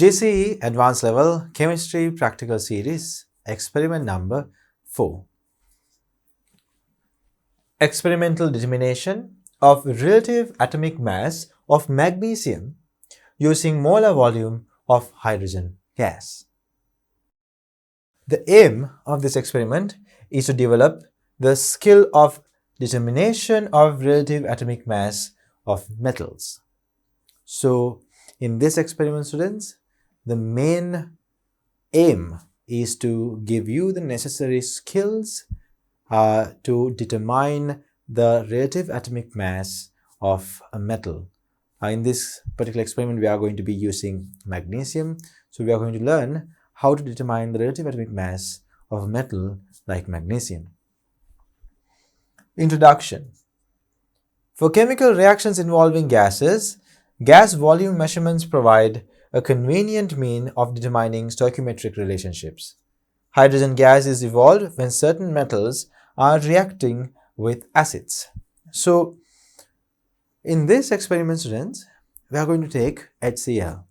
GCE Advanced Level Chemistry Practical Series, Experiment number 4. Experimental determination of relative atomic mass of magnesium using molar volume of hydrogen gas. The aim of this experiment is to develop the skill of determination of relative atomic mass of metals. So, in this experiment, students, the main aim is to give you the necessary skills to determine the relative atomic mass of a metal. In this particular experiment, we are going to be using magnesium. So, we are going to learn how to determine the relative atomic mass of a metal like magnesium. Introduction. For chemical reactions involving gases, gas volume measurements provide a convenient mean of determining stoichiometric relationships. Hydrogen gas is evolved when certain metals are reacting with acids. So, in this experiment, students, we are going to take HCl.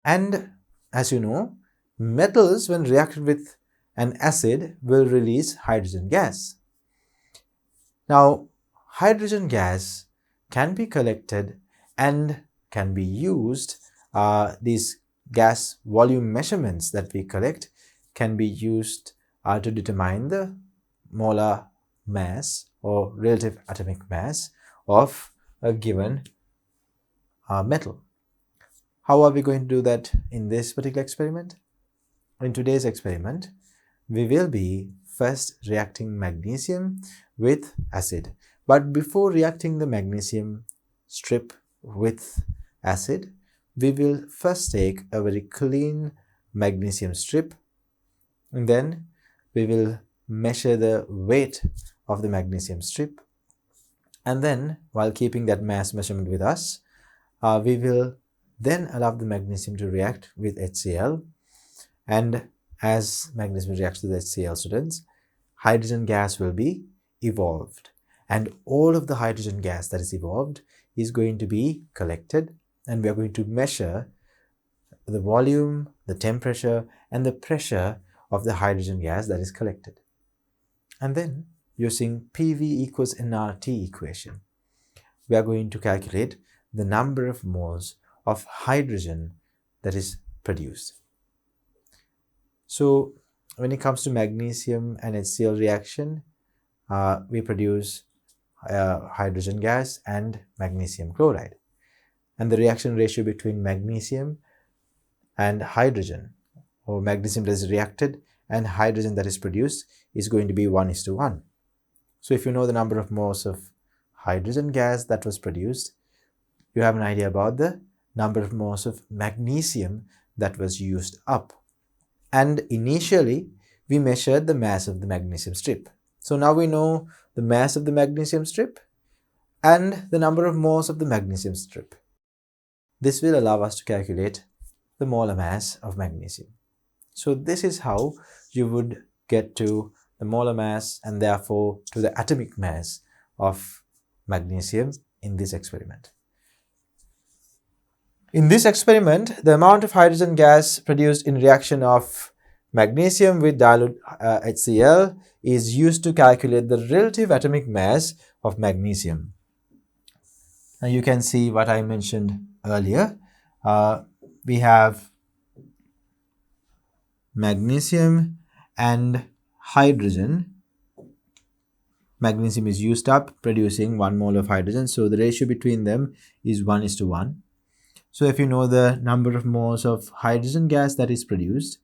And as you know, metals when reacted with an acid will release hydrogen gas. Now, hydrogen gas can be collected and can be used. These gas volume measurements that we collect can be used to determine the molar mass or relative atomic mass of a given metal. How are we going to do that in this particular experiment? In today's experiment, we will be first reacting magnesium with acid. But before reacting the magnesium strip with acid, we will first take a very clean magnesium strip, and then we will measure the weight of the magnesium strip, and then while keeping that mass measurement with us, we will then allow the magnesium to react with HCl, and as magnesium reacts with HCl, students, hydrogen gas will be evolved, and all of the hydrogen gas that is evolved is going to be collected, and we are going to measure the volume, the temperature, and the pressure of the hydrogen gas that is collected. And then, using PV equals nRT equation, we are going to calculate the number of moles of hydrogen that is produced. So, when it comes to magnesium and HCl reaction, we produce hydrogen gas and magnesium chloride. And the reaction ratio between magnesium and hydrogen, or magnesium that is reacted and hydrogen that is produced, is going to be 1:1. So if you know the number of moles of hydrogen gas that was produced, you have an idea about the number of moles of magnesium that was used up. And initially, we measured the mass of the magnesium strip. So now we know the mass of the magnesium strip and the number of moles of the magnesium strip. This will allow us to calculate the molar mass of magnesium. So this is how you would get to the molar mass and therefore to the atomic mass of magnesium in this experiment. In this experiment, the amount of hydrogen gas produced in reaction of magnesium with dilute HCl is used to calculate the relative atomic mass of magnesium. Now you can see what I mentioned earlier. We have magnesium and hydrogen. Magnesium is used up, producing 1 mole of hydrogen. So the ratio between them is 1:1. So if you know the number of moles of hydrogen gas that is produced,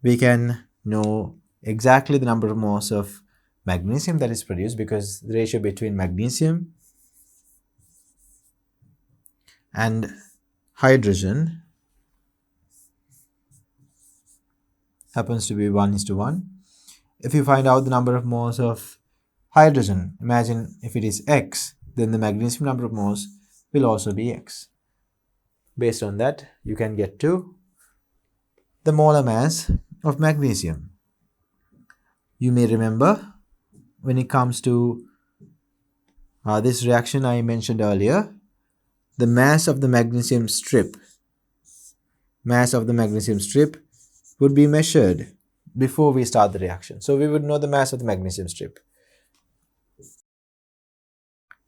we can know exactly the number of moles of magnesium that is produced, because the ratio between magnesium and hydrogen happens to be 1:1. If you find out the number of moles of hydrogen, imagine if it is X, then the magnesium number of moles will also be X. Based on that, you can get to the molar mass of magnesium. You may remember when it comes to this reaction I mentioned earlier, the mass of the magnesium strip mass of the magnesium strip would be measured before we start the reaction. So we would know the mass of the magnesium strip.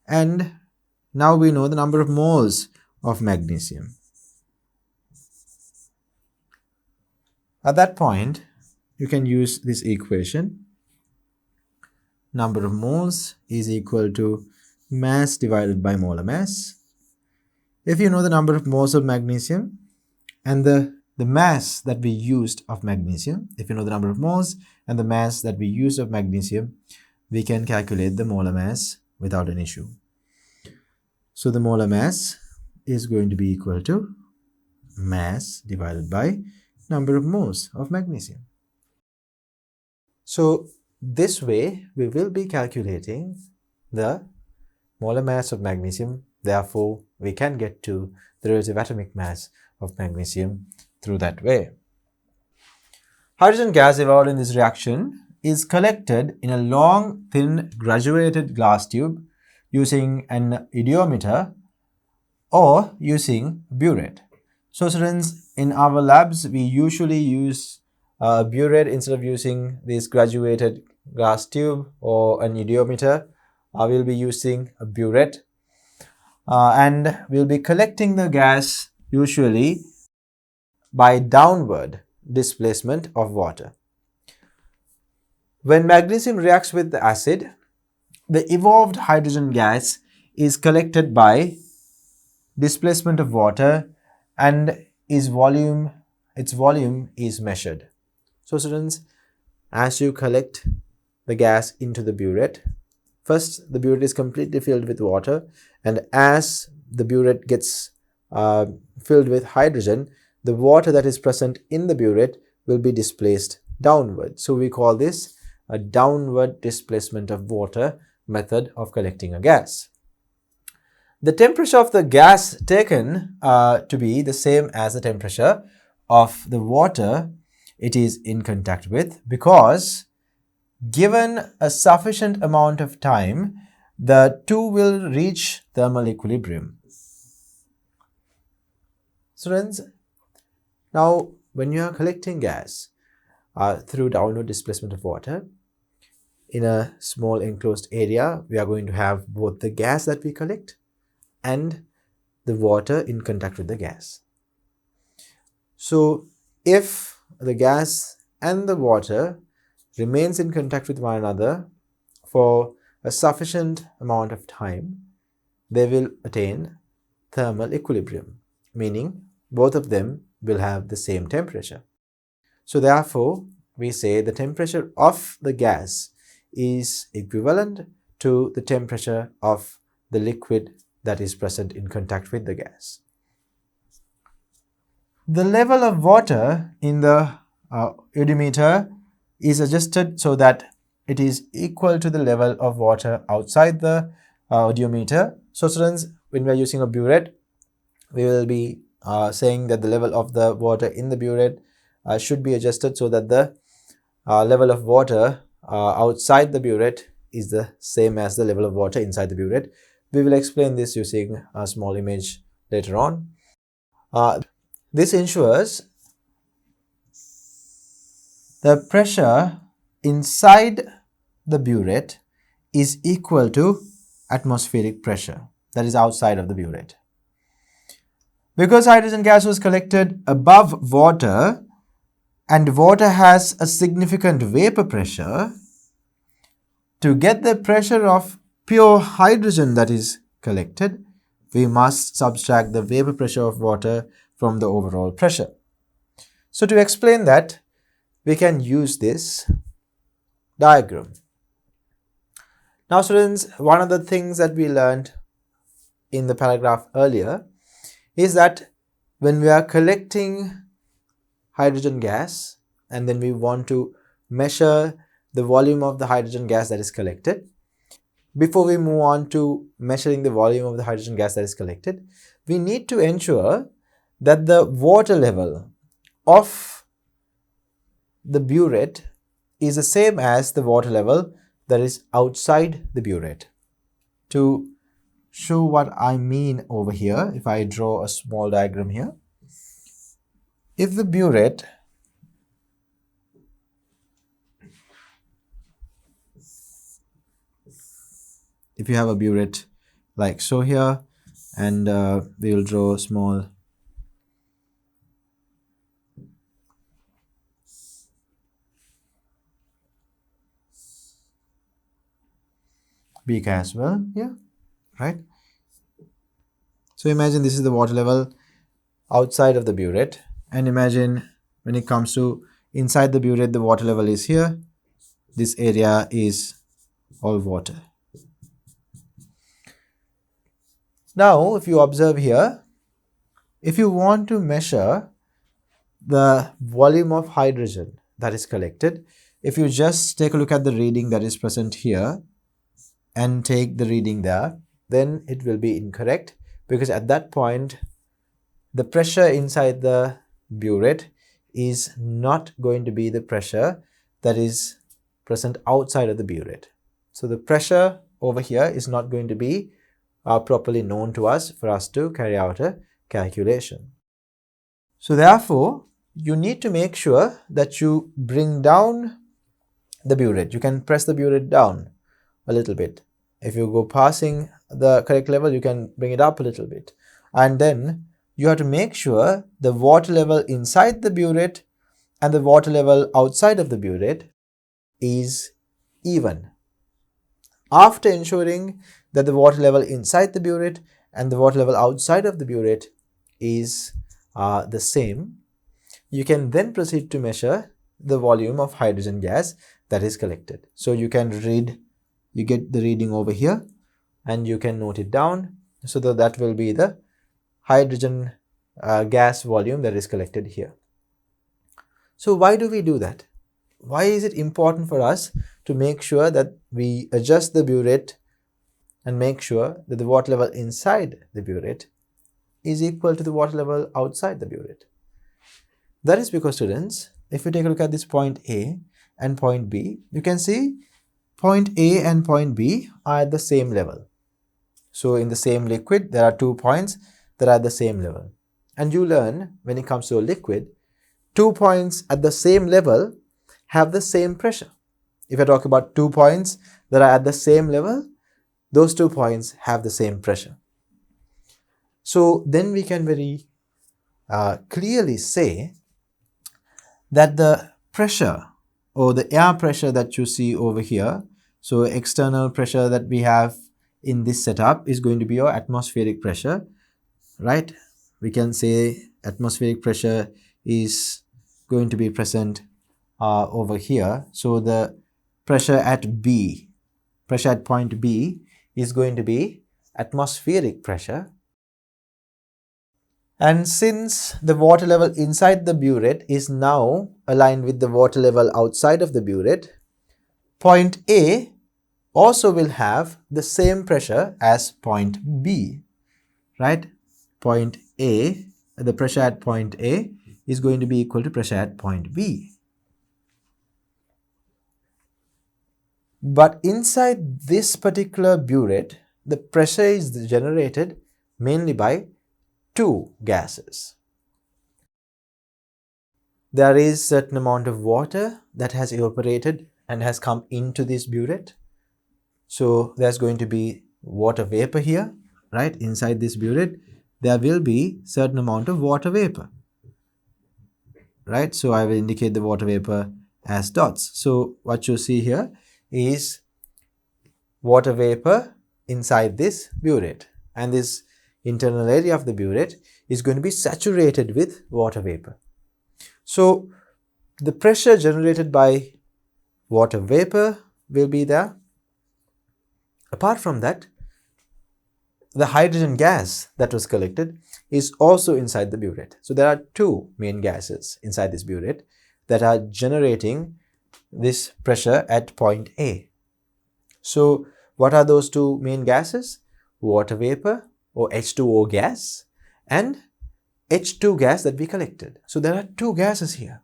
And now we know the number of moles of magnesium. At that point, you can use this equation. Number of moles is equal to mass divided by molar mass. If you know the number of moles of magnesium and the mass that we used of magnesium, if you know the number of moles and the mass that we used of magnesium, we can calculate the molar mass without an issue. So the molar mass is going to be equal to mass divided by number of moles of magnesium. So this way we will be calculating the molar mass of magnesium. Therefore, we can get to the relative atomic mass of magnesium through that way. Hydrogen gas evolved in this reaction is collected in a long, thin, graduated glass tube using an ideometer or using burette. So students, in our labs, we usually use a burette instead of using this graduated glass tube or an ideometer. We'll be using a burette and we'll be collecting the gas usually by downward displacement of water. When magnesium reacts with the acid, the evolved hydrogen gas is collected by displacement of water and its volume is measured. So students, as you collect the gas into the burette, first the burette is completely filled with water, and as the burette gets filled with hydrogen, the water that is present in the burette will be displaced downward. So we call this a downward displacement of water method of collecting a gas. The temperature of the gas taken to be the same as the temperature of the water it is in contact with, because given a sufficient amount of time, the two will reach thermal equilibrium. Students, now when you are collecting gas through downward displacement of water in a small enclosed area, we are going to have both the gas that we collect and the water in contact with the gas. So if the gas and the water remains in contact with one another for a sufficient amount of time, they will attain thermal equilibrium, meaning both of them will have the same temperature. So therefore, we say the temperature of the gas is equivalent to the temperature of the liquid that is present in contact with the gas. The level of water in the ideometer is adjusted so that it is equal to the level of water outside the ideometer. So students, when we are using a burette, we will be saying that the level of the water in the burette should be adjusted so that the level of water outside the burette is the same as the level of water inside the burette. We will explain this using a small image later on. This ensures the pressure inside the burette is equal to atmospheric pressure that is outside of the burette. Because hydrogen gas was collected above water and water has a significant vapor pressure, to get the pressure of pure hydrogen that is collected, we must subtract the vapor pressure of water from the overall pressure. So to explain that, we can use this diagram. Now students, one of the things that we learned in the paragraph earlier is that when we are collecting hydrogen gas and then we want to measure the volume of the hydrogen gas that is collected, before we move on to measuring the volume of the hydrogen gas that is collected, we need to ensure that the water level of the burette is the same as the water level that is outside the burette. To show what I mean over here, if I draw a small diagram here, if the burette if you have a burette like so here, and we will draw small beaker as well, yeah, right? So imagine this is the water level outside of the burette, and imagine when it comes to inside the burette, the water level is here. This area is all water. Now, if you observe here, if you want to measure the volume of hydrogen that is collected, if you just take a look at the reading that is present here and take the reading there, then it will be incorrect, because at that point the pressure inside the burette is not going to be the pressure that is present outside of the burette. So the pressure over here is not going to be properly known to us for us to carry out a calculation. So therefore, you need to make sure that you bring down the burette. You can press the burette down a little bit. If you go passing the correct level, you can bring it up a little bit. And then you have to make sure the water level inside the burette and the water level outside of the burette is even. After ensuring that the water level inside the burette and the water level outside of the burette is the same, you can then proceed to measure the volume of hydrogen gas that is collected. So you can read, you get the reading over here and you can note it down, so that will be the hydrogen gas volume that is collected here. So why do we do that? Why is it important for us to make sure that we adjust the burette and make sure that the water level inside the burette is equal to the water level outside the burette? That is because, students, if you take a look at this point A and point B, you can see point A and point B are at the same level. So in the same liquid, there are 2 points that are at the same level. And you learn, when it comes to a liquid, 2 points at the same level have the same pressure. If I talk about 2 points that are at the same level, those 2 points have the same pressure. So then we can very clearly say that the pressure or the air pressure that you see over here, so external pressure that we have in this setup is going to be your atmospheric pressure, right? We can say atmospheric pressure is going to be present over here. So the pressure at B, pressure at point B is going to be atmospheric pressure. And since the water level inside the burette is now aligned with the water level outside of the burette, point A also will have the same pressure as point B, right? Point A, the pressure at point A is going to be equal to pressure at point B. But inside this particular burette, the pressure is generated mainly by 2 gases. There is certain amount of water that has evaporated and has come into this burette. So there's going to be water vapor here, right? Inside this burette, there will be certain amount of water vapor, right? So I will indicate the water vapor as dots. So what you see here is water vapor inside this burette, and this internal area of the burette is going to be saturated with water vapor. So the pressure generated by water vapor will be there. Apart from that, the hydrogen gas that was collected is also inside the burette. So there are 2 main gases inside this burette that are generating this pressure at point A. So what are those 2 main gases? Water vapor or H2O gas and H2 gas that we collected. So there are 2 gases here,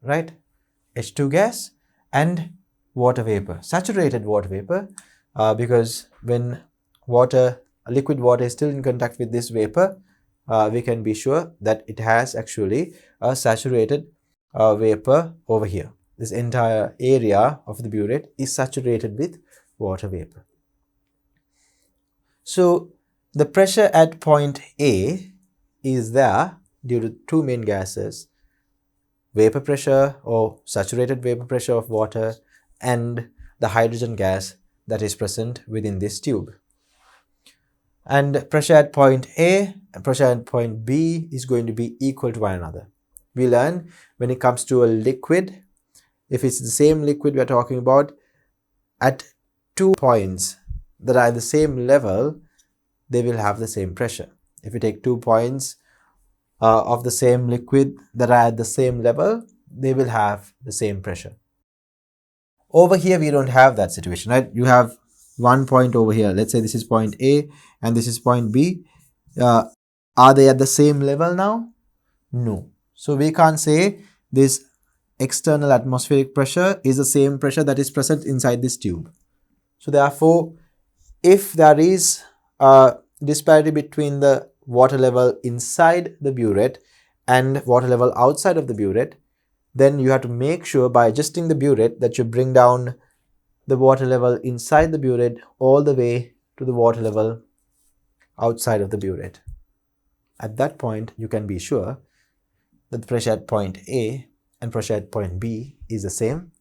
right? H2 gas and water vapor, saturated water vapor, because when liquid water is still in contact with this vapor, we can be sure that it has actually a saturated vapor over here. This entire area of the burette is saturated with water vapor. So the pressure at point A is there due to two main gases, vapor pressure or saturated vapor pressure of water and the hydrogen gas that is present within this tube. And pressure at point A and pressure at point B is going to be equal to one another. We learn when it comes to a liquid, if it's the same liquid we are talking about, at 2 points that are at the same level, they will have the same pressure. If you take 2 points of the same liquid that are at the same level, they will have the same pressure. Over here, we don't have that situation, right? You have 1 point over here. Let's say this is point A and this is point B. Are they at the same level now? No. So we can't say this external atmospheric pressure is the same pressure that is present inside this tube. So therefore, if there is a disparity between the water level inside the burette and water level outside of the burette, then you have to make sure by adjusting the burette that you bring down the water level inside the burette all the way to the water level outside of the burette. At that point, you can be sure that the pressure at point A and pressure at point B is the same.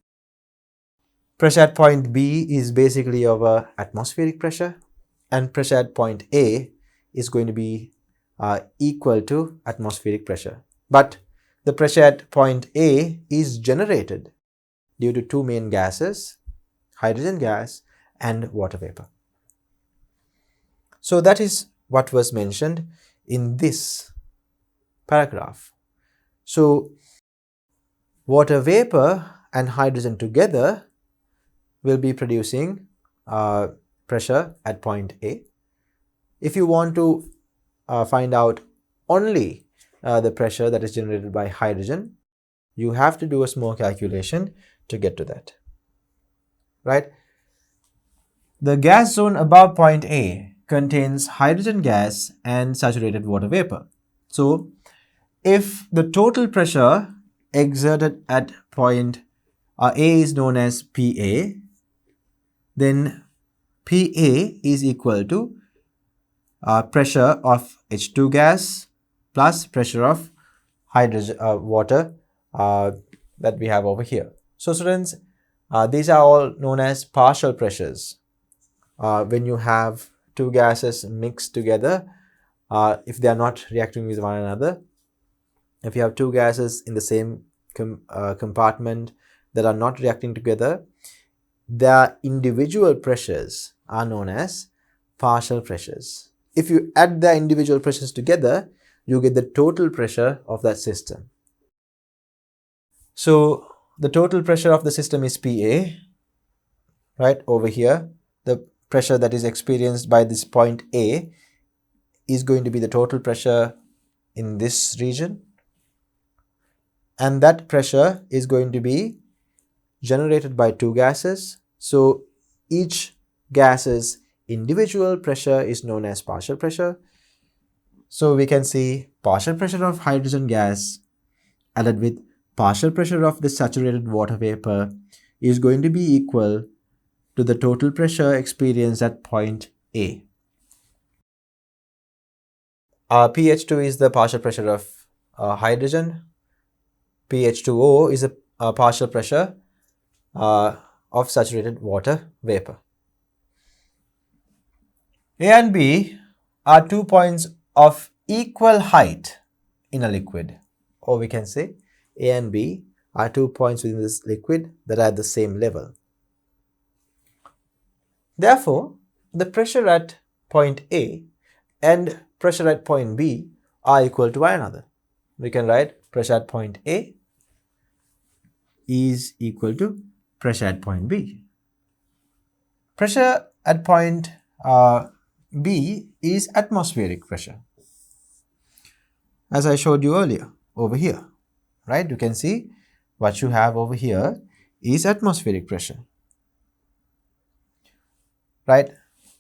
Pressure at point B is basically over atmospheric pressure, and pressure at point A is going to be equal to atmospheric pressure. But the pressure at point A is generated due to two main gases, hydrogen gas and water vapor. So that is what was mentioned in this paragraph. So water vapor and hydrogen together will be producing pressure at point A. If you want to find out only the pressure that is generated by hydrogen, you have to do a small calculation to get to that, right? The gas zone above point A contains hydrogen gas and saturated water vapor. So if the total pressure exerted at point A is known as PA, then PA is equal to pressure of H2 gas plus pressure of hydrogen water that we have over here. So students, these are all known as partial pressures. When you have two gases mixed together, if they are not reacting with one another, if you have two gases in the same compartment that are not reacting together, their individual pressures are known as partial pressures. If you add the individual pressures together, you get the total pressure of that system. So the total pressure of the system is PA, right? Over here, the pressure that is experienced by this point A is going to be the total pressure in this region, and that pressure is going to be generated by two gases. So each gas's individual pressure is known as partial pressure. So we can see partial pressure of hydrogen gas added with partial pressure of the saturated water vapor is going to be equal to the total pressure experienced at point A. pH2 is the partial pressure of hydrogen. pH2O is a partial pressure of saturated water vapor. A and B are 2 points of equal height in a liquid, or we can say A and B are 2 points within this liquid that are at the same level. Therefore, the pressure at point A and pressure at point B are equal to one another. We can write pressure at point A is equal to pressure at point B. Pressure at point B is atmospheric pressure, as I showed you earlier over here, right? You can see what you have over here is atmospheric pressure, right?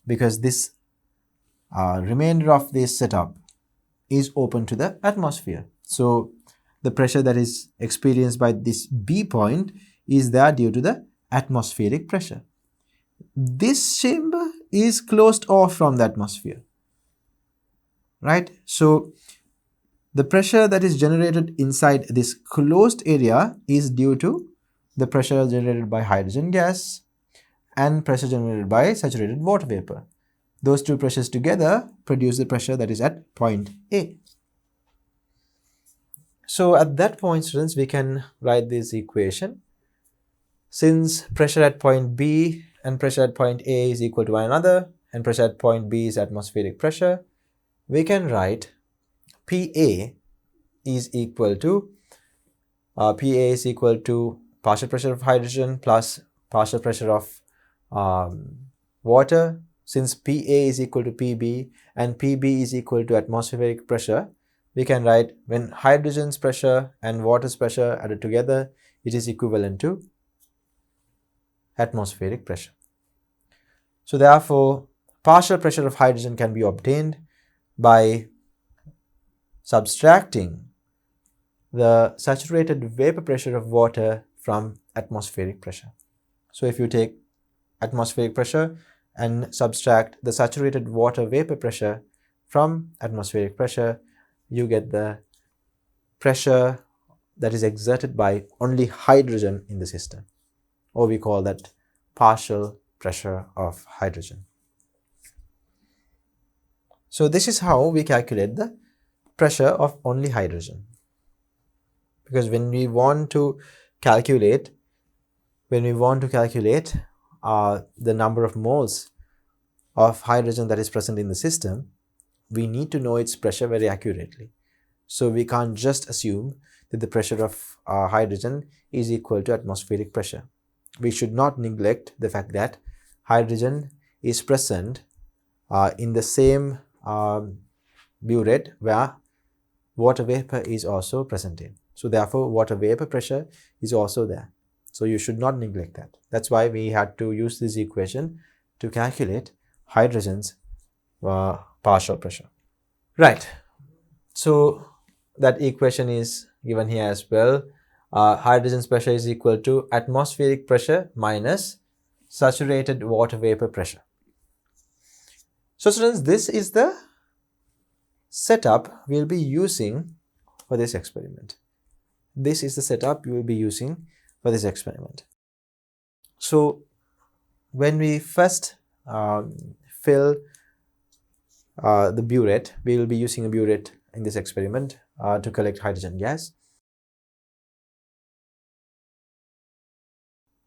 Because this remainder of this setup is open to the atmosphere. So the pressure that is experienced by this B point is there due to the atmospheric pressure. This chamber is closed off from the atmosphere, right? So the pressure that is generated inside this closed area is due to the pressure generated by hydrogen gas and pressure generated by saturated water vapor. Those two pressures together produce the pressure that is at point A. So at that point, students, we can write this equation. Since pressure at point B and pressure at point A is equal to one another, and pressure at point B is atmospheric pressure, we can write PA is equal to partial pressure of hydrogen plus partial pressure of water. Since PA is equal to PB and PB is equal to atmospheric pressure, we can write when hydrogen's pressure and water's pressure added together, it is equivalent to atmospheric pressure. So therefore, partial pressure of hydrogen can be obtained by subtracting the saturated vapor pressure of water from atmospheric pressure. So if you take atmospheric pressure and subtract the saturated water vapor pressure from atmospheric pressure, you get the pressure that is exerted by only hydrogen in the system, or we call that partial pressure of hydrogen. So this is how we calculate the pressure of only hydrogen. Because when we want to calculate the number of moles of hydrogen that is present in the system, we need to know its pressure very accurately. So we can't just assume that the pressure of hydrogen is equal to atmospheric pressure. We should not neglect the fact that hydrogen is present in the same burette where water vapor is also present in. So therefore, water vapor pressure is also there. So you should not neglect that. That's why we had to use this equation to calculate hydrogen's partial pressure. Right. So that equation is given here as well. Hydrogen's pressure is equal to atmospheric pressure minus saturated water vapor pressure. So students, this is the setup we'll be using for this experiment. This is the setup you will be using for this experiment. So when we first fill the burette, we will be using a burette in this experiment to collect hydrogen gas.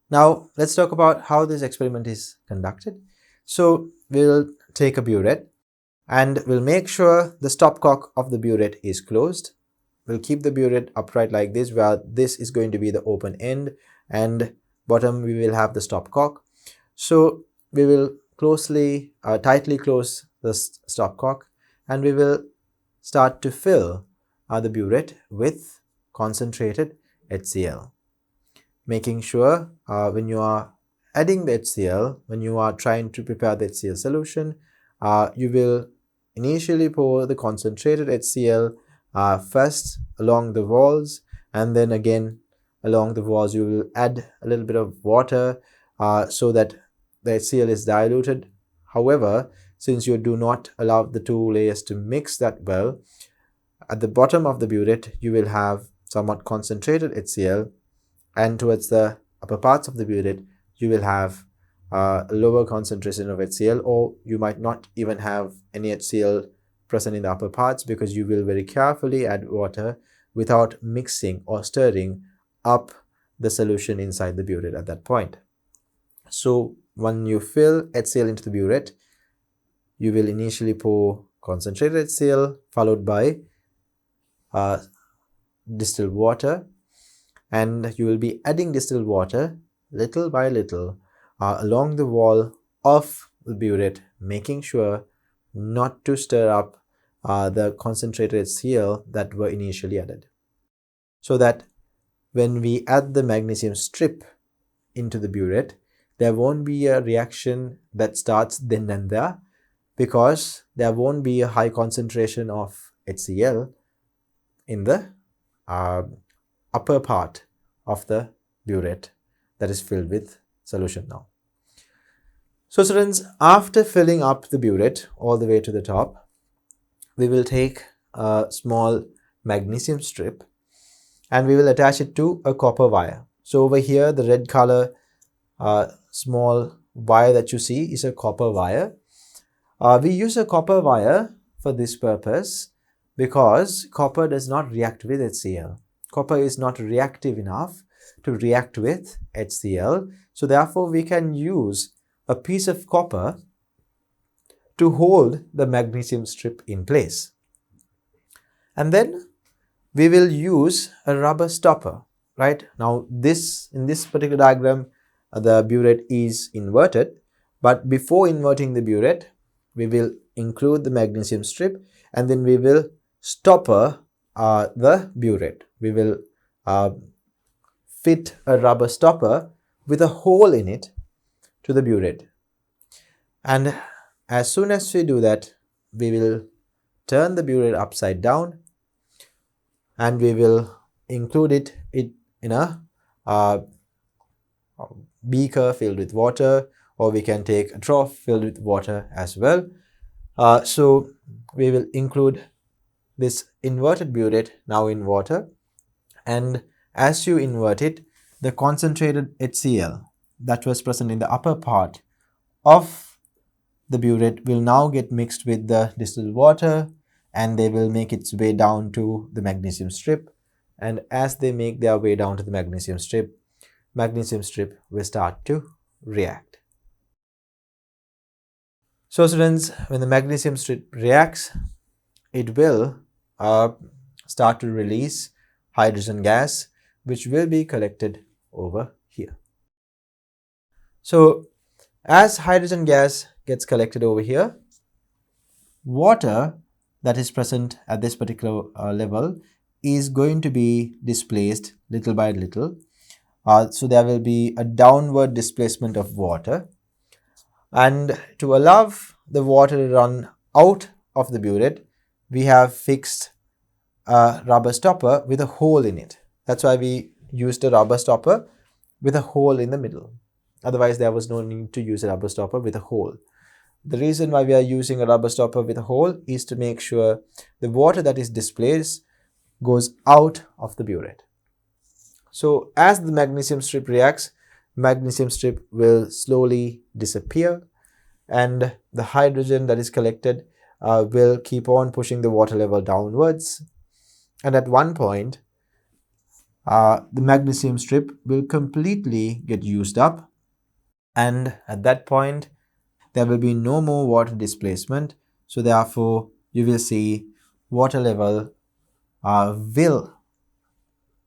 Now let's talk about how this experiment is conducted. So we'll take a burette and we'll make sure the stopcock of the burette is closed. We'll keep the burette upright like this, where this is going to be the open end and bottom we will have the stopcock. So we will tightly close the stopcock and we will start to fill the burette with concentrated HCl. Making sure when you are adding the HCl, when you are trying to prepare the HCl solution, you will initially pour the concentrated HCl first along the walls, and then again along the walls you will add a little bit of water so that the HCl is diluted. However, since you do not allow the two layers to mix that well, at the bottom of the burette you will have somewhat concentrated HCl, and towards the upper parts of the burette you will have a lower concentration of HCl, or you might not even have any HCl present in the upper parts, because you will very carefully add water without mixing or stirring up the solution inside the burette at that point. So when you fill HCl into the burette, you will initially pour concentrated HCl followed by distilled water, and you will be adding distilled water little by little along the wall of the burette, making sure not to stir up the concentrated HCl that were initially added, so that when we add the magnesium strip into the burette, there won't be a reaction that starts then and there, because there won't be a high concentration of HCl in the uh, upper part of the burette that is filled with solution now. So students, after filling up the burette all the way to the top, we will take a small magnesium strip and we will attach it to a copper wire. So over here, the red color small wire that you see is a copper wire. We use a copper wire for this purpose because copper does not react with HCl. Copper is not reactive enough to react with HCl. So therefore, we can use a piece of copper to hold the magnesium strip in place. And then we will use a rubber stopper, right? Now in this particular diagram, the burette is inverted, but before inverting the burette, we will include the magnesium strip and then we will stopper the burette. We will fit a rubber stopper with a hole in it to the burette. And as soon as we do that, we will turn the burette upside down and we will include it in a beaker filled with water, or we can take a trough filled with water as well. So we will include this inverted burette now in water, and as you invert it, the concentrated HCl that was present in the upper part of the burette will now get mixed with the distilled water and they will make its way down to the magnesium strip. And as they make their way down to the magnesium strip will start to react. So students, when the magnesium strip reacts, it will start to release hydrogen gas, which will be collected over here. So as hydrogen gas gets collected over here, water that is present at this particular level is going to be displaced little by little. So there will be a downward displacement of water, and to allow the water to run out of the burette, we have fixed a rubber stopper with a hole in it. That's why we used a rubber stopper with a hole in the middle. Otherwise, there was no need to use a rubber stopper with a hole. The reason why we are using a rubber stopper with a hole is to make sure the water that is displaced goes out of the burette. So as the magnesium strip reacts, magnesium strip will slowly disappear and the hydrogen that is collected will keep on pushing the water level downwards. And at one point, the magnesium strip will completely get used up, and at that point there will be no more water displacement. So therefore, you will see water level will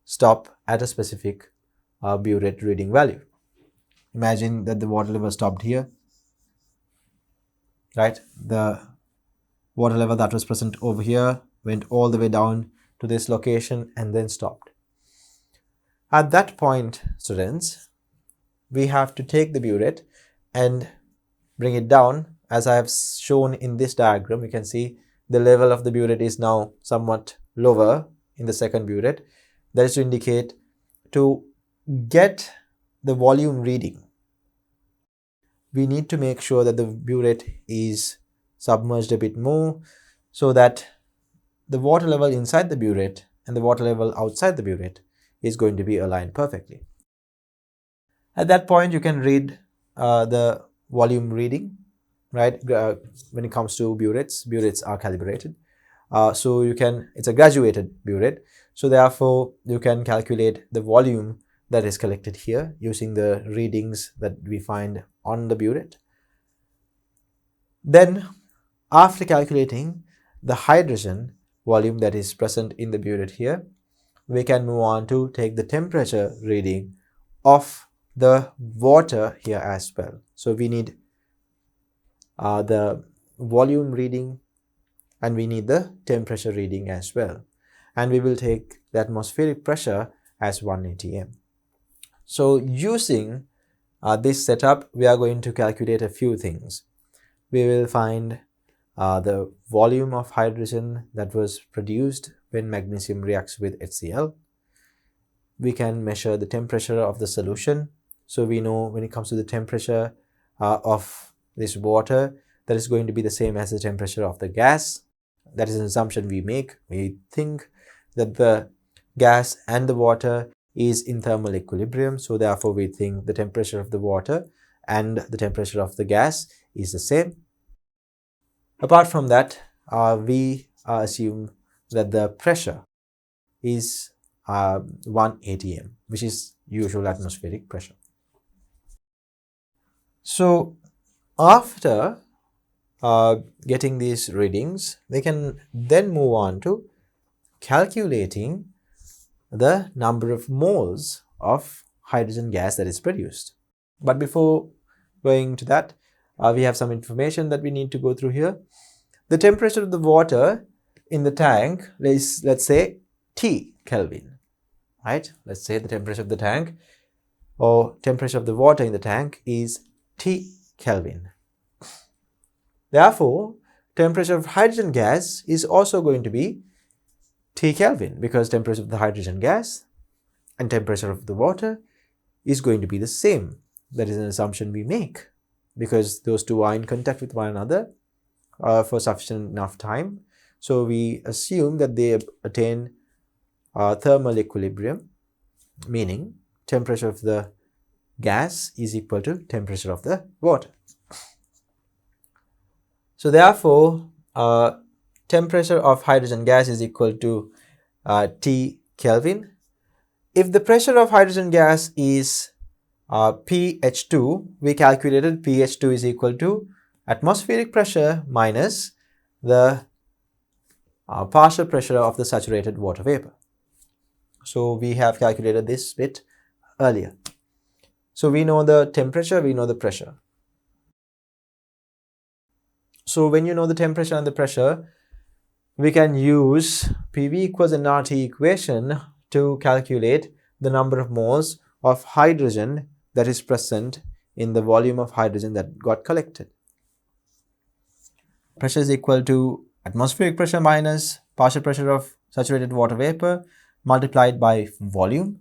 stop at a specific burette reading value. Imagine that the water level stopped here, right? The water level that was present over here went all the way down to this location and then stopped. At that point, students, we have to take the burette and bring it down. As I have shown in this diagram, you can see the level of the burette is now somewhat lower in the second burette. That is to indicate to get the volume reading, we need to make sure that the burette is submerged a bit more so that the water level inside the burette and the water level outside the burette is going to be aligned perfectly. At that point, you can read the volume reading, right? When it comes to burettes are calibrated. So you can, it's a graduated burette. So therefore, you can calculate the volume that is collected here using the readings that we find on the burette. Then, after calculating the hydrogen volume that is present in the burette here, we can move on to take the temperature reading of the water here as well. So we need the volume reading and we need the temperature reading as well. And we will take the atmospheric pressure as 1 atm. So using this setup, we are going to calculate a few things. We will find the volume of hydrogen that was produced when magnesium reacts with HCl. We can measure the temperature of the solution. So we know when it comes to the temperature of this water, that is going to be the same as the temperature of the gas. That is an assumption we make. We think that the gas and the water is in thermal equilibrium. So therefore, we think the temperature of the water and the temperature of the gas is the same. Apart from that, we assume that the pressure is 1 atm, which is usual atmospheric pressure. So after getting these readings, we can then move on to calculating the number of moles of hydrogen gas that is produced. But before going to that, we have some information that we need to go through here. The temperature of the water in the tank is, let's say, T Kelvin, right? Let's say the temperature of the tank or temperature of the water in the tank is T Kelvin. Therefore, temperature of hydrogen gas is also going to be T Kelvin, because temperature of the hydrogen gas and temperature of the water is going to be the same. That is an assumption we make because those two are in contact with one another for sufficient enough time. So we assume that they attain thermal equilibrium, meaning temperature of the gas is equal to temperature of the water. So therefore, temperature of hydrogen gas is equal to T Kelvin. If the pressure of hydrogen gas is pH2, we calculated pH2 is equal to atmospheric pressure minus the partial pressure of the saturated water vapor. So we have calculated this bit earlier. So we know the temperature, we know the pressure. So when you know the temperature and the pressure, we can use PV equals nRT equation to calculate the number of moles of hydrogen that is present in the volume of hydrogen that got collected. Pressure is equal to atmospheric pressure minus partial pressure of saturated water vapor multiplied by volume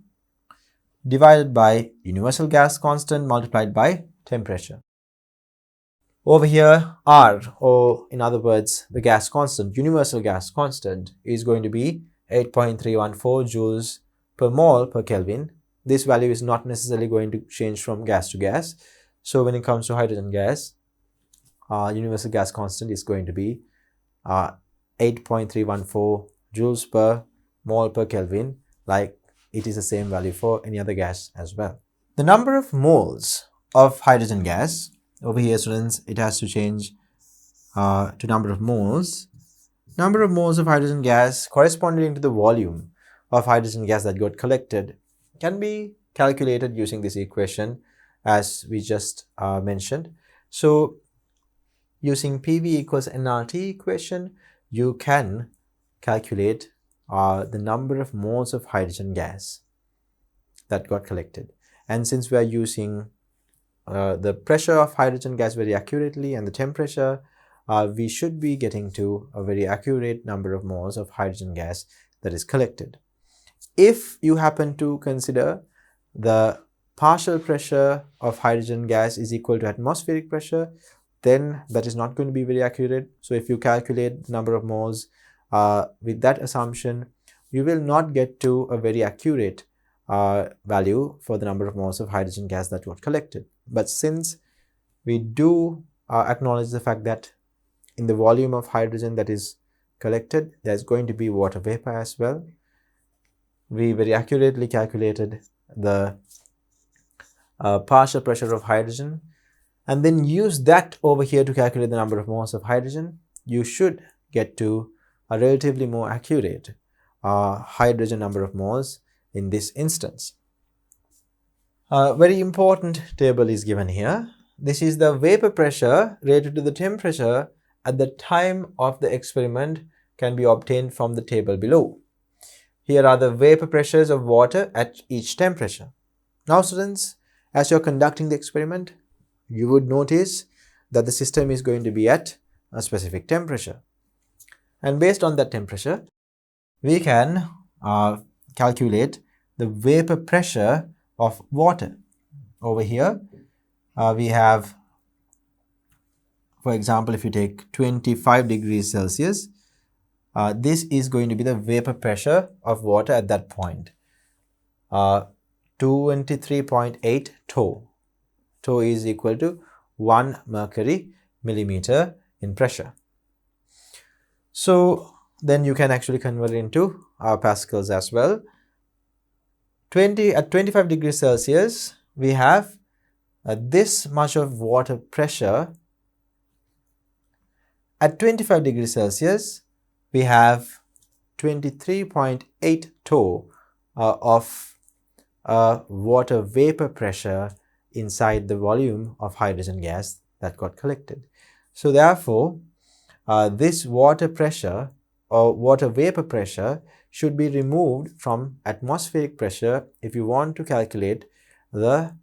divided by universal gas constant multiplied by temperature. Over here, R, or in other words, the gas constant, universal gas constant, is going to be 8.314 joules per mole per Kelvin. This value is not necessarily going to change from gas to gas. So when it comes to hydrogen gas, universal gas constant is going to be 8.314 joules per mole per Kelvin, like it is the same value for any other gas as well. The number of moles of hydrogen gas, over here students, it has to change to number of moles. Number of moles of hydrogen gas corresponding to the volume of hydrogen gas that got collected can be calculated using this equation as we just mentioned. So using PV equals nRT equation, you can calculate the number of moles of hydrogen gas that got collected. And since we are using the pressure of hydrogen gas very accurately and the temperature, we should be getting to a very accurate number of moles of hydrogen gas that is collected. If you happen to consider the partial pressure of hydrogen gas is equal to atmospheric pressure, then that is not going to be very accurate. So if you calculate the number of moles with that assumption, you will not get to a very accurate value for the number of moles of hydrogen gas that got collected. But since we do acknowledge the fact that in the volume of hydrogen that is collected, there's going to be water vapor as well, we very accurately calculated the partial pressure of hydrogen and then use that over here to calculate the number of moles of hydrogen. You should get to a relatively more accurate hydrogen number of moles in this instance. A very important table is given here. This is the vapor pressure related to the temperature at the time of the experiment can be obtained from the table below. Here are the vapor pressures of water at each temperature. Now students, as you're conducting the experiment, you would notice that the system is going to be at a specific temperature. And based on that temperature, we can calculate the vapor pressure of water. Over here, we have, for example, if you take 25 degrees Celsius, this is going to be the vapor pressure of water at that point. 23.8 torr. Torr is equal to 1 mercury millimeter in pressure. So then you can actually convert it into pascals as well. At 25 degrees Celsius, we have this much of water pressure. At 25 degrees Celsius, we have 23.8 torr of water vapor pressure inside the volume of hydrogen gas that got collected. So therefore, this water pressure or water vapor pressure should be removed from atmospheric pressure if you want to calculate the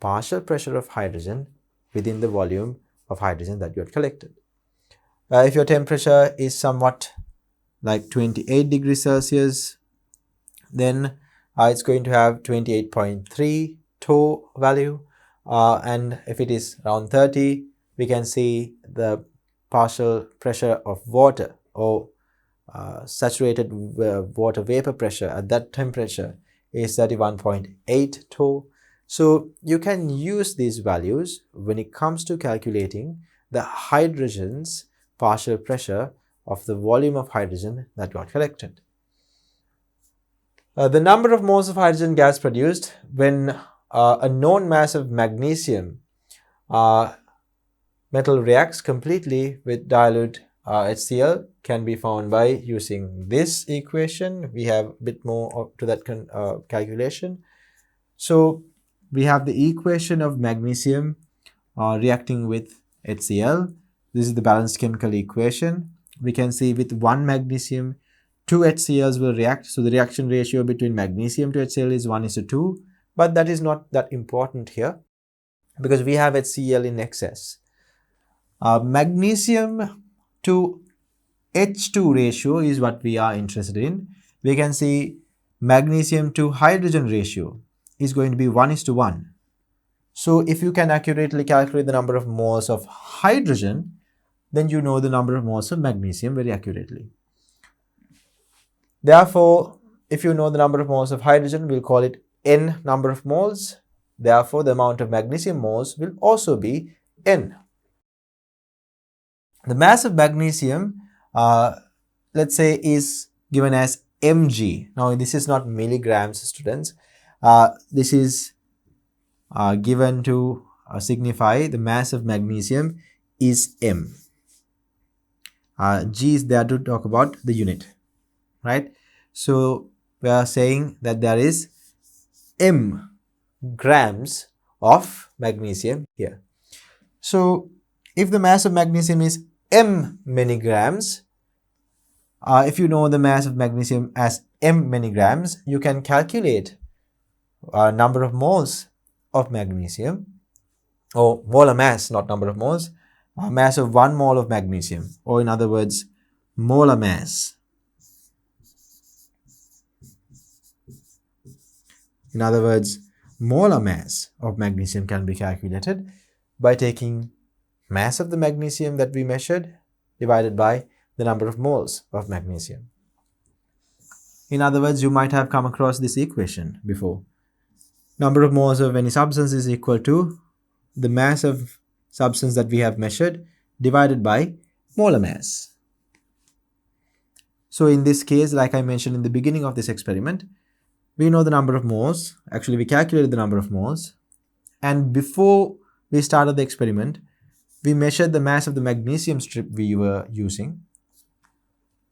partial pressure of hydrogen within the volume of hydrogen that you had collected. If your temperature is somewhat like 28 degrees Celsius, then it's going to have 28.3 torr value, and if it is around 30, we can see the partial pressure of water or saturated water vapor pressure at that temperature is 31.8 torr. So you can use these values when it comes to calculating the hydrogen's partial pressure of the volume of hydrogen that got collected. The number of moles of hydrogen gas produced when a known mass of magnesium metal reacts completely with dilute HCl can be found by using this equation. We have a bit more to that calculation. So we have the equation of magnesium reacting with HCl. This is the balanced chemical equation. We can see with one magnesium, two HCls will react. So the reaction ratio between magnesium to HCl is 1:2. But that is not that important here because we have HCl in excess. Magnesium to H2 ratio is what we are interested in. We can see magnesium to hydrogen ratio is going to be 1:1. So if you can accurately calculate the number of moles of hydrogen, then you know the number of moles of magnesium very accurately. Therefore, if you know the number of moles of hydrogen, we'll call it N number of moles. Therefore, the amount of magnesium moles will also be N. The mass of magnesium, let's say, is given as mg. Now, this is not milligrams, students. This is given to signify the mass of magnesium is m. G is there to talk about the unit, right? So we are saying that there is m grams of magnesium here. So if the mass of magnesium is m many grams, if you know the mass of magnesium as m many grams, you can calculate number of moles of magnesium, or molar mass, not number of moles, mass of 1 mole of magnesium, or in other words, molar mass. In other words, molar mass of magnesium can be calculated by taking mass of the magnesium that we measured divided by the number of moles of magnesium. In other words, you might have come across this equation before. Number of moles of any substance is equal to the mass of substance that we have measured divided by molar mass. So in this case, like I mentioned in the beginning of this experiment, we know the number of moles. Actually, we calculated the number of moles. And before we started the experiment, we measured the mass of the magnesium strip we were using.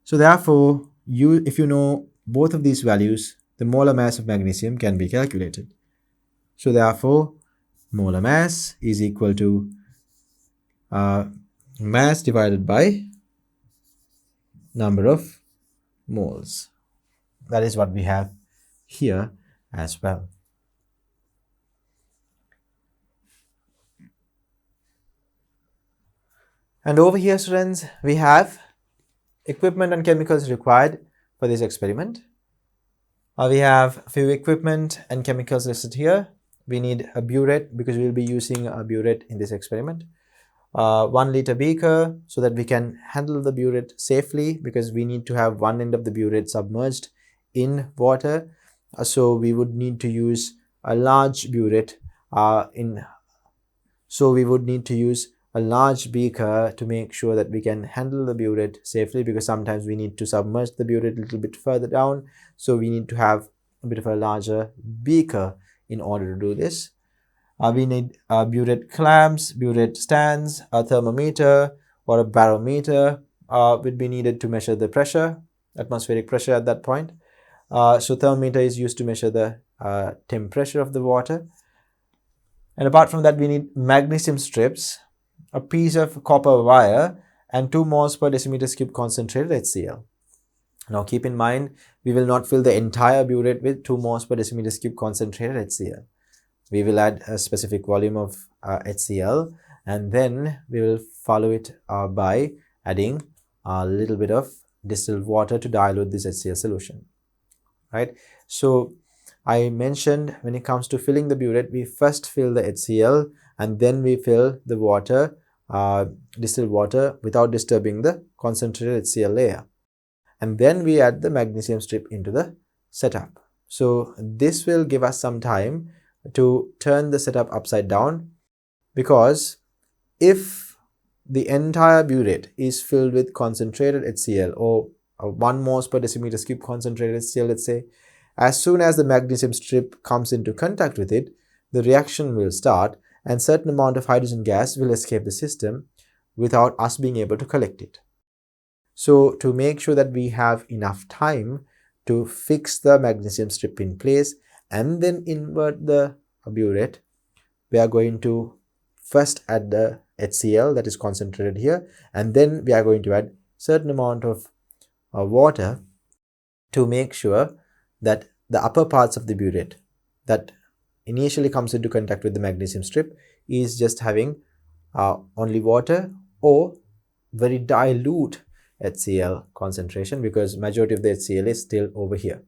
So therefore, if you know both of these values, the molar mass of magnesium can be calculated. So therefore, molar mass is equal to mass divided by number of moles. That is what we have here as well. And over here, students, we have equipment and chemicals required for this experiment. We have a few equipment and chemicals listed here. We need a burette because we will be using a burette in this experiment. 1 liter beaker so that we can handle the burette safely, because we need to have one end of the burette submerged in water. So we would need to use a large burette so we would need to use a large beaker to make sure that we can handle the burette safely, because sometimes we need to submerge the burette a little bit further down. So we need to have a bit of a larger beaker in order to do this. We need burette clamps, burette stands, a thermometer or a barometer would be needed to measure the pressure, atmospheric pressure at that point. So thermometer is used to measure the temperature of the water. And apart from that, we need magnesium strips, a piece of copper wire, and 2 moles per decimeter cube concentrated HCl. Now keep in mind, we will not fill the entire burette with 2 moles per decimeter cube concentrated HCl. We will add a specific volume of HCl, and then we will follow it by adding a little bit of distilled water to dilute this HCl solution, right? So I mentioned, when it comes to filling the burette, we first fill the HCl and then we fill the water, distilled water, without disturbing the concentrated HCl layer. And then we add the magnesium strip into the setup. So this will give us some time to turn the setup upside down, because if the entire burette is filled with concentrated HCl, or 1 moles per decimeter cube concentrated HCl, let's say, as soon as the magnesium strip comes into contact with it, the reaction will start and certain amount of hydrogen gas will escape the system without us being able to collect it. So to make sure that we have enough time to fix the magnesium strip in place and then invert the burette, we are going to first add the HCl that is concentrated here, and then we are going to add certain amount of water to make sure that the upper parts of the burette that initially comes into contact with the magnesium strip is just having only water or very dilute HCl concentration, because majority of the HCl is still over here.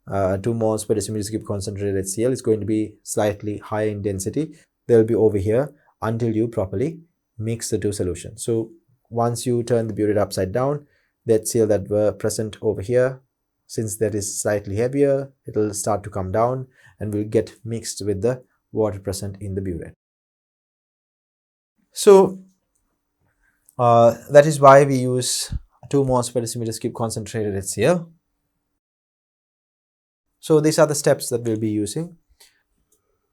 2 moles per decimeter cube concentrated HCl is going to be slightly higher in density. They will be over here until you properly mix the two solutions. So once you turn the burette upside down, the HCl that were present over here, since that is slightly heavier, it will start to come down and will get mixed with the water present in the burette. So that is why we use 2 moles per decimeter cube concentrated HCl. So these are the steps that we'll be using.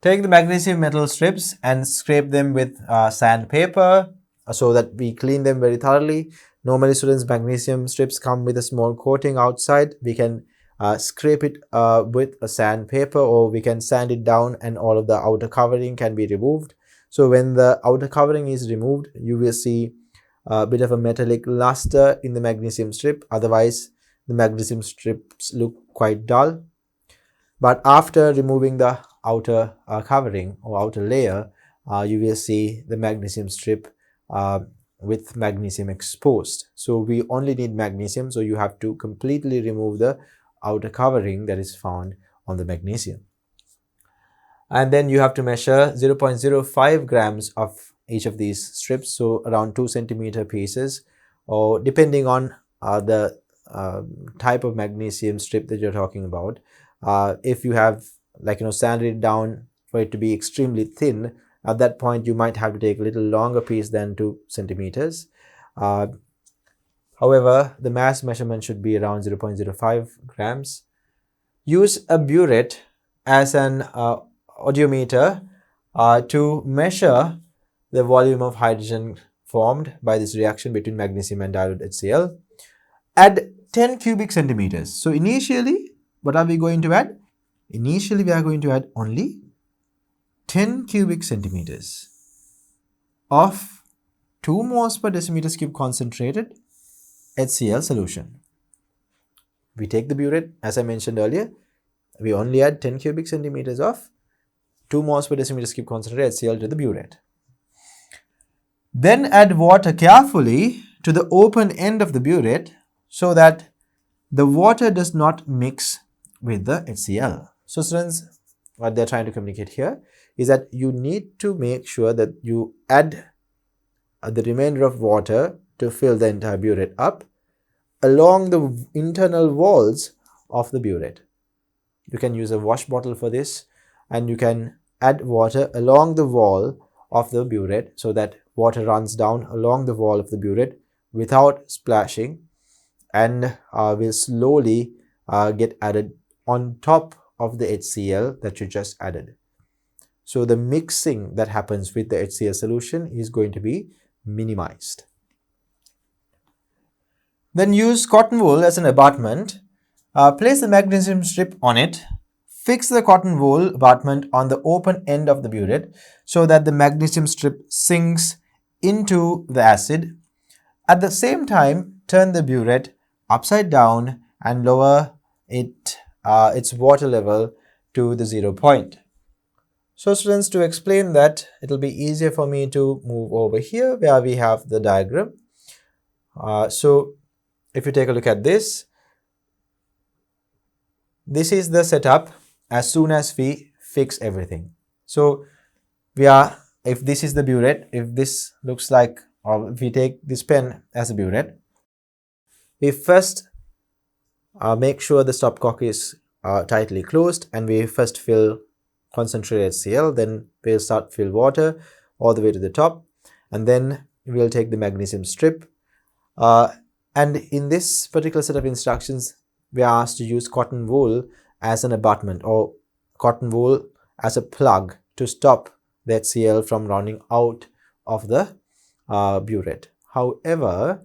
Take the magnesium metal strips and scrape them with sandpaper so that we clean them very thoroughly. Normally, students, magnesium strips come with a small coating outside. We can scrape it with a sandpaper, or we can sand it down and all of the outer covering can be removed. So when the outer covering is removed, you will see a bit of a metallic luster in the magnesium strip. Otherwise, the magnesium strips look quite dull. But after removing the outer covering or outer layer, you will see the magnesium strip with magnesium exposed. So we only need magnesium, so you have to completely remove the outer covering that is found on the magnesium. And then you have to measure 0.05 grams of each of these strips, so around 2 centimeter pieces, or depending on the type of magnesium strip that you're talking about. If you have sanded it down for it to be extremely thin, at that point you might have to take a little longer piece than 2 centimeters. However, the mass measurement should be around 0.05 grams. Use a burette as an audiometer to measure the volume of hydrogen formed by this reaction between magnesium and dilute HCl. Add 10 cubic centimeters. So initially, what are we going to add? Initially, we are going to add only 10 cubic centimeters of 2 moles per decimeter cube concentrated HCl solution. We take the burette, as I mentioned earlier, we only add 10 cubic centimeters of 2 moles per decimeter cube concentrated HCl to the burette. Then add water carefully to the open end of the burette so that the water does not mix with the HCl. So students, what they're trying to communicate here is that you need to make sure that you add the remainder of water to fill the entire burette up along the internal walls of the burette. You can use a wash bottle for this, and you can add water along the wall of the burette so that water runs down along the wall of the burette without splashing, and will slowly get added on top of the HCl that you just added. So the mixing that happens with the HCl solution is going to be minimized. Then use cotton wool as an abutment. Place the magnesium strip on it. Fix the cotton wool abutment on the open end of the burette so that the magnesium strip sinks into the acid. At the same time, turn the burette upside down and lower its water level to the 0 point. So students, to explain that, it will be easier for me to move over here where we have the diagram. So if you take a look at this, this is the setup as soon as we fix everything. So if this is the burette, if this looks like, or if we take this pen as a burette, we first make sure the stopcock is tightly closed, and we first fill concentrated HCl, then we'll start fill water all the way to the top, and then we'll take the magnesium strip. And in this particular set of instructions, we are asked to use cotton wool as an abutment, or cotton wool as a plug to stop the HCl from running out of the burette. However,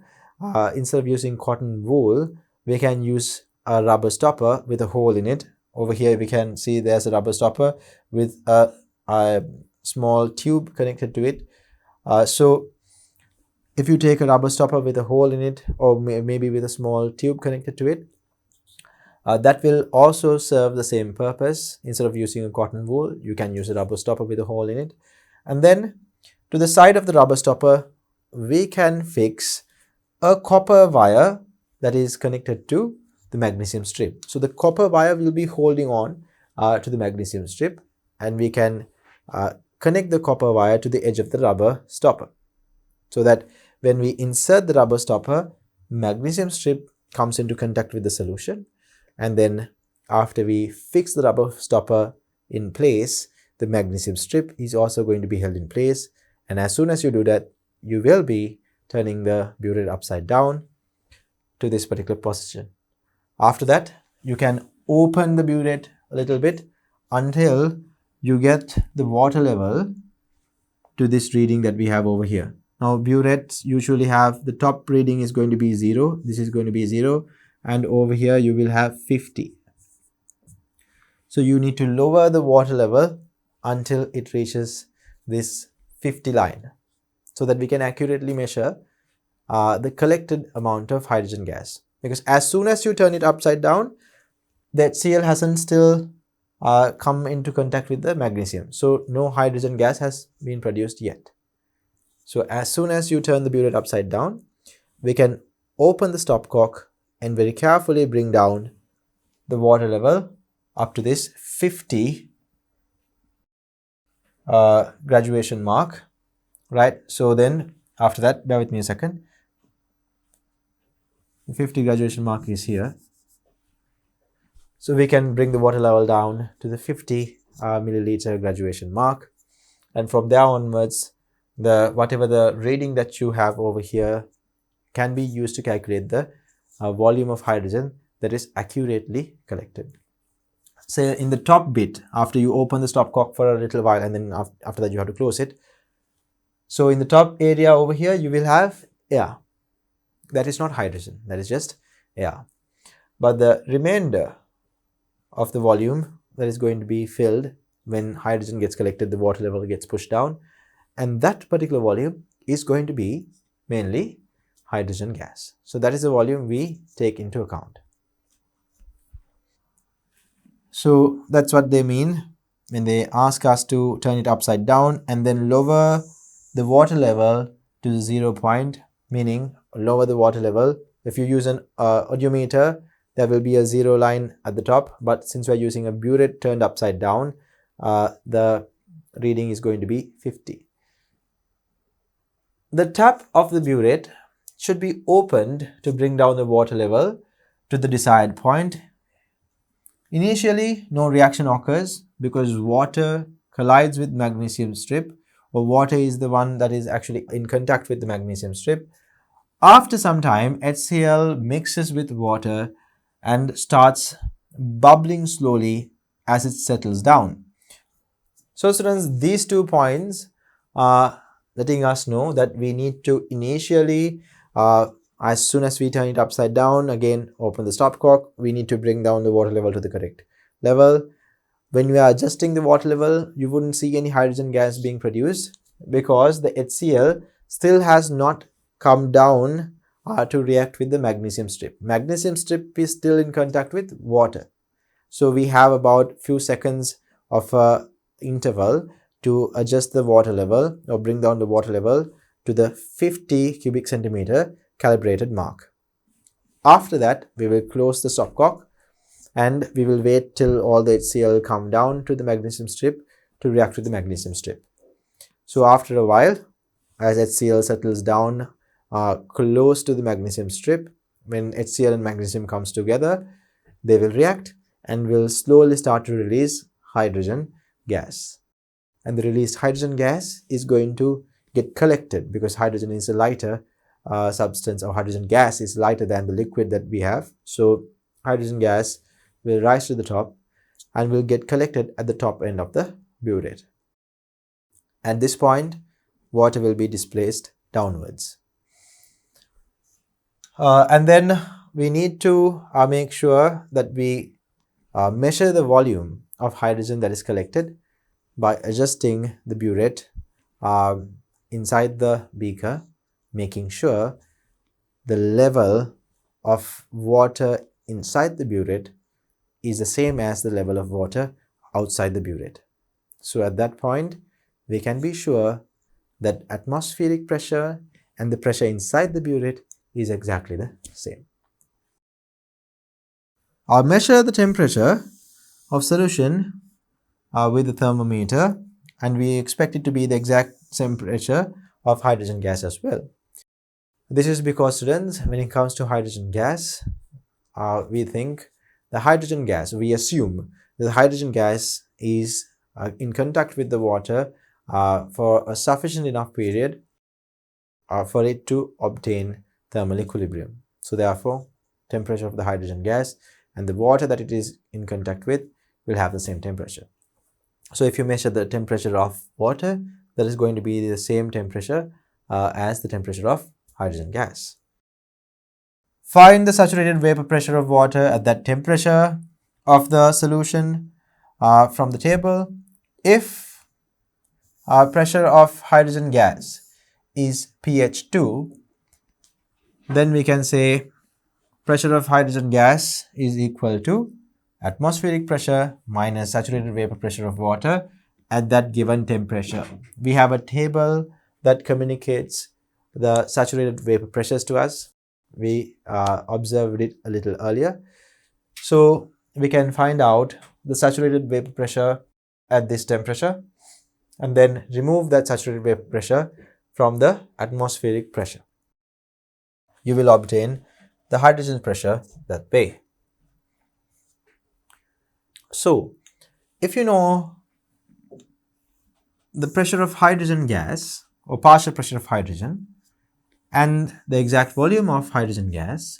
instead of using cotton wool, we can use a rubber stopper with a hole in it. Over here we can see there's a rubber stopper with a small tube connected to it. So if you take a rubber stopper with a hole in it, or maybe with a small tube connected to it, that will also serve the same purpose. Instead of using a cotton wool, you can use a rubber stopper with a hole in it. And then to the side of the rubber stopper, we can fix a copper wire that is connected to the magnesium strip. So the copper wire will be holding on to the magnesium strip, and we can connect the copper wire to the edge of the rubber stopper, so that when we insert the rubber stopper, magnesium strip comes into contact with the solution, and then after we fix the rubber stopper in place, the magnesium strip is also going to be held in place. And as soon as you do that, you will be turning the burette upside down to this particular position. After that, you can open the burette a little bit until you get the water level to this reading that we have over here. Now burettes usually have, the top reading is going to be 0, this is going to be 0, and over here you will have 50. So you need to lower the water level until it reaches this 50 line, so that we can accurately measure the collected amount of hydrogen gas. Because as soon as you turn it upside down, the HCl hasn't still come into contact with the magnesium. So no hydrogen gas has been produced yet. So as soon as you turn the burette upside down, we can open the stopcock and very carefully bring down the water level up to this 50 graduation mark, right? So then after that, bear with me a second. The 50 graduation mark is here. So we can bring the water level down to the 50 milliliter graduation mark, and from there onwards, whatever the reading that you have over here can be used to calculate the volume of hydrogen that is accurately collected. So in the top bit, after you open the stopcock for a little while, and then after that you have to close it. So in the top area over here, you will have air. That is not hydrogen, that is just air. But the remainder of the volume that is going to be filled when hydrogen gets collected, the water level gets pushed down, and that particular volume is going to be mainly hydrogen gas. So that is the volume we take into account. So that's what they mean when they ask us to turn it upside down and then lower the water level to the 0 point, meaning lower the water level. If you use an audiometer, there will be a 0 line at the top, but since we are using a burette turned upside down, the reading is going to be 50. The tap of the burette should be opened to bring down the water level to the desired point. Initially, no reaction occurs because water collides with magnesium strip, or water is the one that is actually in contact with the magnesium strip. After some time, HCl mixes with water and starts bubbling slowly as it settles down. So students, these 2 points are letting us know that we need to initially, as soon as we turn it upside down, again open the stopcock, we need to bring down the water level to the correct level. When we are adjusting the water level, you wouldn't see any hydrogen gas being produced because the HCl still has not come down to react with the magnesium strip. Magnesium strip is still in contact with water. So we have about few seconds of interval to adjust the water level or bring down the water level to the 50 cubic centimeter calibrated mark. After that, we will close the stopcock and we will wait till all the HCl come down to the magnesium strip to react with the magnesium strip. So after a while, as HCl settles down close to the magnesium strip, when HCl and magnesium comes together, they will react and will slowly start to release hydrogen gas. And the released hydrogen gas is going to get collected because hydrogen is a lighter substance, or hydrogen gas is lighter than the liquid that we have. So hydrogen gas will rise to the top and will get collected at the top end of the burette. At this point, water will be displaced downwards. And then we need to make sure that we measure the volume of hydrogen that is collected by adjusting the burette inside the beaker, making sure the level of water inside the burette is the same as the level of water outside the burette. So at that point, we can be sure that atmospheric pressure and the pressure inside the burette is exactly the same. I'll measure the temperature of solution with the thermometer, and we expect it to be the exact temperature of hydrogen gas as well. This is because, students, when it comes to hydrogen gas, we think the hydrogen gas, we assume the hydrogen gas is in contact with the water for a sufficient enough period for it to obtain thermal equilibrium. So therefore, temperature of the hydrogen gas and the water that it is in contact with will have the same temperature. So if you measure the temperature of water, that is going to be the same temperature as the temperature of hydrogen gas. Find the saturated vapor pressure of water at that temperature of the solution from the table. If pressure of hydrogen gas is pH 2, then we can say pressure of hydrogen gas is equal to atmospheric pressure minus saturated vapor pressure of water at that given temperature. We have a table that communicates the saturated vapor pressures to us. We observed it a little earlier. So we can find out the saturated vapor pressure at this temperature and then remove that saturated vapor pressure from the atmospheric pressure. You will obtain the hydrogen pressure that way. So, if you know the pressure of hydrogen gas or partial pressure of hydrogen and the exact volume of hydrogen gas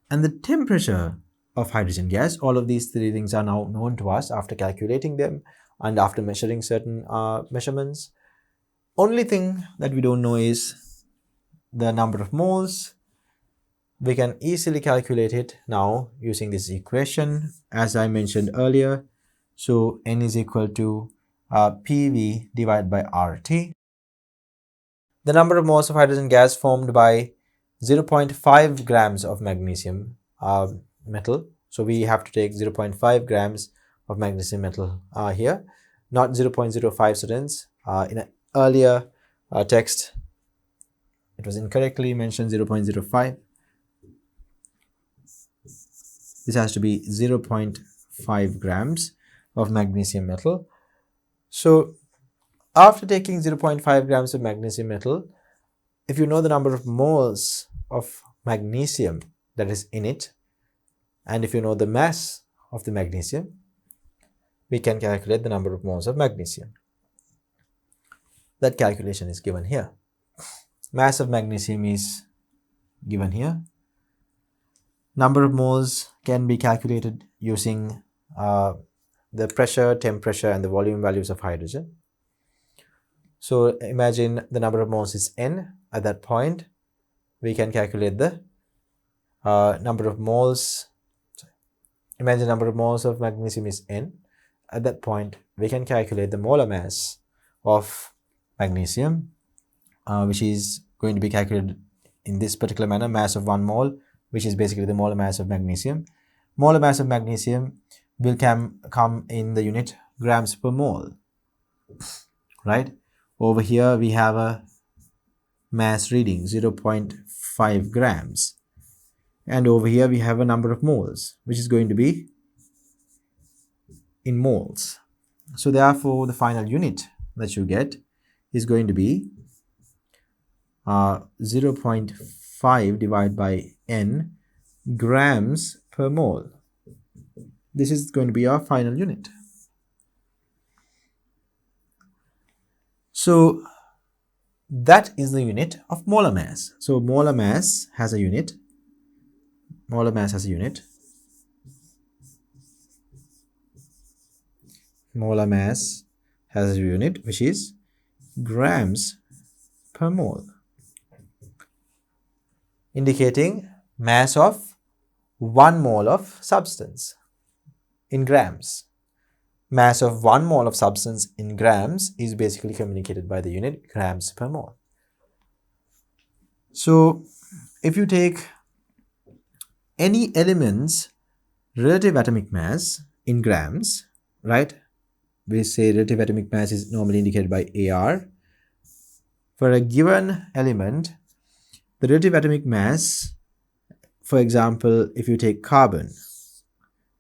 and the temperature of hydrogen gas, all of these three things are now known to us after calculating them and after measuring certain measurements. Only thing that we don't know is the number of moles. We can easily calculate it now using this equation as I mentioned earlier. So N is equal to PV divided by RT. The number of moles of hydrogen gas formed by 0.5 grams of magnesium metal. So we have to take 0.5 grams of magnesium metal here, not 0.05, students. In an earlier text, it was incorrectly mentioned 0.05. This has to be 0.5 grams of magnesium metal. So after taking 0.5 grams of magnesium metal, if you know the number of moles of magnesium that is in it, and if you know the mass of the magnesium, we can calculate the number of moles of magnesium. That calculation is given here. Mass of magnesium is given here. Number of moles can be calculated using the pressure, temperature, and the volume values of hydrogen. So imagine the number of moles is n. At that point, we can calculate the number of moles. Imagine number of moles of magnesium is n. At that point, we can calculate the molar mass of magnesium, which is going to be calculated in this particular manner: mass of 1 mole, which is basically the molar mass of magnesium. Molar mass of magnesium will come in the unit grams per mole, right? Over here we have a mass reading 0.5 grams, and over here we have a number of moles, which is going to be in moles. So therefore the final unit that you get is going to be 0.5 divided by n grams per mole. This is going to be our final unit. So that is the unit of molar mass. So molar mass has a unit. Molar mass has a unit. Molar mass has a unit, which is grams per mole, indicating mass of 1 mole of substance in grams. Mass of 1 mole of substance in grams is basically communicated by the unit grams per mole. So if you take any element's relative atomic mass in grams, right? We say relative atomic mass is normally indicated by AR. For a given element, the relative atomic mass, for example, if you take carbon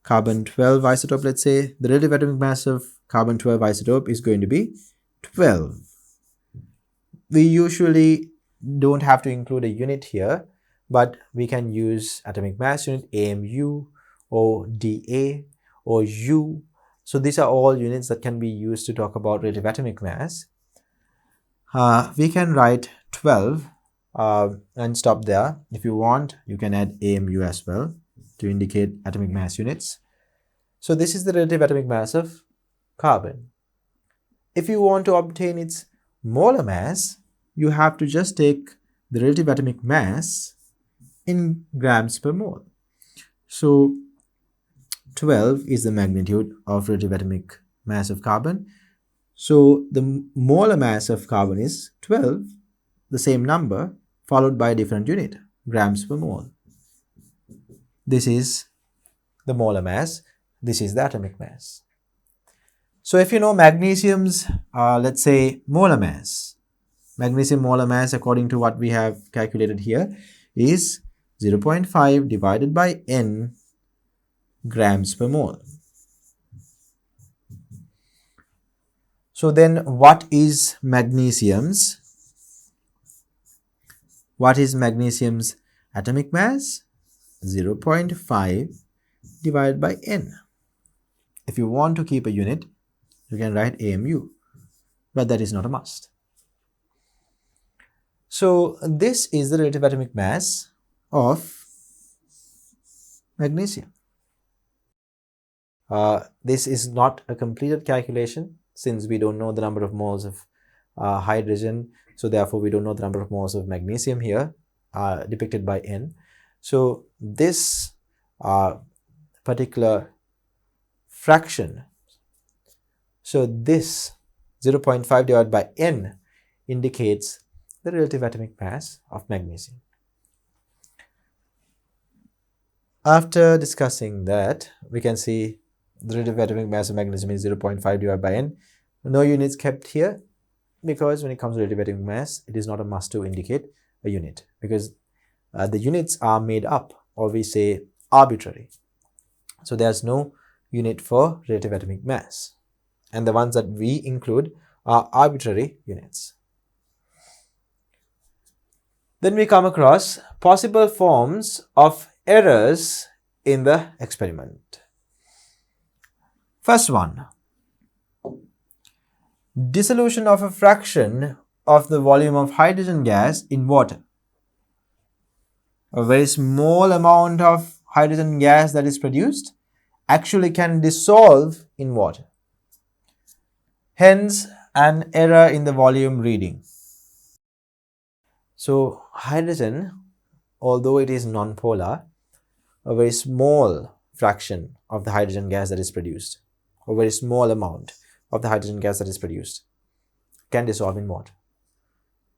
12 isotope, let's say, the relative atomic mass of carbon 12 isotope is going to be 12. We usually don't have to include a unit here, but we can use atomic mass unit, AMU or DA or U. So these are all units that can be used to talk about relative atomic mass. We can write 12 and stop there. If you want, you can add AMU as well to indicate atomic mass units. So this is the relative atomic mass of carbon. If you want to obtain its molar mass, you have to just take the relative atomic mass in grams per mole. So 12 is the magnitude of relative atomic mass of carbon. So the molar mass of carbon is 12, the same number, followed by a different unit, grams per mole. This is the molar mass. This is the atomic mass. So if you know magnesium's, let's say, molar mass, magnesium molar mass, according to what we have calculated here, is 0.5 divided by n grams per mole. So then what is magnesium's atomic mass? 0.5 divided by n. If you want to keep a unit, you can write AMU, but that is not a must. So this is the relative atomic mass of magnesium. This is not a completed calculation since we don't know the number of moles of hydrogen, so therefore we don't know the number of moles of magnesium here depicted by n. So this particular fraction, so this 0.5 divided by n indicates the relative atomic mass of magnesium. After discussing that, we can see the relative atomic mass of magnesium is 0.5 divided by n. No units kept here because when it comes to relative atomic mass, it is not a must to indicate a unit, because the units are made up, or we say arbitrary. So there's no unit for relative atomic mass, and the ones that we include are arbitrary units. Then we come across possible forms of errors in the experiment. First one, dissolution of a fraction of the volume of hydrogen gas in water. A very small amount of hydrogen gas that is produced actually can dissolve in water. Hence, an error in the volume reading. So, hydrogen, although it is non-polar, a very small fraction of the hydrogen gas that is produced, a very small amount of the hydrogen gas that is produced, can dissolve in water.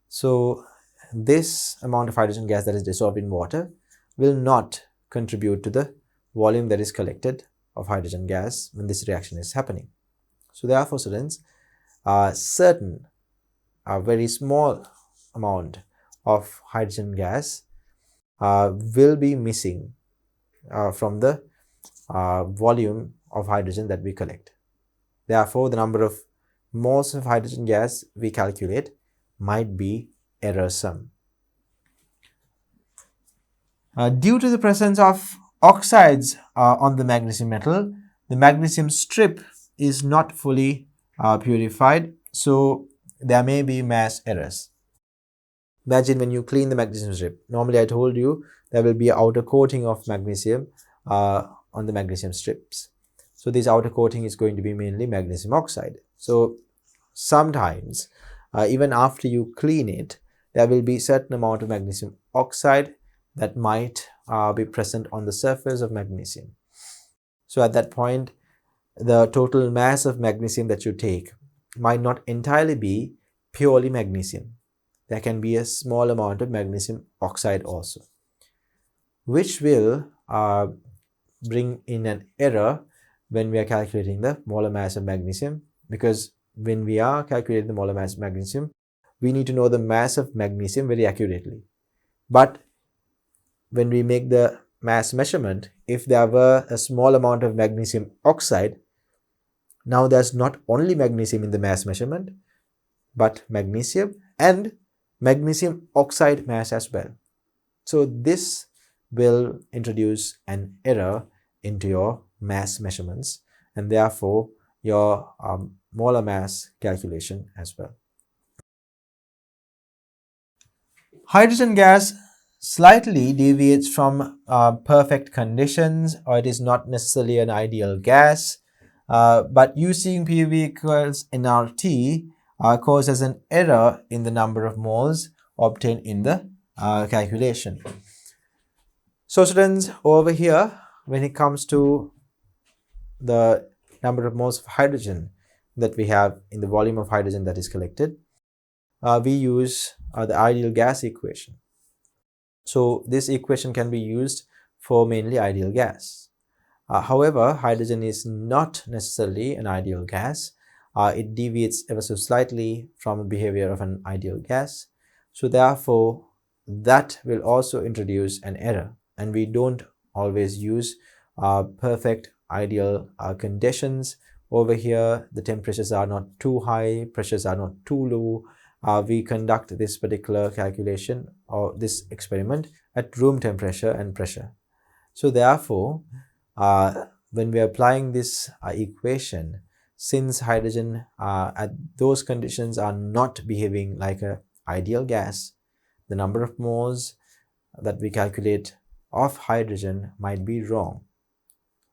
So, this amount of hydrogen gas that is dissolved in water will not contribute to the volume that is collected of hydrogen gas when this reaction is happening. So therefore, students, a very small amount of hydrogen gas will be missing from the volume of hydrogen that we collect. Therefore, the number of moles of hydrogen gas we calculate might be errorsome. Due to the presence of oxides on the magnesium metal, the magnesium strip is not fully purified, so there may be mass errors. Imagine when you clean the magnesium strip. Normally, I told you there will be an outer coating of magnesium on the magnesium strips. So this outer coating is going to be mainly magnesium oxide. So sometimes, even after you clean it, there will be certain amount of magnesium oxide that might be present on the surface of magnesium. So at that point, the total mass of magnesium that you take might not entirely be purely magnesium. There can be a small amount of magnesium oxide also, which will bring in an error when we are calculating the molar mass of magnesium, because when we are calculating the molar mass of magnesium, we need to know the mass of magnesium very accurately. But when we make the mass measurement, if there were a small amount of magnesium oxide, now there's not only magnesium in the mass measurement, but magnesium and magnesium oxide mass as well. So this will introduce an error into your mass measurements, and therefore your molar mass calculation as well. Hydrogen gas slightly deviates from perfect conditions, or it is not necessarily an ideal gas, but using PV equals nRT causes an error in the number of moles obtained in the calculation. So students, over here, when it comes to the number of moles of hydrogen that we have in the volume of hydrogen that is collected, we use the ideal gas equation. So this equation can be used for mainly ideal gas. However, hydrogen is not necessarily an ideal gas. It deviates ever so slightly from the behavior of an ideal gas. So therefore, that will also introduce an error, and we don't always use perfect ideal conditions. Over here, the temperatures are not too high, pressures are not too low. We conduct this particular calculation or this experiment at room temperature and pressure. So therefore, when we are applying this equation, since hydrogen at those conditions are not behaving like an ideal gas, the number of moles that we calculate of hydrogen might be wrong,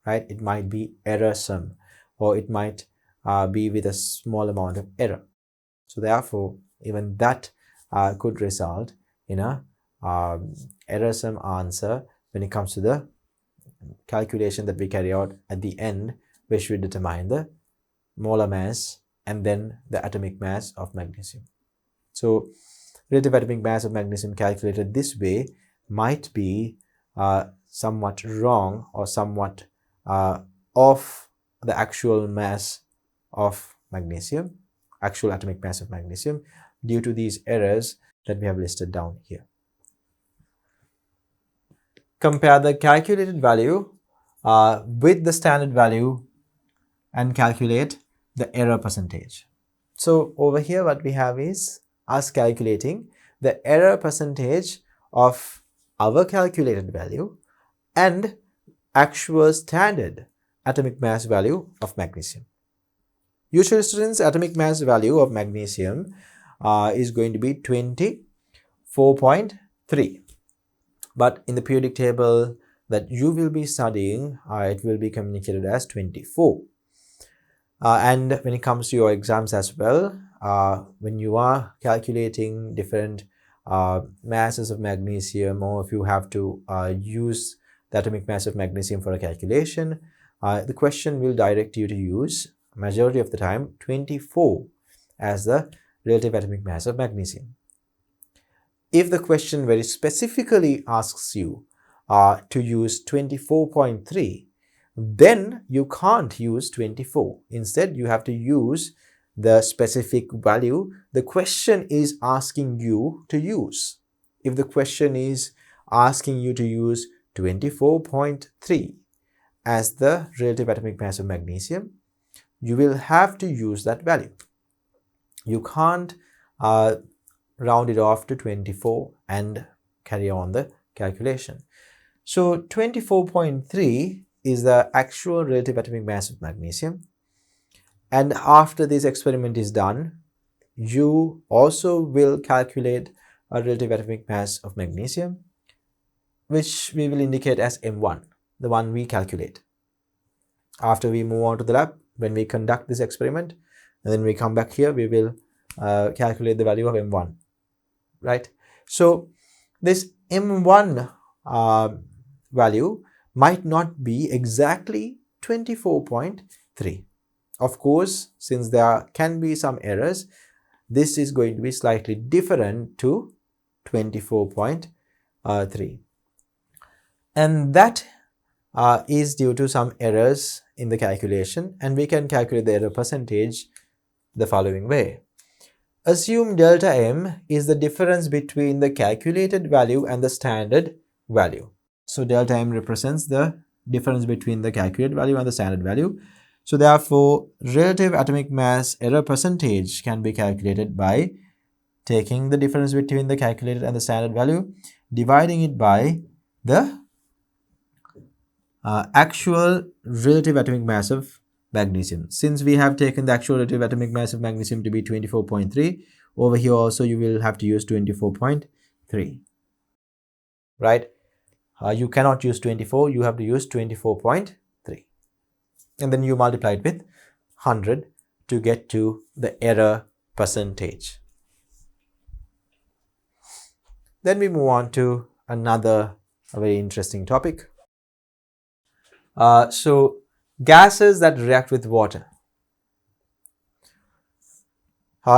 right? It might be errorsome, or it might be with a small amount of error. So therefore, even that could result in a errorsome answer when it comes to the calculation that we carry out at the end, which will determine the molar mass and then the atomic mass of magnesium. So relative atomic mass of magnesium calculated this way might be somewhat wrong, or somewhat off the actual mass of magnesium, actual atomic mass of magnesium, due to these errors that we have listed down here. compare the calculated value with the standard value and calculate the error percentage. So over here what we have is us calculating the error percentage of our calculated value and actual standard atomic mass value of magnesium. Usually students, atomic mass value of magnesium is going to be 24.3, but in the periodic table that you will be studying, it will be communicated as 24. And when it comes to your exams as well, when you are calculating different masses of magnesium, or if you have to use the atomic mass of magnesium for a calculation, the question will direct you to use, majority of the time, 24 as the relative atomic mass of magnesium. If the question very specifically asks you to use 24.3, then you can't use 24. Instead, you have to use the specific value the question is asking you to use. If the question is asking you to use 24.3 as the relative atomic mass of magnesium, you will have to use that value. You can't round it off to 24 and carry on the calculation. So 24.3 is the actual relative atomic mass of magnesium, and after this experiment is done, you also will calculate a relative atomic mass of magnesium, which we will indicate as M1, the one we calculate. After we move on to the lab, when we conduct this experiment, and then we come back here, we will calculate the value of M1, right? So this M1 value might not be exactly 24.3. Of course, since there can be some errors, this is going to be slightly different to 24.3. And that is due to some errors in the calculation, and we can calculate the error percentage the following way. Assume delta M is the difference between the calculated value and the standard value. So delta M represents the difference between the calculated value and the standard value. So therefore, relative atomic mass error percentage can be calculated by taking the difference between the calculated and the standard value, dividing it by the actual relative atomic mass of magnesium. Since we have taken the actual relative atomic mass of magnesium to be 24.3, over here also you will have to use 24.3, right? You cannot use 24, you have to use 24.3, and then you multiply it with 100 to get to the error percentage. Then we move on to another very interesting topic. So gases that react with water.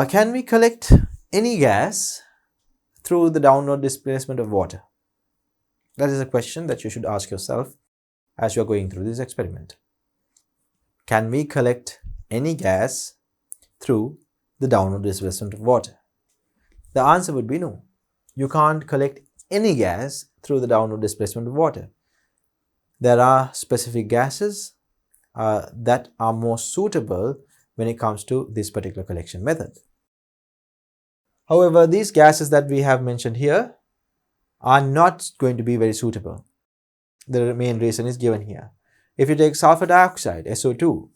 Can we collect any gas through the downward displacement of water? That is a question that you should ask yourself as you are going through this experiment. Can we collect any gas through the downward displacement of water? The answer would be no. You can't collect any gas through the downward displacement of water. There are specific gases that are more suitable when it comes to this particular collection method. However, these gases that we have mentioned here are not going to be very suitable. The main reason is given here. If you take sulfur dioxide, SO2,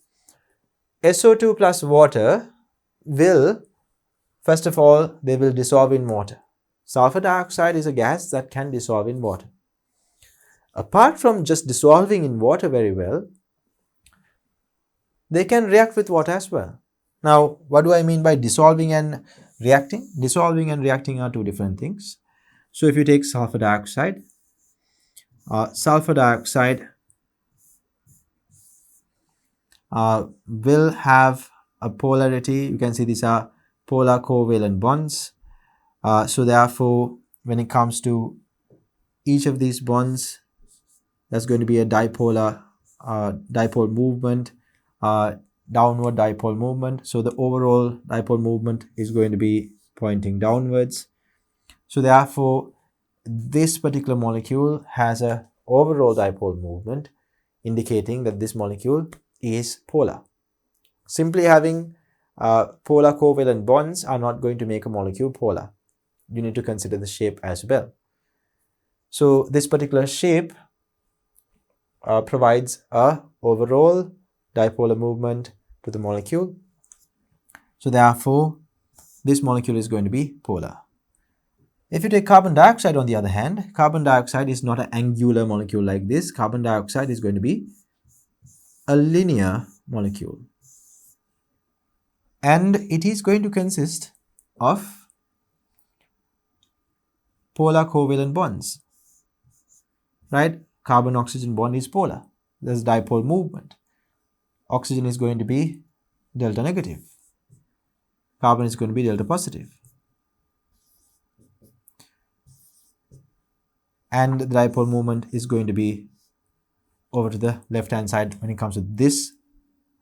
SO2 plus water will, first of all, they will dissolve in water. Sulfur dioxide is a gas that can dissolve in water. Apart from just dissolving in water very well, they can react with water as well. Now, what do I mean by dissolving and reacting? Dissolving and reacting are two different things. So if you take sulfur dioxide will have a polarity. You can see these are polar covalent bonds. So therefore, when it comes to each of these bonds, that's going to be a dipole movement, downward dipole movement. So the overall dipole movement is going to be pointing downwards. So therefore, this particular molecule has a overall dipole movement, indicating that this molecule is polar. Simply having polar covalent bonds are not going to make a molecule polar. You need to consider the shape as well. So this particular shape provides a overall dipolar movement to the molecule. So therefore, this molecule is going to be polar. If you take carbon dioxide on the other hand, carbon dioxide is not an angular molecule like this. Carbon dioxide is going to be a linear molecule. And it is going to consist of polar covalent bonds, right? Carbon-oxygen bond is polar. There's dipole movement. Oxygen is going to be delta negative. Carbon is going to be delta positive. And the dipole movement is going to be over to the left-hand side when it comes to this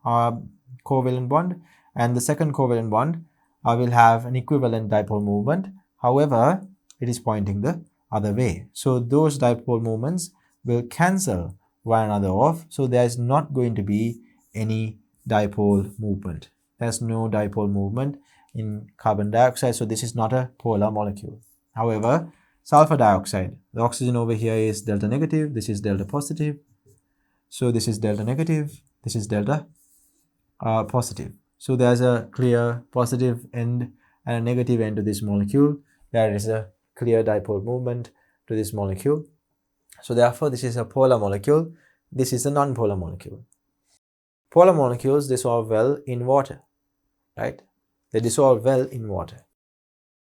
covalent bond. And the second covalent bond will have an equivalent dipole movement. However, it is pointing the other way. So those dipole movements will cancel one another off. So there is not going to be any dipole movement. There's no dipole movement in carbon dioxide. So this is not a polar molecule. However, sulfur dioxide, the oxygen over here is delta negative. This is delta positive. So this is delta negative. This is delta positive. So there's a clear positive end and a negative end to this molecule. There is a clear dipole movement to this molecule. So therefore, this is a polar molecule. This is a non-polar molecule. Polar molecules dissolve well in water, right? They dissolve well in water.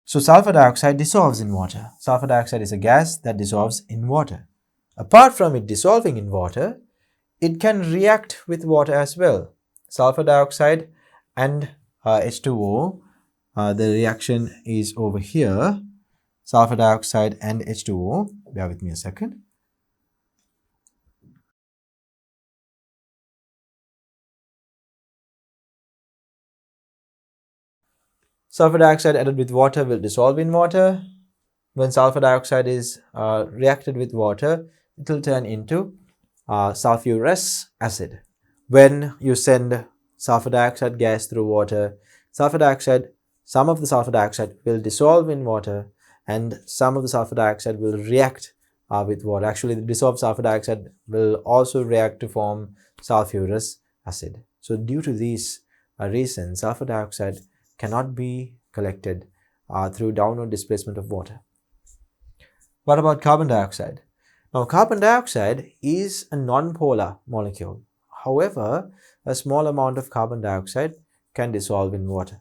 So sulfur dioxide dissolves in water. Sulfur dioxide is a gas that dissolves in water. Apart from it dissolving in water, it can react with water as well. Sulfur dioxide and H2O, the reaction is over here. Sulfur dioxide and H2O. Bear with me a second. Sulfur dioxide added with water will dissolve in water. When sulfur dioxide is reacted with water, it will turn into sulfurous acid. When you send sulfur dioxide gas through water, some of the sulfur dioxide will dissolve in water and some of the sulfur dioxide will react with water. Actually, the dissolved sulfur dioxide will also react to form sulfurous acid. So due to these reasons, sulfur dioxide cannot be collected through downward displacement of water. What about carbon dioxide? Now, carbon dioxide is a non-polar molecule. However, a small amount of carbon dioxide can dissolve in water.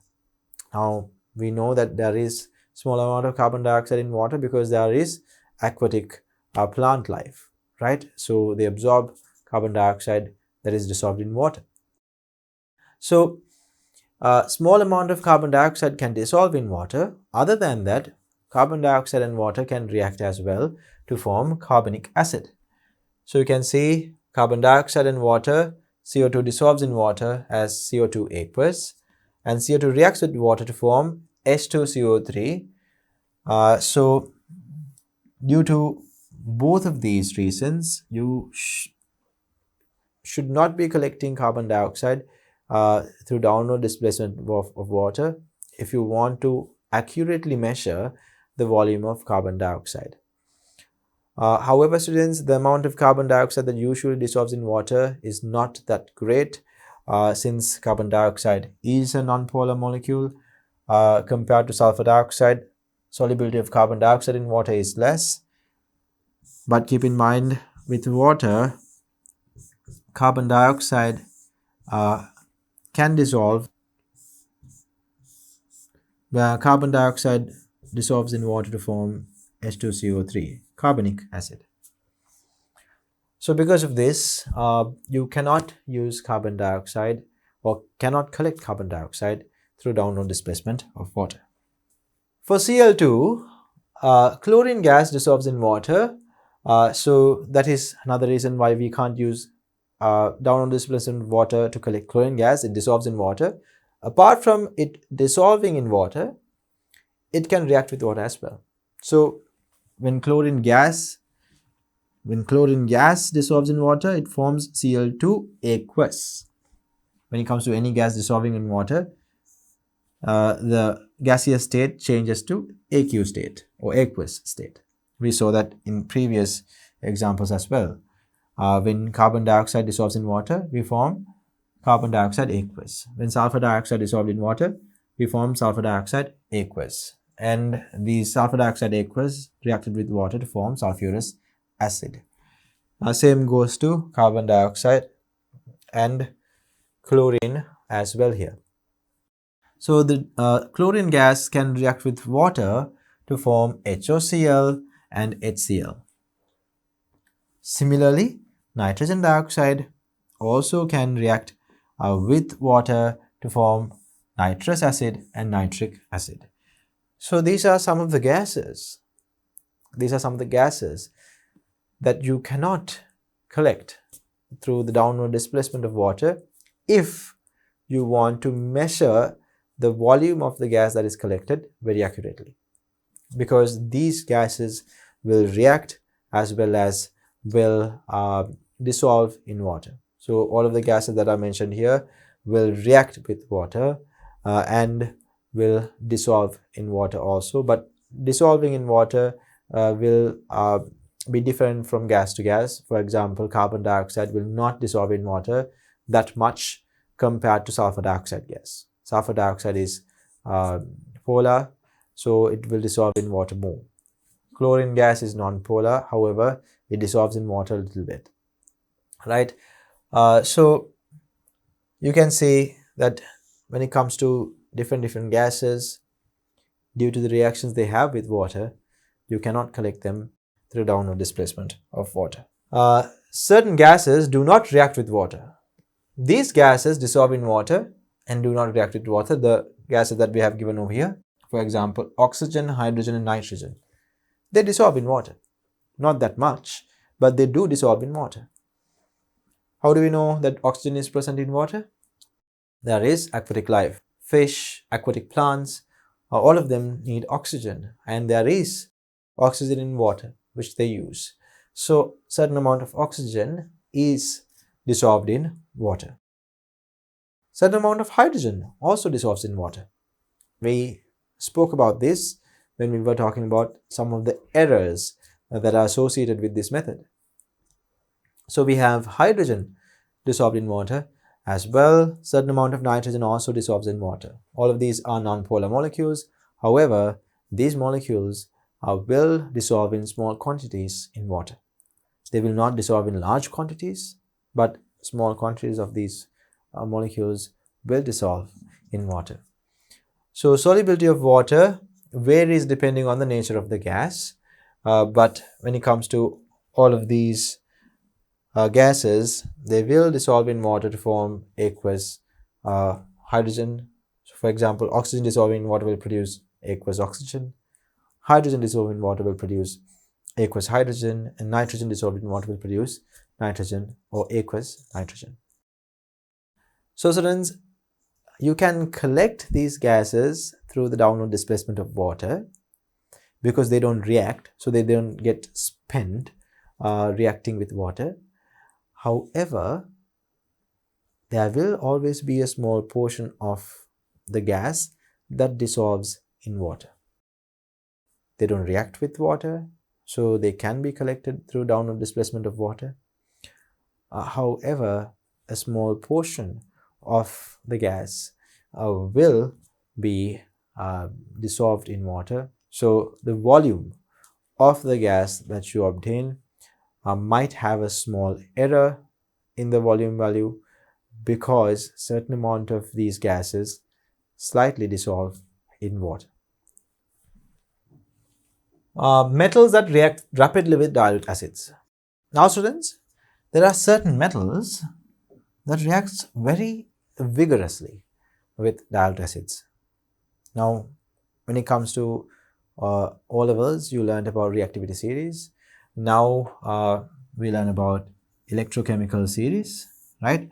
Now, we know that there is small amount of carbon dioxide in water because there is aquatic plant life, right? So they absorb carbon dioxide that is dissolved in water. So a small amount of carbon dioxide can dissolve in water. Other than that, carbon dioxide and water can react as well to form carbonic acid. So you can see carbon dioxide and water, CO2 dissolves in water as CO2 aqueous, and CO2 reacts with water to form H2CO3. So due to both of these reasons, you should not be collecting carbon dioxide through downward displacement of water if you want to accurately measure the volume of carbon dioxide. However, students, the amount of carbon dioxide that usually dissolves in water is not that great since carbon dioxide is a nonpolar molecule compared to sulfur dioxide. Solubility of carbon dioxide in water is less. But keep in mind, with water, carbon dioxide can dissolve. Where carbon dioxide dissolves in water to form H2CO3, carbonic acid. So because of this, you cannot use carbon dioxide or cannot collect carbon dioxide through downward displacement of water. For Cl2, chlorine gas dissolves in water. So that is another reason why we can't use downward displacement of water to collect chlorine gas. It dissolves in water. Apart from it dissolving in water, it can react with water as well. So when chlorine gas When chlorine gas dissolves in water, it forms Cl2 aqueous. When it comes to any gas dissolving in water, the gaseous state changes to aqueous state or aqueous state. We saw that in previous examples as well. When carbon dioxide dissolves in water, we form carbon dioxide aqueous. When sulfur dioxide dissolved in water, we form sulfur dioxide aqueous. And the sulfur dioxide aqueous reacted with water to form sulfurous acid. Same goes to carbon dioxide and chlorine as well here. So the chlorine gas can react with water to form HOCl and HCl. Similarly, nitrogen dioxide also can react with water to form nitrous acid and nitric acid. So these are some of the gases. These are some of the gases that you cannot collect through the downward displacement of water if you want to measure the volume of the gas that is collected very accurately, because these gases will react as well as will dissolve in water. So all of the gases that are mentioned here will react with water and will dissolve in water also, but dissolving in water will be different from gas to gas. For example, carbon dioxide will not dissolve in water that much compared to sulfur dioxide gas. Sulfur dioxide is polar, so it will dissolve in water more. Chlorine gas is non-polar, however, it dissolves in water a little bit, right? So you can see that when it comes to different gases, due to the reactions they have with water, you cannot collect them through downward displacement of water. Certain gases do not react with water. These gases dissolve in water and do not react with water. The gases that we have given over here, for example, oxygen, hydrogen, and nitrogen, they dissolve in water. Not that much, but they do dissolve in water. How do we know that oxygen is present in water? There is aquatic life. Fish, aquatic plants, all of them need oxygen, and there is oxygen in water which they use. So certain amount of oxygen is dissolved in water. Certain amount of hydrogen also dissolves in water. We spoke about this when we were talking about some of the errors that are associated with this method. So we have hydrogen dissolved in water as well. Certain amount of nitrogen also dissolves in water. All of these are non-polar molecules. However, these molecules will dissolve in small quantities in water. They will not dissolve in large quantities, but small quantities of these molecules will dissolve in water. So solubility of water varies depending on the nature of the gas, but when it comes to all of these gases, they will dissolve in water to form aqueous hydrogen. So for example, oxygen dissolving in water will produce aqueous oxygen. Hydrogen dissolved in water will produce aqueous hydrogen, and nitrogen dissolved in water will produce nitrogen or aqueous nitrogen. So students, you can collect these gases through the downward displacement of water because they don't react, so they don't get spent reacting with water. However, there will always be a small portion of the gas that dissolves in water. They don't react with water, so they can be collected through downward displacement of water. However, a small portion of the gas will be dissolved in water. So the volume of the gas that you obtain might have a small error in the volume value because certain amount of these gases slightly dissolve in water. Metals that react rapidly with dilute acids. Now students, there are certain metals that reacts very vigorously with dilute acids. Now, when it comes to O levels, you learned about reactivity series. Now we learn about electrochemical series, right?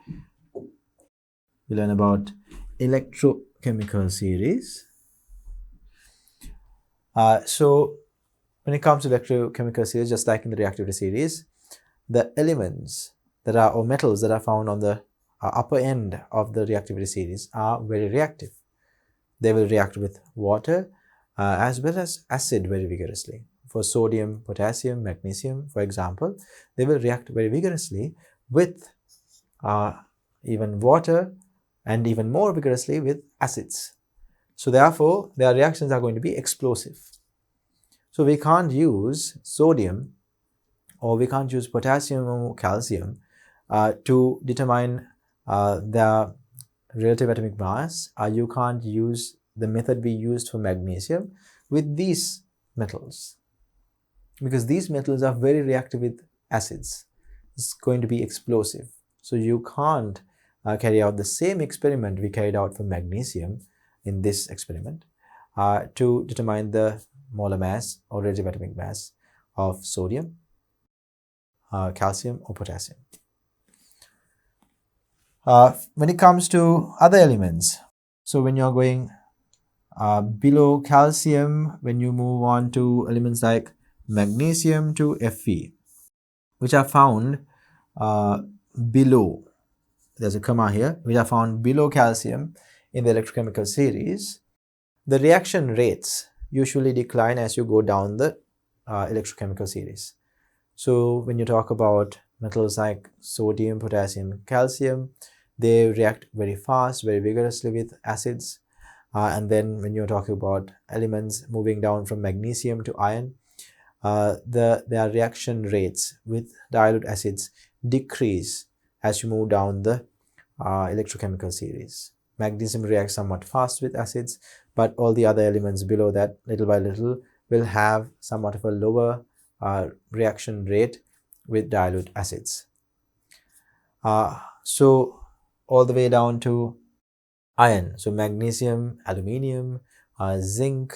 We learn about electrochemical series. So when it comes to electrochemical series, just like in the reactivity series, the elements that are, or metals that are found on the upper end of the reactivity series are very reactive. They will react with water as well as acid very vigorously. For sodium, potassium, magnesium, for example, they will react very vigorously with even water and even more vigorously with acids. So therefore, their reactions are going to be explosive. So we can't use sodium or we can't use potassium or calcium to determine the relative atomic mass. You can't use the method we used for magnesium with these metals, because these metals are very reactive with acids. It's going to be explosive. So you can't carry out the same experiment we carried out for magnesium in this experiment to determine the molar mass or relative atomic mass of sodium, calcium or potassium. When it comes to other elements, so when you're going below calcium, when you move on to elements like magnesium to Fe, which are found below, there's a comma here, which are found below calcium in the electrochemical series, the reaction rates usually decline as you go down the electrochemical series. So when you talk about metals like sodium, potassium, calcium, they react very fast, very vigorously with acids. And then when you're talking about elements moving down from magnesium to iron, their reaction rates with dilute acids decrease as you move down the electrochemical series. Magnesium reacts somewhat fast with acids, but all the other elements below that, little by little, will have somewhat of a lower reaction rate with dilute acids. So all the way down to iron. So magnesium, aluminium, zinc,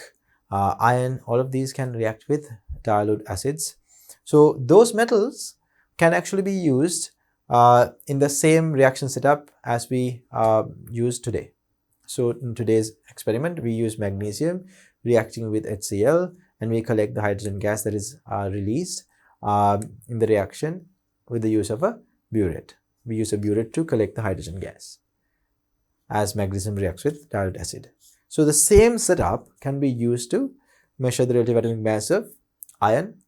iron, all of these can react with dilute acids. So those metals can actually be used in the same reaction setup as we use today. So in today's experiment, we use magnesium reacting with HCl, and we collect the hydrogen gas that is released in the reaction with the use of a burette. We use a burette to collect the hydrogen gas as magnesium reacts with dilute acid. So the same setup can be used to measure the relative atomic mass of iron,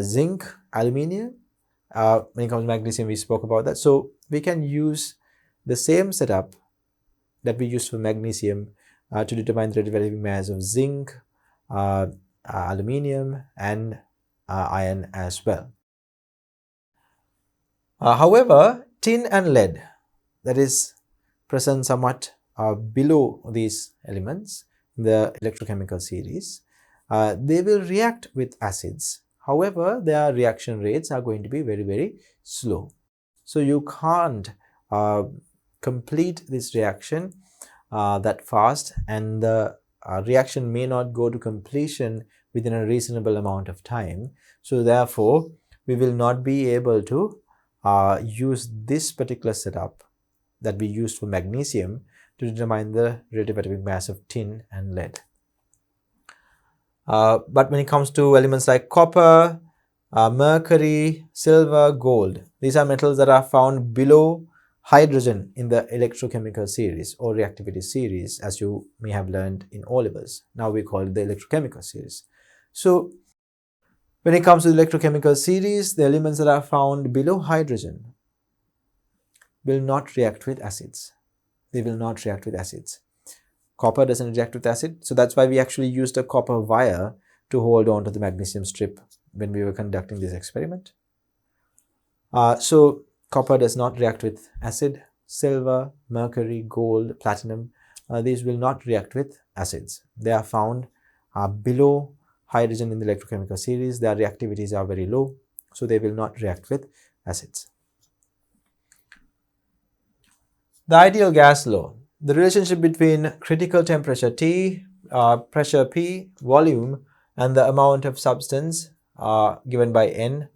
zinc, aluminium. When it comes to magnesium, we spoke about that. So we can use the same setup that we used for magnesium to determine the relative atomic mass of zinc, aluminium, and iron as well. However, tin and lead, that is present somewhat below these elements in the electrochemical series, they will react with acids. However, their reaction rates are going to be very, very slow. So you can't complete this reaction that fast, and the reaction may not go to completion within a reasonable amount of time. So therefore, we will not be able to use this particular setup that we used for magnesium to determine the relative atomic mass of tin and lead. But when it comes to elements like copper, mercury, silver, gold, these are metals that are found below hydrogen in the electrochemical series or reactivity series, as you may have learned in O levels. Now we call it the electrochemical series. So when it comes to the electrochemical series, the elements that are found below hydrogen will not react with acids. They will not react with acids. Copper doesn't react with acid, so that's why we actually used a copper wire to hold on to the magnesium strip when we were conducting this experiment. So copper does not react with acid. Silver, mercury, gold, platinum, these will not react with acids. They are found below hydrogen in the electrochemical series. Their reactivities are very low, so they will not react with acids. The ideal gas law. The relationship between critical temperature T, pressure P, volume, and the amount of substance given by N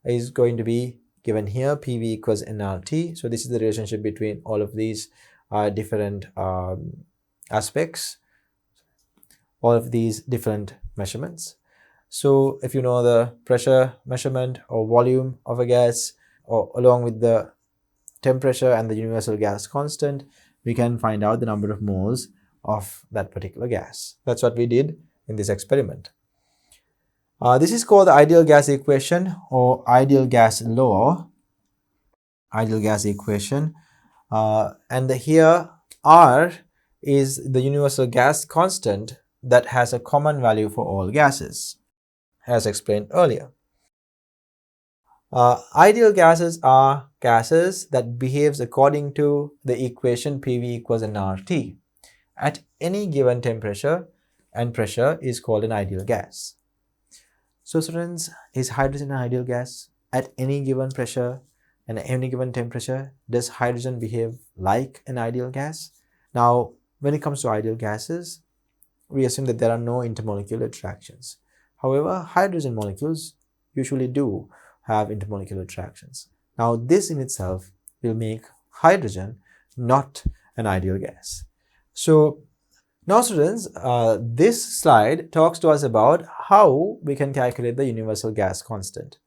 is going to be given here. PV equals nRT. So this is the relationship between all of these different aspects, all of these different measurements. So if you know the pressure measurement or volume of a gas, or along with the temperature and the universal gas constant, we can find out the number of moles of that particular gas. That's what we did in this experiment. This is called the ideal gas equation or ideal gas law, ideal gas equation. And here R is the universal gas constant that has a common value for all gases, as explained earlier. Ideal gases are gases that behaves according to the equation PV equals nRT at any given temperature and pressure is called an ideal gas. So students, is hydrogen an ideal gas? At any given pressure and at any given temperature, does hydrogen behave like an ideal gas? Now, when it comes to ideal gases, we assume that there are no intermolecular attractions. However, hydrogen molecules usually do have intermolecular attractions. Now, this in itself will make hydrogen not an ideal gas. So, now students, this slide talks to us about how we can calculate the universal gas constant.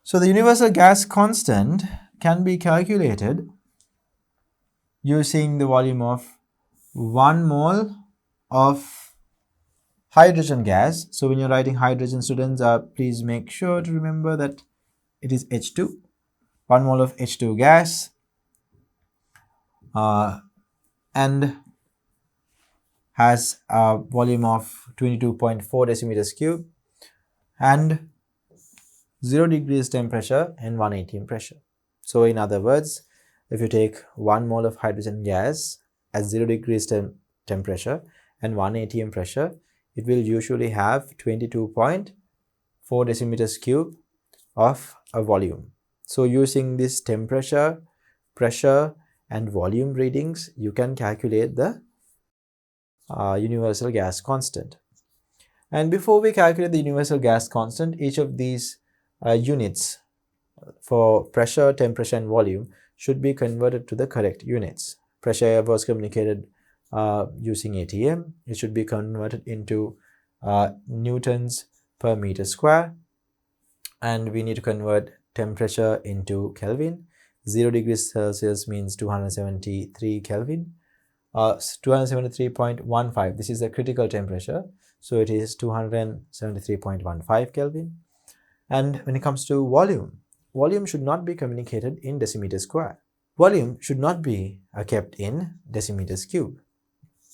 So, the universal gas constant can be calculated using the volume of 1 mole of hydrogen gas. So when you're writing hydrogen, students, please make sure to remember that it is H2, 1 mole of H2 gas, and has a volume of 22.4 decimeters cube and 0 degrees temperature and 1 atm pressure. So in other words, if you take 1 mole of hydrogen gas at 0 degrees temperature and 1 atm pressure, it will usually have 22.4 decimeters cube of a volume. So using this temperature, pressure and volume readings, you can calculate the universal gas constant. And before we calculate the universal gas constant, each of these units for pressure, temperature and volume should be converted to the correct units. Pressure was communicated using ATM. It should be converted into newtons per meter square, and we need to convert temperature into Kelvin. 0 degrees Celsius means 273 Kelvin. 273.15, this is the critical temperature, so it is 273.15 Kelvin. And when it comes to volume, volume should not be communicated in decimeters square. Volume should not be kept in decimeters cube.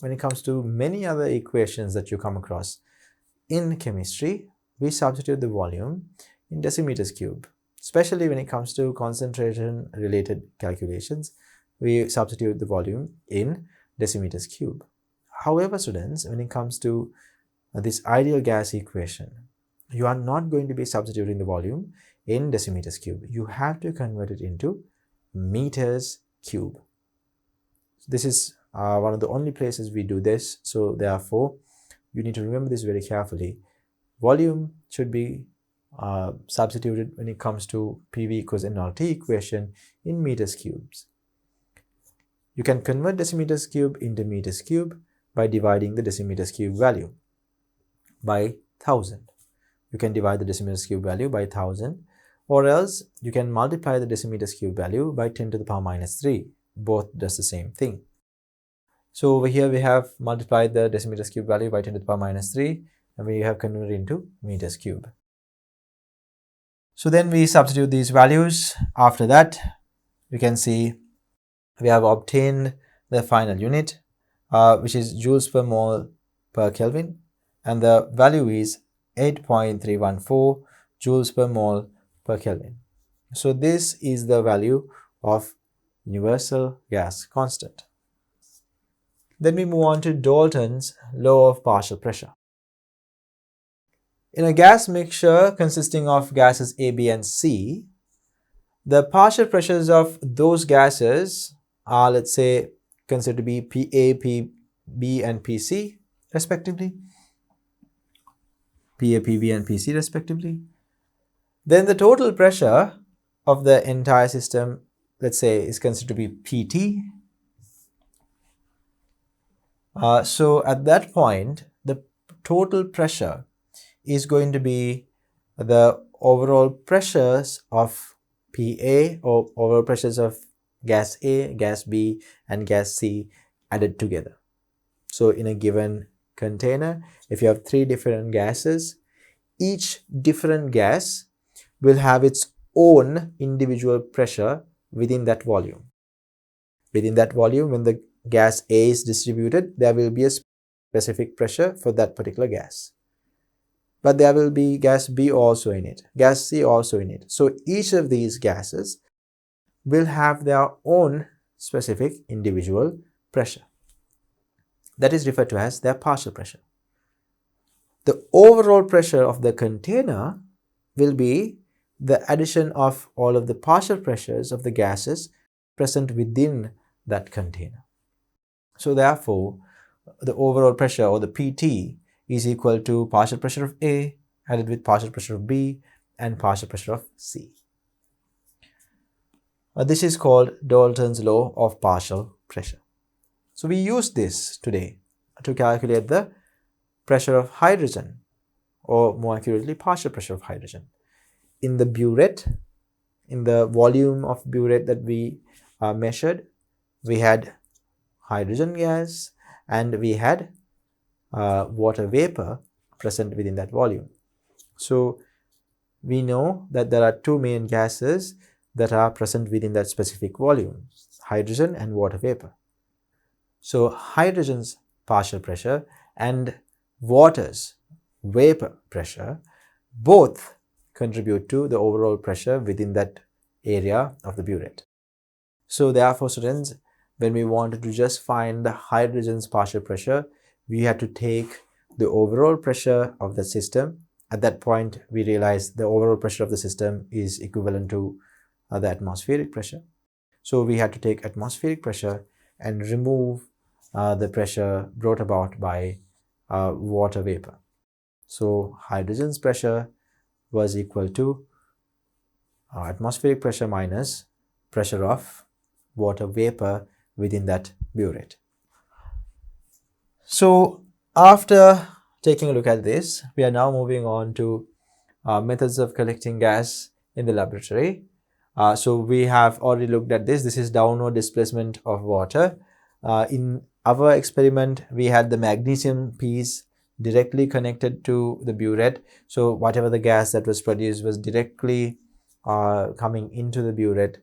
When it comes to many other equations that you come across in chemistry, we substitute the volume in decimeters cube. Especially when it comes to concentration related calculations, we substitute the volume in decimeters cube. However, students, when it comes to this ideal gas equation, you are not going to be substituting the volume in decimeters cube. You have to convert it into meters cube. This is one of the only places we do this. So therefore, you need to remember this very carefully. Volume should be substituted when it comes to PV equals nRT equation in meters cubes. You can convert decimeters cube into meters cube by dividing the decimeters cube value by 1000. You can divide the decimeters cube value by 1000, or else you can multiply the decimeters cube value by 10 to the power minus 3. Both does the same thing. So over here we have multiplied the decimeters cube value by 10 to the power minus 3, and we have converted into meters cube. So then we substitute these values. After that, we can see we have obtained the final unit, which is joules per mole per Kelvin, and the value is 8.314 joules per mole per Kelvin. So this is the value of universal gas constant. Then we move on to Dalton's law of partial pressure. In a gas mixture consisting of gases A, B and C, the partial pressures of those gases are, let's say, considered to be PA, PB and PC respectively. PA, PB and PC respectively. Then the total pressure of the entire system, let's say, is considered to be PT. So at that point, the total pressure is going to be the overall pressures of PA, or overall pressures of gas A, gas B, and gas C added together. So in a given container, if you have 3 different gases, each different gas will have its own individual pressure within that volume. Within that volume, when the gas A is distributed, there will be a specific pressure for that particular gas. But there will be gas B also in it, gas C also in it. So each of these gases will have their own specific individual pressure. That is referred to as their partial pressure. The overall pressure of the container will be the addition of all of the partial pressures of the gases present within that container. So therefore, the overall pressure, or the PT, is equal to partial pressure of A added with partial pressure of B and partial pressure of C. This is called Dalton's law of partial pressure. So we use this today to calculate the pressure of hydrogen, or more accurately, partial pressure of hydrogen. In the burette, in the volume of burette that we measured, we had hydrogen gas and we had water vapor present within that volume. So we know that there are 2 main gases that are present within that specific volume, hydrogen and water vapor. So hydrogen's partial pressure and water's vapor pressure both contribute to the overall pressure within that area of the burette. So therefore, students, when we wanted to just find the hydrogen's partial pressure, we had to take the overall pressure of the system. At that point, we realized the overall pressure of the system is equivalent to the atmospheric pressure. So we had to take atmospheric pressure and remove the pressure brought about by water vapor. So hydrogen's pressure was equal to atmospheric pressure minus pressure of water vapor within that burette. So after taking a look at this, we are now moving on to methods of collecting gas in the laboratory. So we have already looked at this. This is downward displacement of water. In our experiment, we had the magnesium piece directly connected to the burette. So whatever the gas that was produced was directly coming into the burette.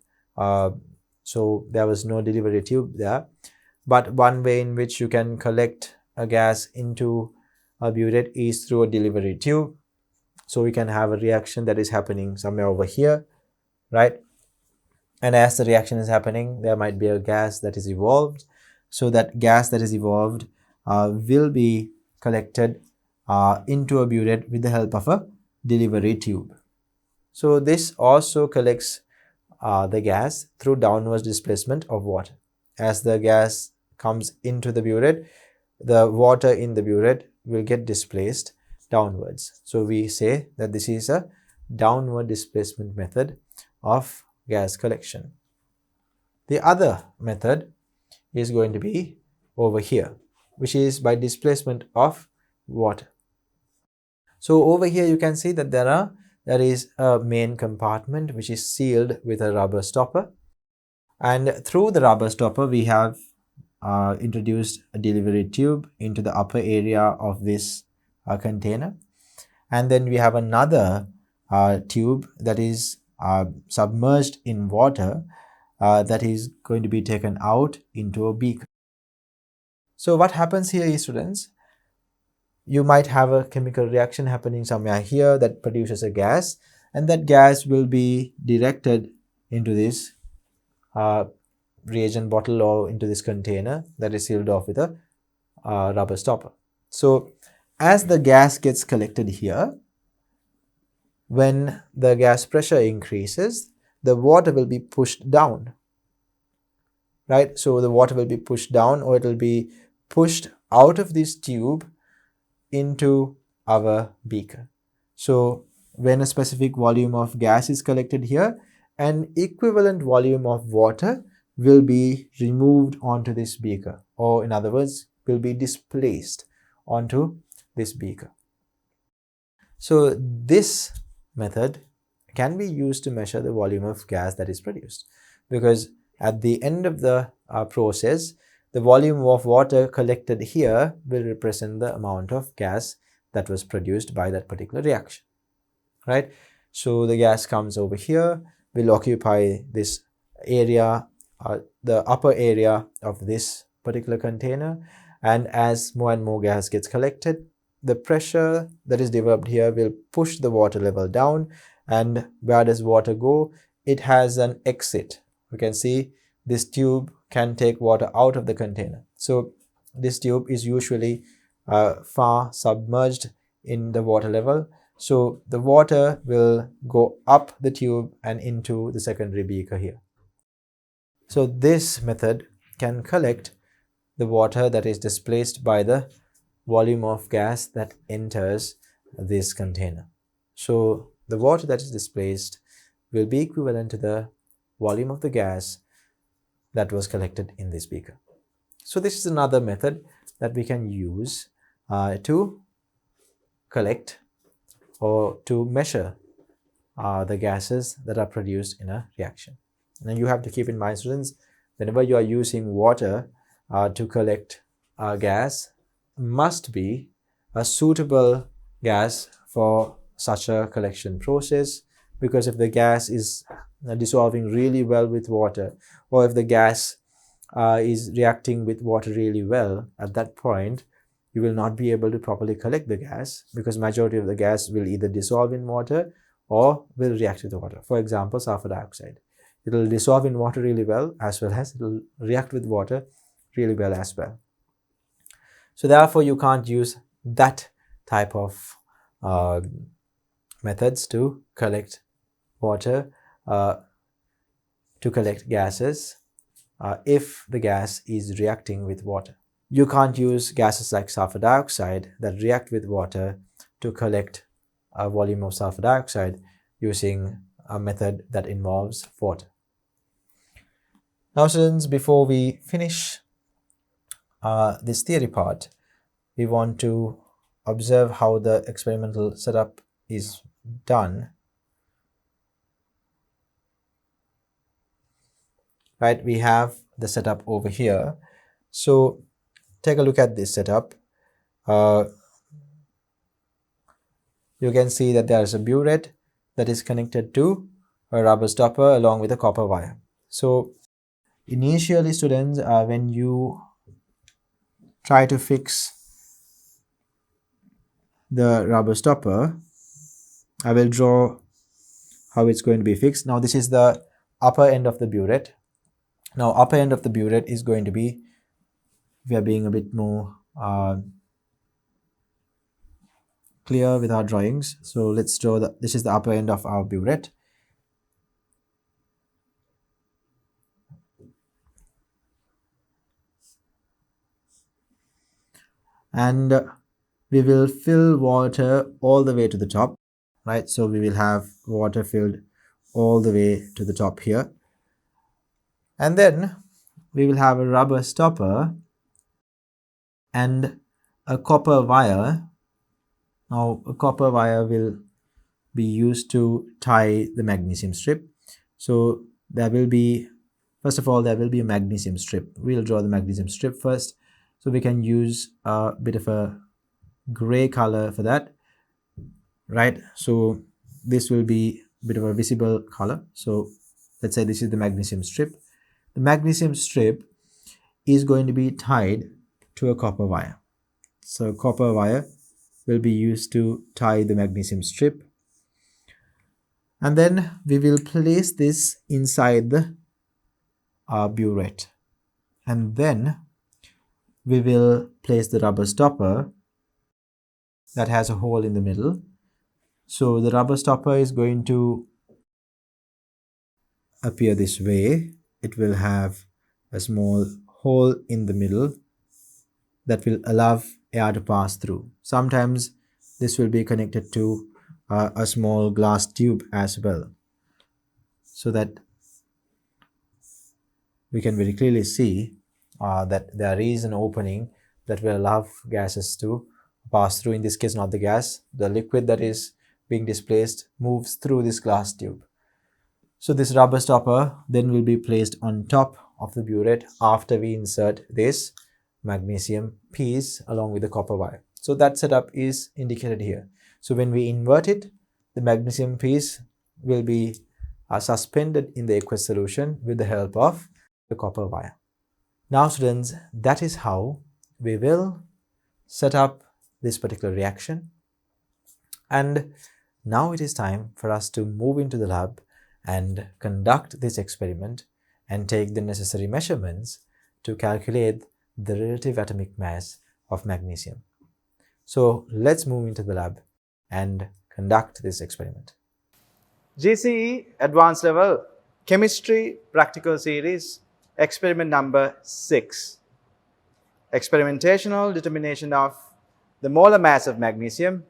So there was no delivery tube there. But one way in which you can collect a gas into a burette is through a delivery tube. So we can have a reaction that is happening somewhere over here, right? And as the reaction is happening, there might be a gas that is evolved. So that gas that is evolved will be collected into a burette with the help of a delivery tube. So this also collects the gas through downward displacement of water. As the gas comes into the burette, the water in the burette will get displaced downwards. So we say that this is a downward displacement method of gas collection. The other method is going to be over here, which is by displacement of water. So over here you can see that there is a main compartment which is sealed with a rubber stopper, and through the rubber stopper we have introduced a delivery tube into the upper area of this container, and then we have another tube that is submerged in water that is going to be taken out into a beaker. So what happens here is, students, you might have a chemical reaction happening somewhere here that produces a gas, and that gas will be directed into this reagent bottle or into this container that is sealed off with a rubber stopper. So as the gas gets collected here, when the gas pressure increases, the water will be pushed down, right? So the water will be pushed down, or it will be pushed out of this tube into our beaker. So when a specific volume of gas is collected here, an equivalent volume of water will be removed onto this beaker, or in other words, will be displaced onto this beaker. So this method can be used to measure the volume of gas that is produced, because at the end of the process, the volume of water collected here will represent the amount of gas that was produced by that particular reaction, right? So the gas comes over here, will occupy this area, the upper area of this particular container, and as more and more gas gets collected, the pressure that is developed here will push the water level down. And where does water go? It has an exit. You can see this tube can take water out of the container. So this tube is usually far submerged in the water level. So the water will go up the tube and into the secondary beaker here. So this method can collect the water that is displaced by the volume of gas that enters this container. So the water that is displaced will be equivalent to the volume of the gas that was collected in this beaker. So this is another method that we can use to collect or to measure the gases that are produced in a reaction. And you have to keep in mind, students, whenever you are using water to collect gas, must be a suitable gas for such a collection process, because if the gas is dissolving really well with water, or if the gas is reacting with water really well, at that point you will not be able to properly collect the gas, because majority of the gas will either dissolve in water or will react with water. For example, sulfur dioxide. It will dissolve in water really well, as well as it will react with water really well as well. So therefore, you can't use that type of methods to collect water, to collect gases, if the gas is reacting with water. You can't use gases like sulfur dioxide that react with water to collect a volume of sulfur dioxide using a method that involves water. Now, students, before we finish this theory part, we want to observe how the experimental setup is done. Right, we have the setup over here. So take a look at this setup. You can see that there is a burette that is connected to a rubber stopper along with a copper wire. So initially, students, when you try to fix the rubber stopper, I will draw how it's going to be fixed. Now this is the upper end of the burette. Now upper end of the burette is going to be, we are being a bit more clear with our drawings. So let's draw this is the upper end of our burette. And we will fill water all the way to the top, right? So we will have water filled all the way to the top here. And then we will have a rubber stopper and a copper wire. Now a copper wire will be used to tie the magnesium strip. So there will be, first of all, there will be a magnesium strip. We'll draw the magnesium strip first. So we can use a bit of a gray color for that, right? So this will be a bit of a visible color. So let's say this is the magnesium strip. The magnesium strip is going to be tied to a copper wire. So copper wire will be used to tie the magnesium strip. And then we will place this inside the burette. And then we will place the rubber stopper that has a hole in the middle. So the rubber stopper is going to appear this way. It will have a small hole in the middle that will allow air to pass through. Sometimes this will be connected to a small glass tube as well, so that we can very clearly see that there is an opening that will allow gases to pass through, in this case not the gas, the liquid that is being displaced moves through this glass tube. So this rubber stopper then will be placed on top of the burette after we insert this magnesium piece along with the copper wire. So that setup is indicated here. So when we invert it, the magnesium piece will be suspended in the aqueous solution with the help of the copper wire. Now students, that is how we will set up this particular reaction. And now it is time for us to move into the lab and conduct this experiment and take the necessary measurements to calculate the relative atomic mass of magnesium. So let's move into the lab and conduct this experiment. GCE Advanced Level Chemistry Practical Series, Experiment number 6. Experimentational determination of the molar mass of magnesium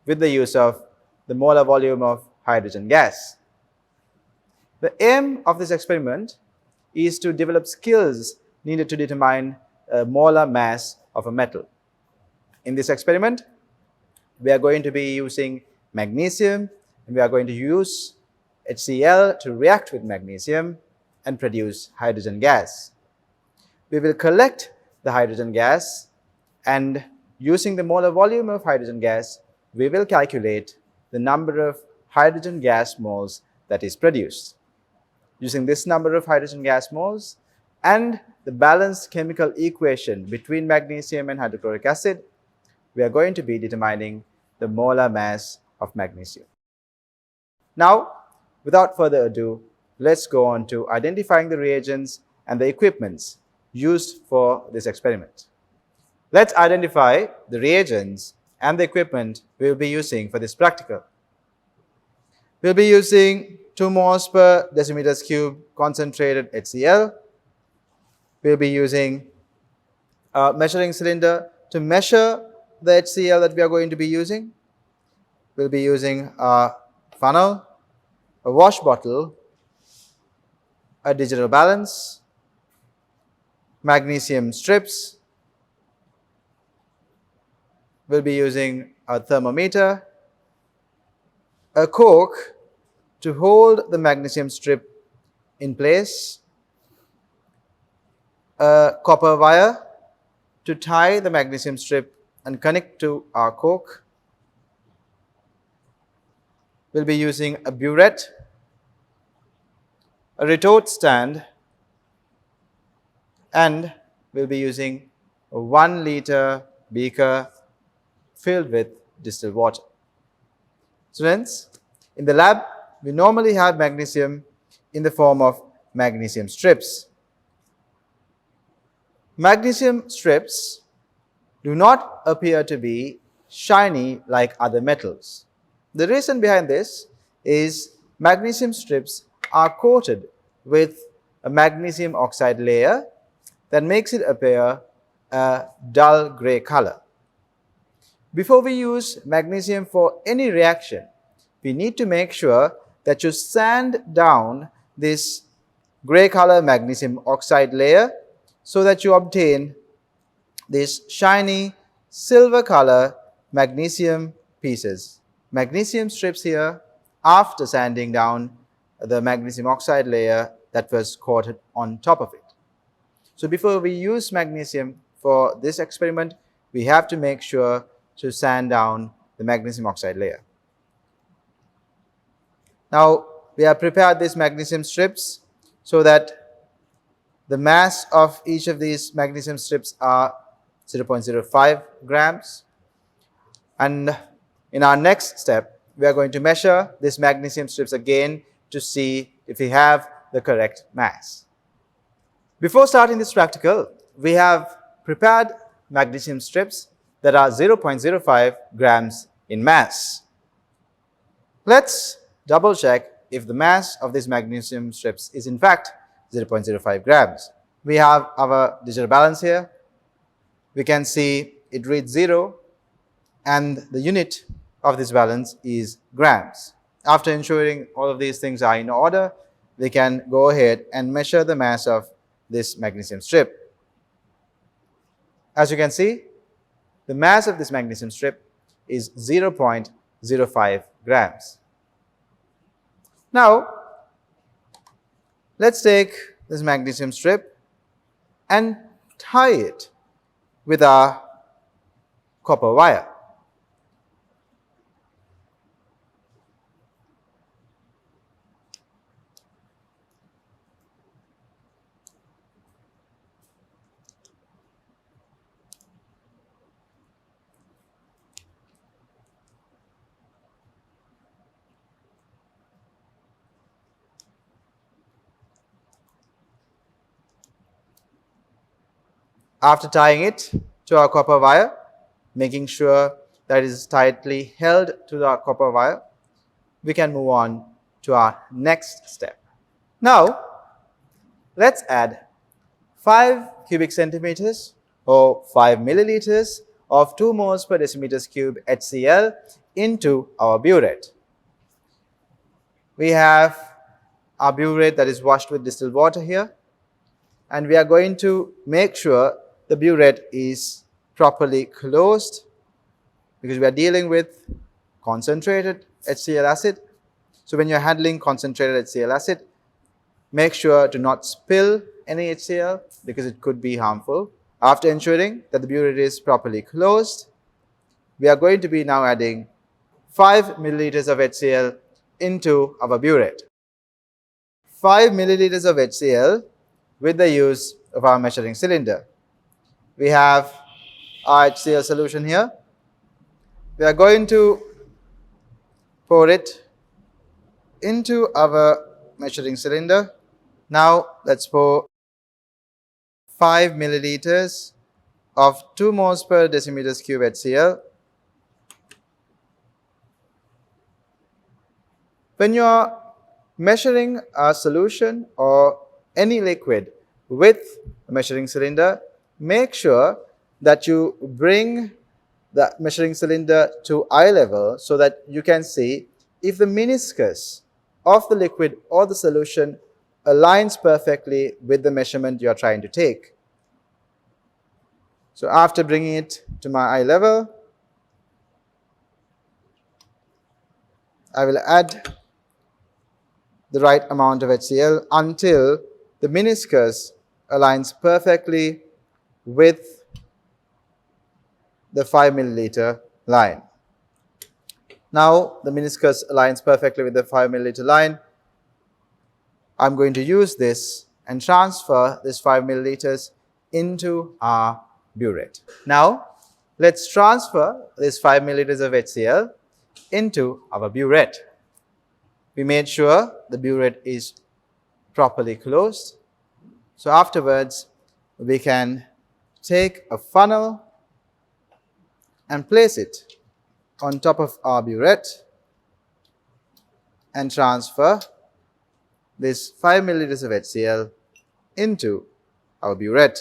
with the use of the molar volume of hydrogen gas. The aim of this experiment is to develop skills needed to determine a molar mass of a metal. In this experiment, we are going to be using magnesium, and we are going to use HCl to react with magnesium and produce hydrogen gas. We will collect the hydrogen gas, and using the molar volume of hydrogen gas, we will calculate the number of hydrogen gas moles that is produced. Using this number of hydrogen gas moles and the balanced chemical equation between magnesium and hydrochloric acid, we are going to be determining the molar mass of magnesium. Now, without further ado, let's go on to identifying the reagents and the equipments used for this experiment. Let's identify the reagents and the equipment we will be using for this practical. We'll be using 2 moles per decimeters cube concentrated HCl. We'll be using a measuring cylinder to measure the HCl that we are going to be using. We'll be using a funnel, a wash bottle, a digital balance, magnesium strips. We'll be using a thermometer, a cork to hold the magnesium strip in place, a copper wire to tie the magnesium strip and connect to our cork. We'll be using a burette, a retort stand, and we'll be using a 1 liter beaker filled with distilled water. Students, in the lab, we normally have magnesium in the form of magnesium strips. Magnesium strips do not appear to be shiny like other metals. The reason behind this is magnesium strips are coated with a magnesium oxide layer that makes it appear a dull gray color. Before we use magnesium for any reaction, we need to make sure that you sand down this gray color magnesium oxide layer so that you obtain this shiny silver color magnesium pieces. Magnesium strips here after sanding down the magnesium oxide layer that was coated on top of it. So before we use magnesium for this experiment, we have to make sure to sand down the magnesium oxide layer. Now, we have prepared these magnesium strips so that the mass of each of these magnesium strips are 0.05 grams. And in our next step, we are going to measure these magnesium strips again to see if we have the correct mass. Before starting this practical, we have prepared magnesium strips that are 0.05 grams in mass. Let's double check if the mass of these magnesium strips is in fact 0.05 grams. We have our digital balance here. We can see it reads 0 and the unit of this balance is grams. After ensuring all of these things are in order, we can go ahead and measure the mass of this magnesium strip. As you can see, The mass of this magnesium strip is 0.05 grams. Now, let's take this magnesium strip and tie it with our copper wire. After tying it to our copper wire, making sure that it is tightly held to the copper wire, we can move on to our next step. Now, let's add 5 cubic centimeters or 5 milliliters of 2 moles per decimeters cube HCl into our burette. We have our burette that is washed with distilled water here, and we are going to make sure the burette is properly closed because we are dealing with concentrated HCl acid. So when you're handling concentrated HCl acid, make sure to not spill any HCl because it could be harmful. After ensuring that the burette is properly closed, we are going to be now adding 5 milliliters of HCl into our burette. 5 milliliters of HCl with the use of our measuring cylinder. We have our HCl solution here. We are going to pour it into our measuring cylinder. Now let's pour 5 milliliters of 2 moles per decimeters cube HCl. When you are measuring a solution or any liquid with a measuring cylinder, make sure that you bring the measuring cylinder to eye level so that you can see if the meniscus of the liquid or the solution aligns perfectly with the measurement you are trying to take. So after bringing it to my eye level, I will add the right amount of HCl until the meniscus aligns perfectly with the 5 milliliter line. Now the meniscus aligns perfectly with the 5 milliliter line. I'm going to use this and transfer this 5 milliliters into our burette. Now let's transfer this 5 milliliters of HCl into our burette. We made sure the burette is properly closed. So afterwards, we can take a funnel and place it on top of our burette and transfer this 5 milliliters of HCl into our burette.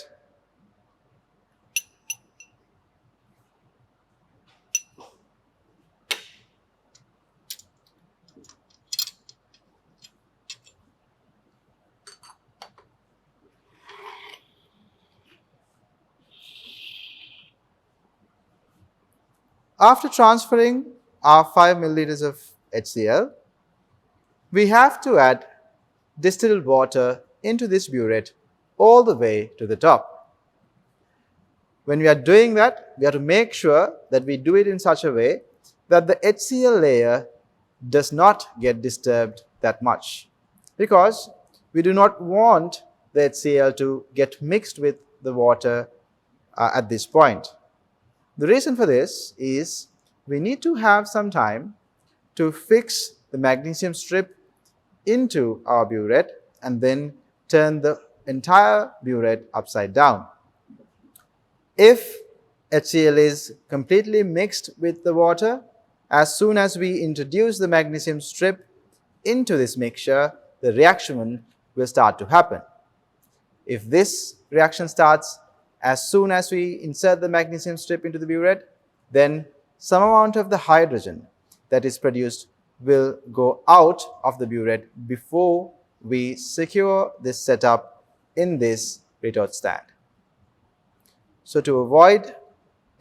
After transferring our 5 milliliters of HCl, we have to add distilled water into this burette all the way to the top. When we are doing that, we have to make sure that we do it in such a way that the HCl layer does not get disturbed that much, because we do not want the HCl to get mixed with the water at this point. The reason for this is we need to have some time to fix the magnesium strip into our burette and then turn the entire burette upside down. If HCl is completely mixed with the water, as soon as we introduce the magnesium strip into this mixture, the reaction will start to happen. If this reaction starts as soon as we insert the magnesium strip into the burette, then some amount of the hydrogen that is produced will go out of the burette before we secure this setup in this retort stand. So to avoid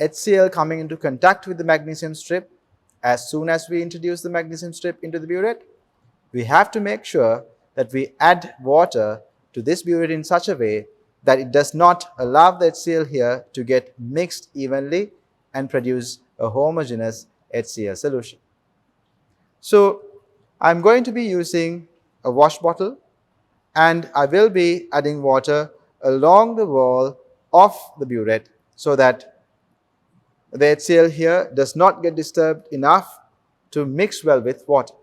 HCl coming into contact with the magnesium strip. As soon as we introduce the magnesium strip into the burette, we have to make sure that we add water to this burette in such a way that it does not allow the HCl here to get mixed evenly and produce a homogeneous HCl solution. So I'm going to be using a wash bottle, and I will be adding water along the wall of the burette so that the HCl here does not get disturbed enough to mix well with water.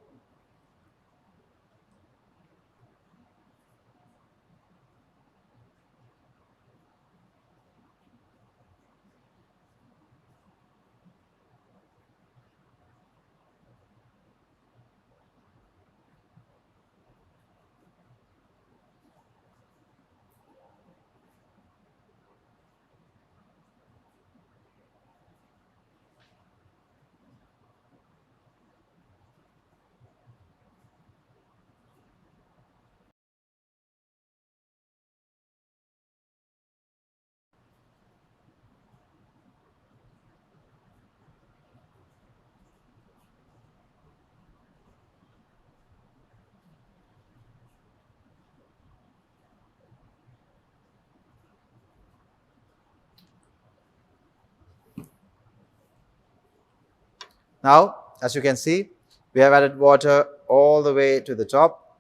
Now, as you can see, we have added water all the way to the top,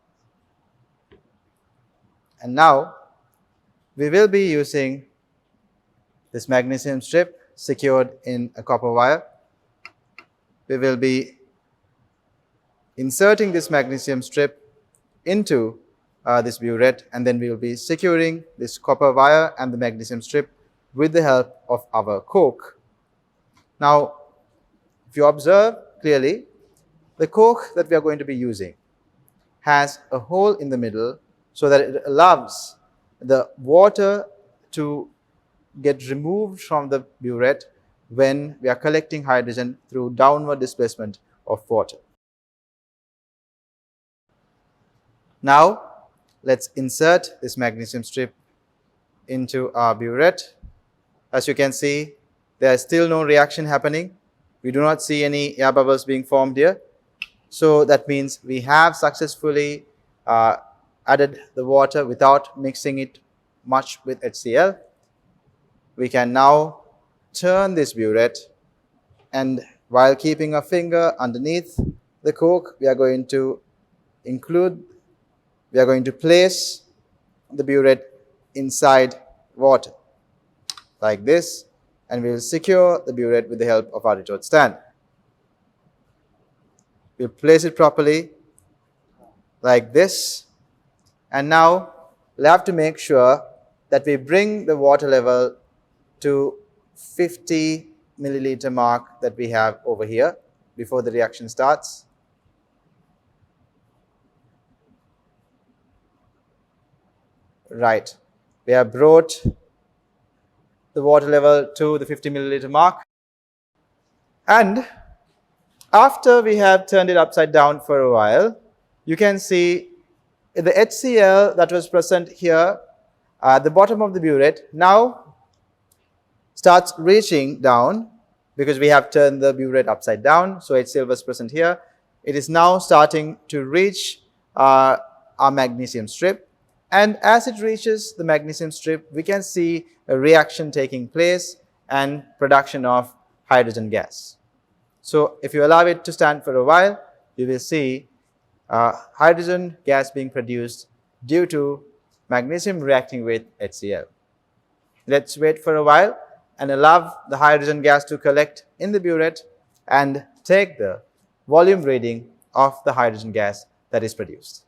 and now we will be using this magnesium strip secured in a copper wire. We will be inserting this magnesium strip into this burette, and then we will be securing this copper wire and the magnesium strip with the help of our cork. Now, if you observe clearly, the cork that we are going to be using has a hole in the middle so that it allows the water to get removed from the burette when we are collecting hydrogen through downward displacement of water. Now, let's insert this magnesium strip into our burette. As you can see, there is still no reaction happening. We do not see any air bubbles being formed here. So that means we have successfully added the water without mixing it much with HCl. We can now turn this burette, and while keeping a finger underneath the cork, we are going to place the burette inside water like this, and we will secure the burette with the help of our retort stand. We'll place it properly like this, and now we'll have to make sure that we bring the water level to 50 milliliter mark that we have over here before the reaction starts. Right, we have brought the water level to the 50 milliliter mark, and after we have turned it upside down for a while, you can see the HCl that was present here at the bottom of the burette now starts reaching down because we have turned the burette upside down. So HCl was present here. It is now starting to reach our magnesium strip. And as it reaches the magnesium strip, we can see a reaction taking place and production of hydrogen gas. So if you allow it to stand for a while, you will see hydrogen gas being produced due to magnesium reacting with HCl. Let's wait for a while and allow the hydrogen gas to collect in the burette and take the volume reading of the hydrogen gas that is produced.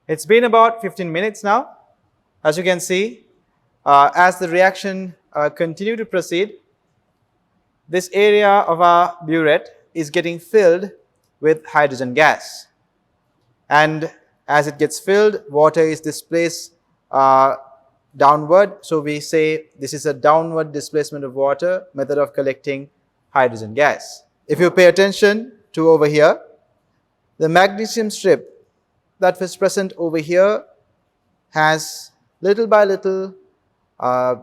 It's been about 15 minutes now. As you can see, as the reaction continue to proceed, this area of our burette is getting filled with hydrogen gas. And as it gets filled, water is displaced downward. So we say this is a downward displacement of water method of collecting hydrogen gas. If you pay attention to over here, the magnesium strip that was present over here has little by little uh,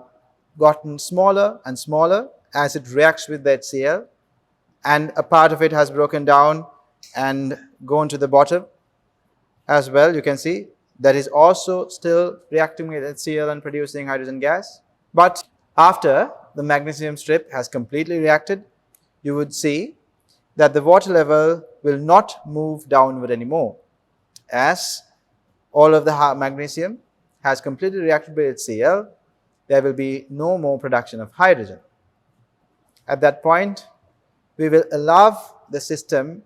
gotten smaller and smaller as it reacts with the HCl, and a part of it has broken down and gone to the bottom as well. You can see that is also still reacting with HCl and producing hydrogen gas. But after the magnesium strip has completely reacted, you would see that the water level will not move downward anymore, as all of the magnesium has completely reacted with HCl. There will be no more production of hydrogen. At that point, we will allow the system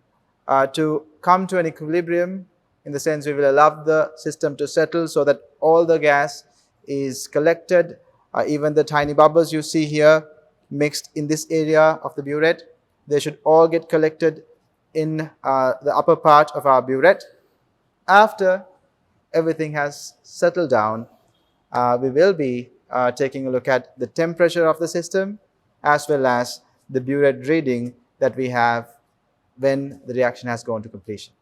to come to an equilibrium, in the sense we will allow the system to settle so that all the gas is collected, even the tiny bubbles you see here mixed in this area of the burette, they should all get collected in the upper part of our burette. After everything has settled down, we will be taking a look at the temperature of the system as well as the burette reading that we have when the reaction has gone to completion.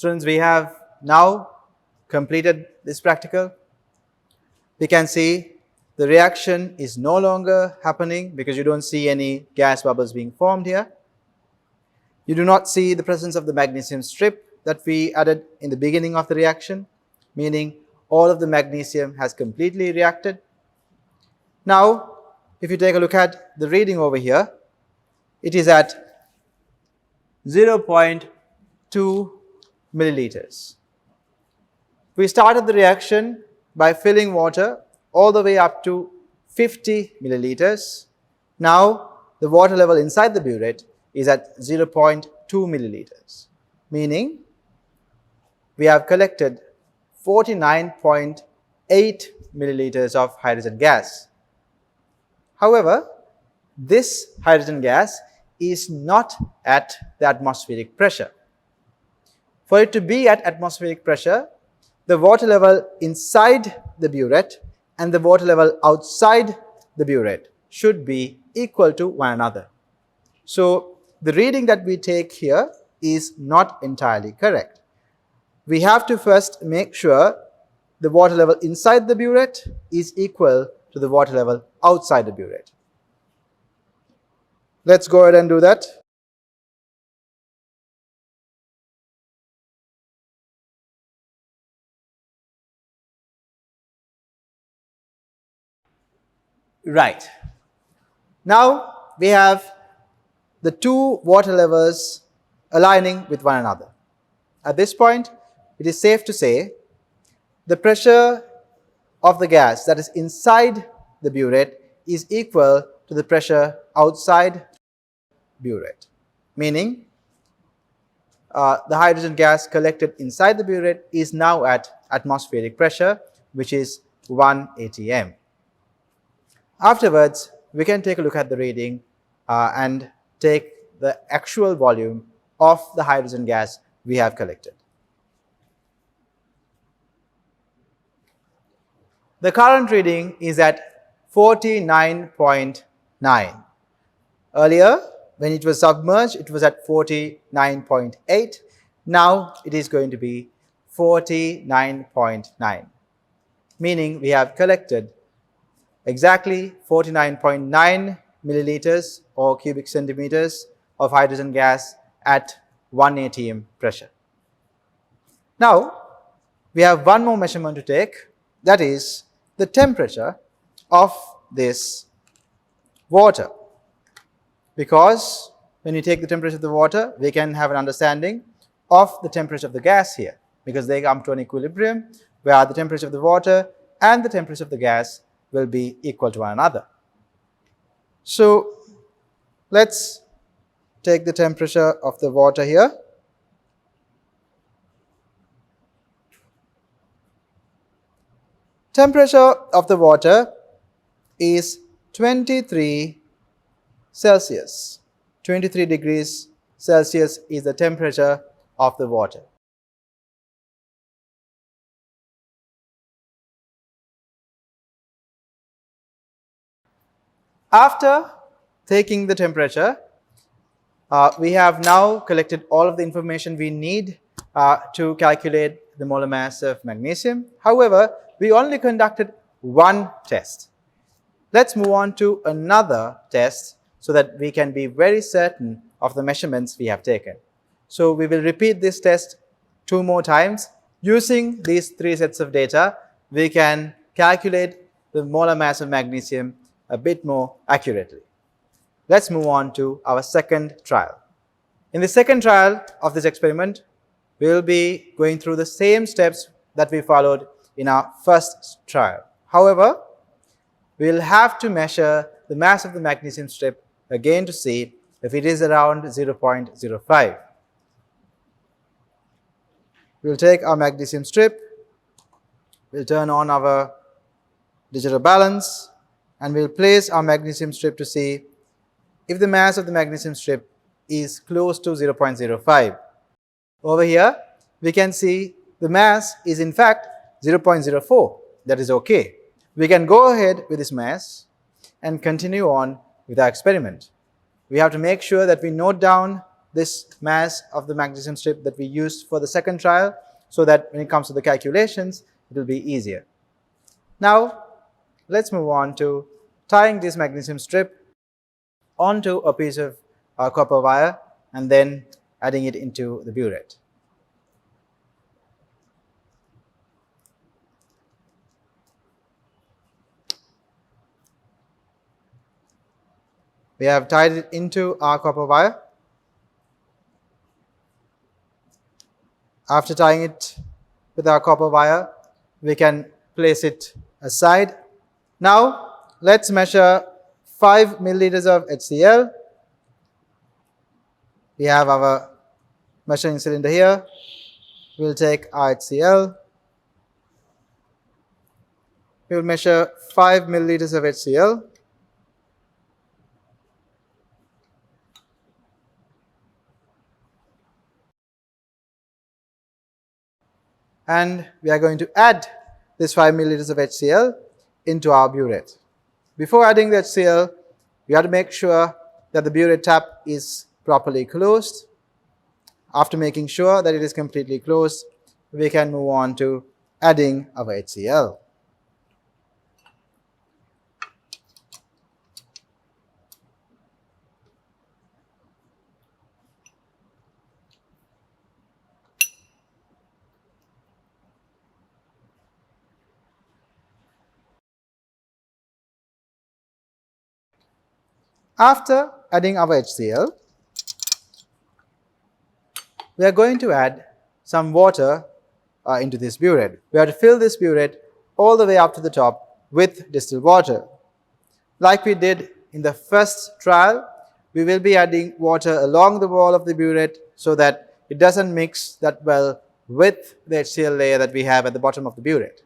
Students, we have now completed this practical. We can see the reaction is no longer happening because you don't see any gas bubbles being formed here. You do not see the presence of the magnesium strip that we added in the beginning of the reaction, meaning all of the magnesium has completely reacted. Now, if you take a look at the reading over here, it is at 0.2 milliliters. We started the reaction by filling water all the way up to 50 milliliters. Now, the water level inside the burette is at 0.2 milliliters, meaning we have collected 49.8 milliliters of hydrogen gas. However, this hydrogen gas is not at the atmospheric pressure. For it to be at atmospheric pressure, the water level inside the burette and the water level outside the burette should be equal to one another. So, the reading that we take here is not entirely correct. We have to first make sure the water level inside the burette is equal to the water level outside the burette. Let's go ahead and do that. Right. Now we have the two water levels aligning with one another. At this point, it is safe to say the pressure of the gas that is inside the burette is equal to the pressure outside burette, meaning the hydrogen gas collected inside the burette is now at atmospheric pressure, which is 1 atm. Afterwards, we can take a look at the reading and take the actual volume of the hydrogen gas we have collected. The current reading is at 49.9. Earlier, when it was submerged, it was at 49.8. Now it is going to be 49.9, meaning we have collected exactly 49.9 milliliters or cubic centimeters of hydrogen gas at 1 atm pressure. Now, we have one more measurement to take, that is the temperature of this water. Because when you take the temperature of the water, we can have an understanding of the temperature of the gas here, because they come to an equilibrium where the temperature of the water and the temperature of the gas will be equal to one another. So, let's take the temperature of the water here. Temperature of the water is 23 Celsius. 23 degrees Celsius is the temperature of the water. After taking the temperature, we have now collected all of the information we need to calculate the molar mass of magnesium. However, we only conducted one test. Let's move on to another test so that we can be very certain of the measurements we have taken. So we will repeat this test 2 more times. Using these 3 sets of data, we can calculate the molar mass of magnesium a bit more accurately. Let's move on to our second trial. In the second trial of this experiment, we will be going through the same steps that we followed in our first trial. However, we will have to measure the mass of the magnesium strip again to see if it is around 0.05. We will take our magnesium strip, we will turn on our digital balance, and we will place our magnesium strip to see if the mass of the magnesium strip is close to 0.05. Over here, we can see the mass is in fact 0.04. That is okay. We can go ahead with this mass and continue on with our experiment. We have to make sure that we note down this mass of the magnesium strip that we used for the second trial, so that when it comes to the calculations, it will be easier. Now, let's move on to tying this magnesium strip onto a piece of copper wire and then adding it into the burette. We have tied it into our copper wire. After tying it with our copper wire, we can place it aside. Now, let's measure 5 milliliters of HCl. We have our measuring cylinder here. We'll take our HCl. We will measure 5 milliliters of HCl. And we are going to add this 5 milliliters of HCl into our burette. Before adding the HCl, we have to make sure that the burette tap is properly closed. After making sure that it is completely closed, we can move on to adding our HCl. After adding our HCl, we are going to add some water into this burette. We have to fill this burette all the way up to the top with distilled water. Like we did in the first trial, we will be adding water along the wall of the burette so that it doesn't mix that well with the HCl layer that we have at the bottom of the burette.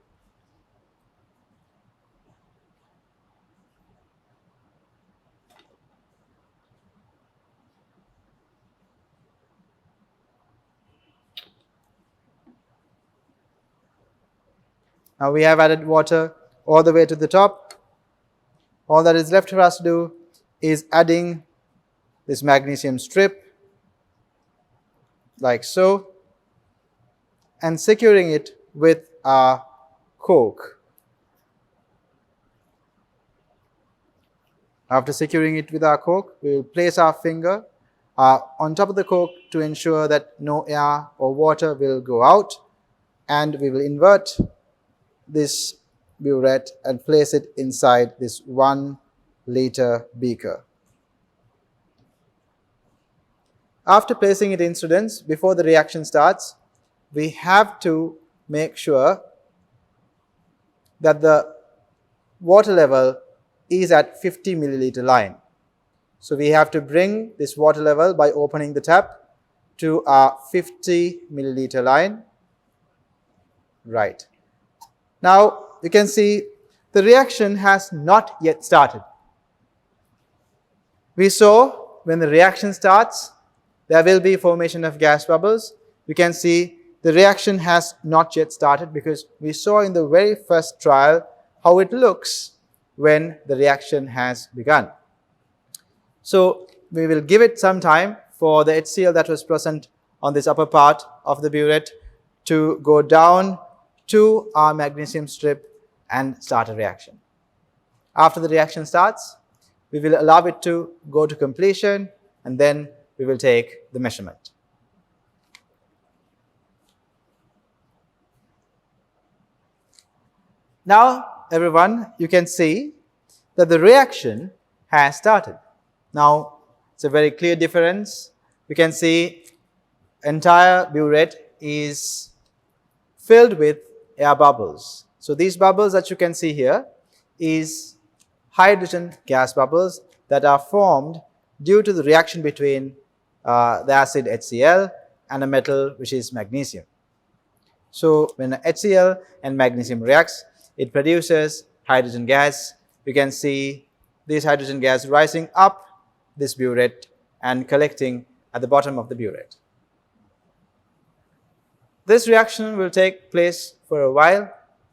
Now we have added water all the way to the top. All that is left for us to do is adding this magnesium strip like so and securing it with our cork. After securing it with our cork, we will place our finger on top of the cork to ensure that no air or water will go out, and we will invert this burette and place it inside this 1 liter beaker. After placing it in, students, before the reaction starts, we have to make sure that the water level is at 50 milliliter line. So we have to bring this water level by opening the tap to our 50 milliliter line. Right. Now you can see the reaction has not yet started. We saw when the reaction starts, there will be formation of gas bubbles. You can see the reaction has not yet started because we saw in the very first trial how it looks when the reaction has begun. So we will give it some time for the HCl that was present on this upper part of the burette to go down to our magnesium strip and start a reaction. After the reaction starts, we will allow it to go to completion and then we will take the measurement. Now, everyone, you can see that the reaction has started. Now, it's a very clear difference. You can see entire burette is filled with air bubbles. So these bubbles that you can see here is hydrogen gas bubbles that are formed due to the reaction between the acid HCl and a metal which is magnesium. So when HCl and magnesium reacts, it produces hydrogen gas. You can see this hydrogen gas rising up this burette and collecting at the bottom of the burette. This reaction will take place for a while,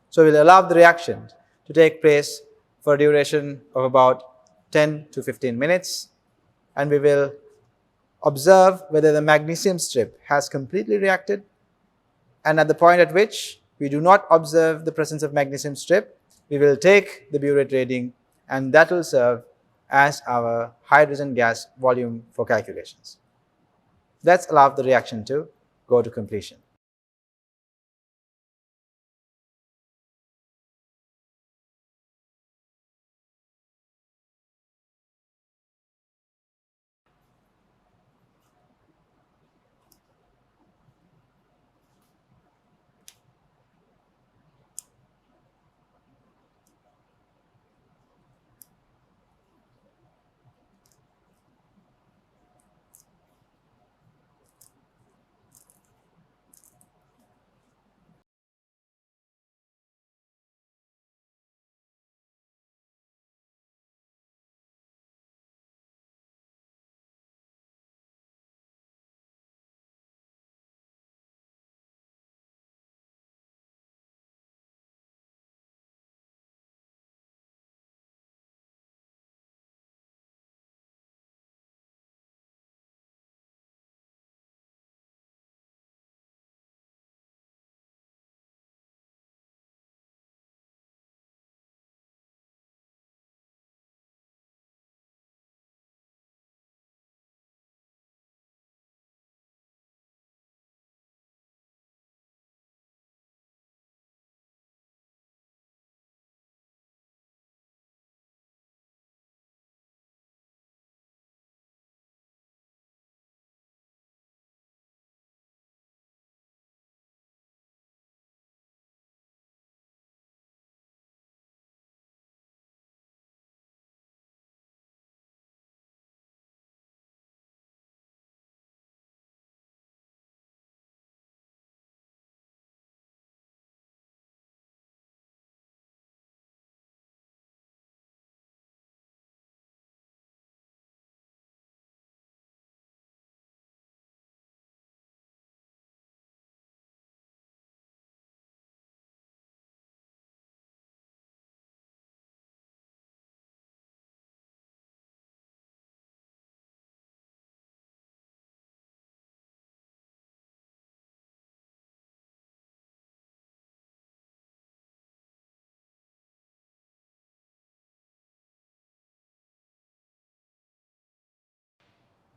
so we'll allow the reaction to take place for a duration of about 10 to 15 minutes, and we will observe whether the magnesium strip has completely reacted, and at the point at which we do not observe the presence of magnesium strip, we will take the burette reading, and that will serve as our hydrogen gas volume for calculations. Let's allow the reaction to go to completion.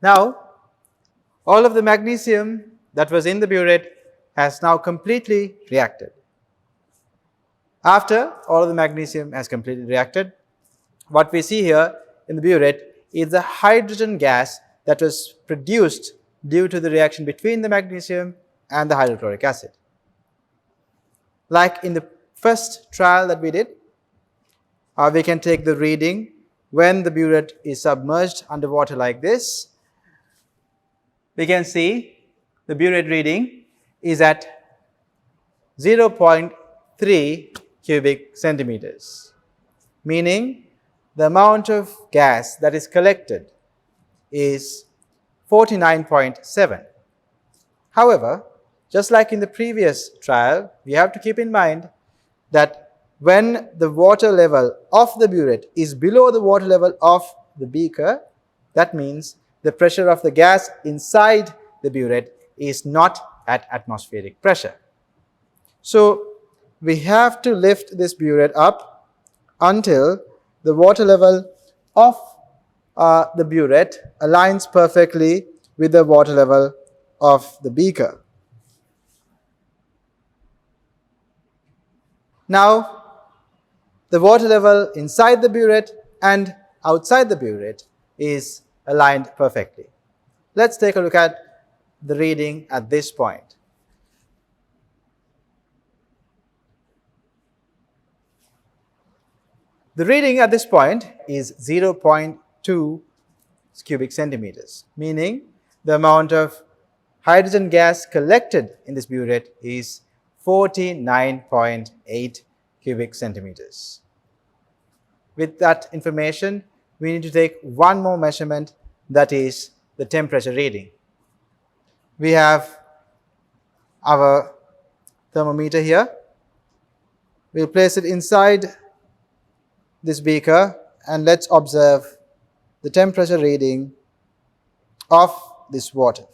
Now, all of the magnesium that was in the burette has now completely reacted. After all of the magnesium has completely reacted, what we see here in the burette is the hydrogen gas that was produced due to the reaction between the magnesium and the hydrochloric acid. Like in the first trial that we did, we can take the reading when the burette is submerged underwater like this. We can see the burette reading is at 0.3 cubic centimeters, meaning the amount of gas that is collected is 49.7. However, just like in the previous trial, we have to keep in mind that when the water level of the burette is below the water level of the beaker, that means the pressure of the gas inside the burette is not at atmospheric pressure. So we have to lift this burette up until the water level of the burette aligns perfectly with the water level of the beaker. Now, the water level inside the burette and outside the burette is aligned perfectly. Let's take a look at the reading at this point. The reading at this point is 0.2 cubic centimeters, meaning the amount of hydrogen gas collected in this burette is 49.8 cubic centimeters. With that information, we need to take one more measurement, that is the temperature reading. We have our thermometer here. We'll place it inside this beaker and let's observe the temperature reading of this water.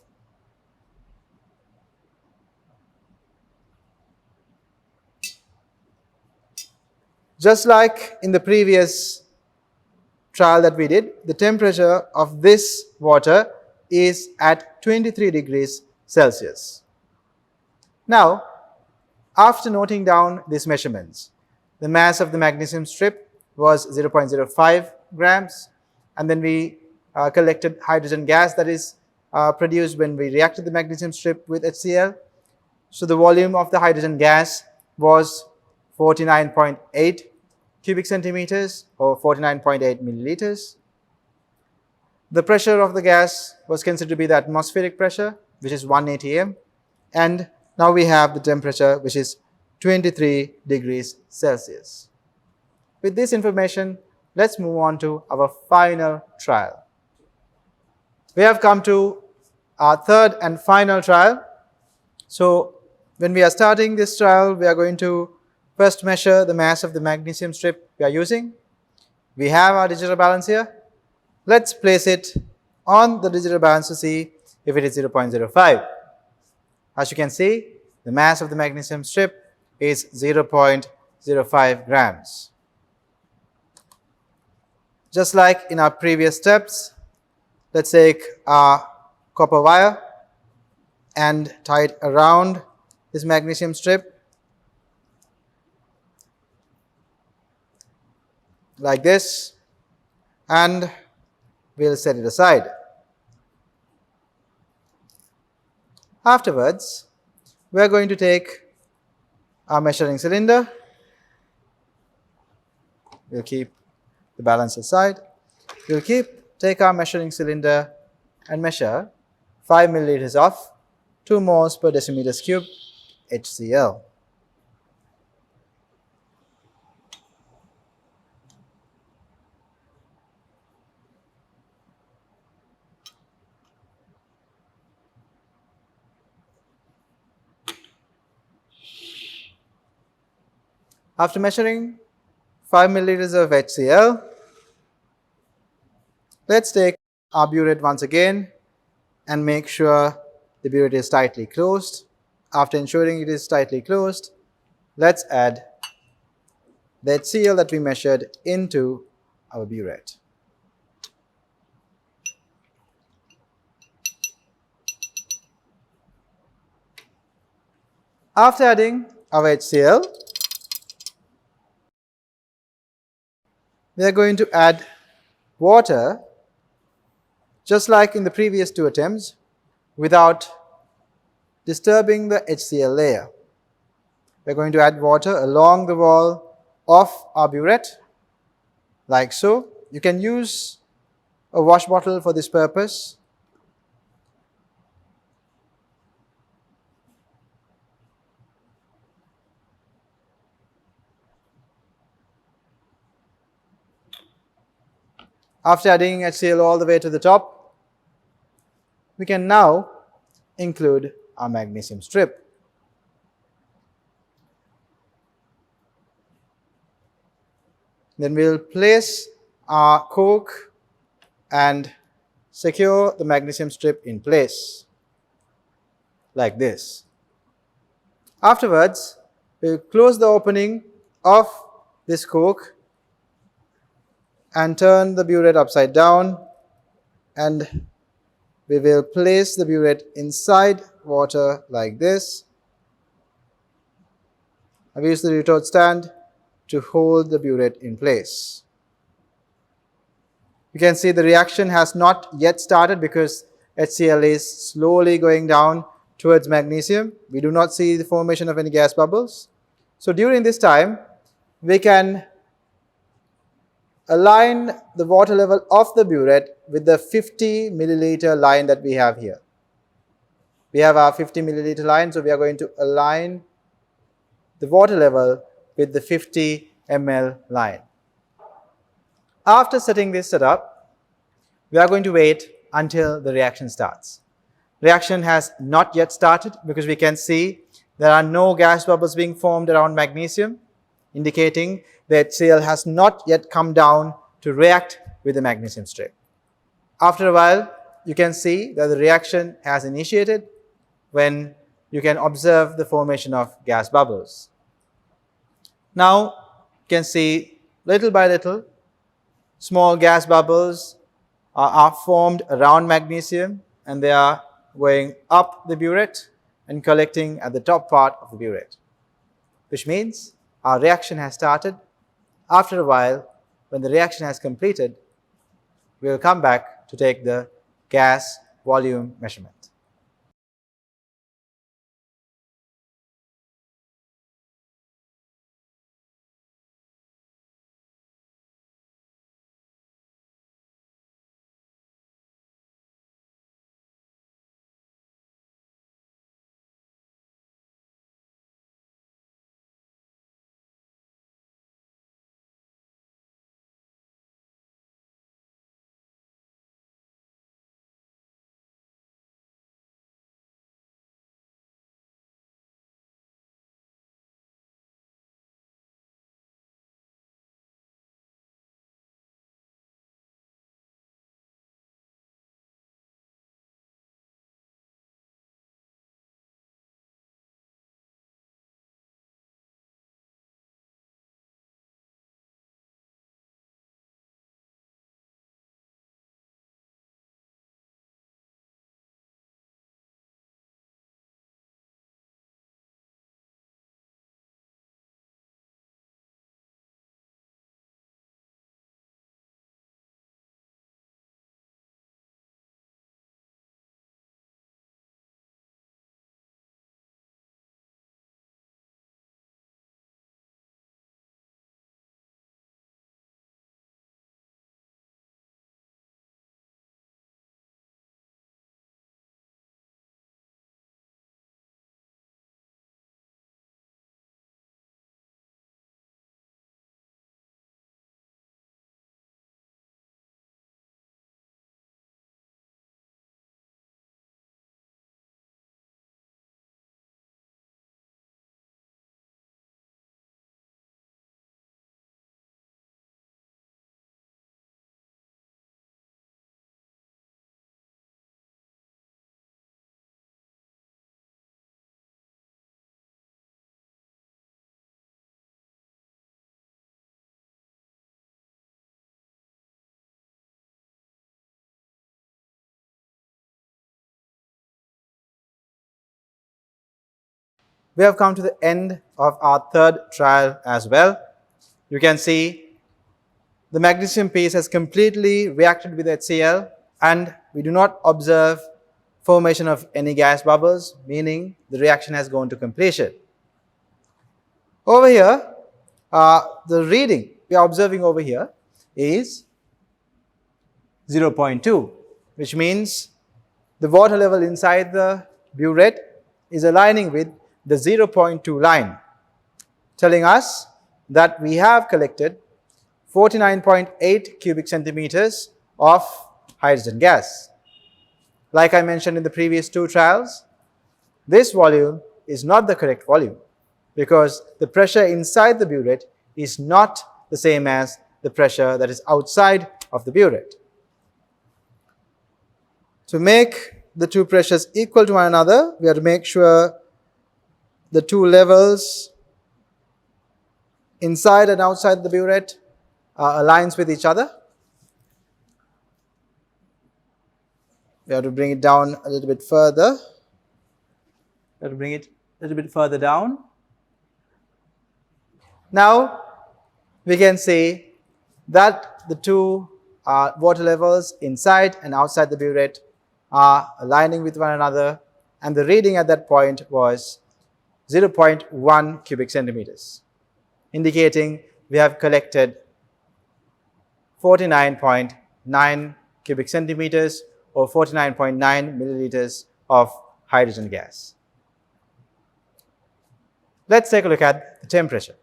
Just like in the previous trial that we did, the temperature of this water is at 23 degrees Celsius. Now, after noting down these measurements, the mass of the magnesium strip was 0.05 grams, and then we collected hydrogen gas that is produced when we reacted the magnesium strip with HCl. So the volume of the hydrogen gas was 49.8 cubic centimeters or 49.8 milliliters. The pressure of the gas was considered to be the atmospheric pressure, which is 1 atm, and now we have the temperature, which is 23 degrees Celsius. With this information, let's move on to our final trial. We have come to our third and final trial. So when we are starting this trial, we are going to first measure the mass of the magnesium strip we are using. We have our digital balance here. Let's place it on the digital balance to see if it is 0.05. As you can see, the mass of the magnesium strip is 0.05 grams. Just like in our previous steps, let's take our copper wire and tie it around this magnesium strip like this, and we'll set it aside. Afterwards, we are going to take our measuring cylinder. We'll keep the balance aside. We'll take our measuring cylinder and measure 5 milliliters of 2 moles per decimeters cube HCl. After measuring 5 milliliters of HCl, let's take our burette once again and make sure the burette is tightly closed. After ensuring it is tightly closed, let's add the HCl that we measured into our burette. After adding our HCl, we are going to add water just like in the previous two attempts without disturbing the HCl layer. We are going to add water along the wall of our burette like so. You can use a wash bottle for this purpose. After adding HCl all the way to the top, we can now include our magnesium strip. Then we will place our cork and secure the magnesium strip in place like this. Afterwards, we will close the opening of this cork and turn the burette upside down, and we will place the burette inside water like this. I've used the retort stand to hold the burette in place. You can see the reaction has not yet started because HCl is slowly going down towards magnesium. We do not see the formation of any gas bubbles. So during this time, we can align the water level of the burette with the 50 milliliter line that we have here. We have our 50 milliliter line, so we are going to align the water level with the 50 ml line. After setting this setup, we are going to wait until the reaction starts. Reaction has not yet started because we can see there are no gas bubbles being formed around magnesium, indicating that HCl has not yet come down to react with the magnesium strip. After a while, you can see that the reaction has initiated when you can observe the formation of gas bubbles. Now you can see little by little small gas bubbles are formed around magnesium, and they are going up the burette and collecting at the top part of the burette, which means our reaction has started. After a while, when the reaction has completed, we will come back to take the gas volume measurement. We have come to the end of our third trial as well. You can see the magnesium piece has completely reacted with HCl, and we do not observe formation of any gas bubbles, meaning the reaction has gone to completion. Over here, the reading we are observing over here is 0.2, which means the water level inside the burette is aligning with the 0.2 line, telling us that we have collected 49.8 cubic centimeters of hydrogen gas. Like I mentioned in the previous two trials, this volume is not the correct volume because the pressure inside the burette is not the same as the pressure that is outside of the burette. To make the two pressures equal to one another, we have to make sure the two levels inside and outside the burette aligns with each other. We have to bring it down a little bit further. We have to bring it a little bit further down. Now we can see that the two water levels inside and outside the burette are aligning with one another, and the reading at that point was 0.1 cubic centimeters, indicating we have collected 49.9 cubic centimeters or 49.9 milliliters of hydrogen gas. Let's take a look at the temperature.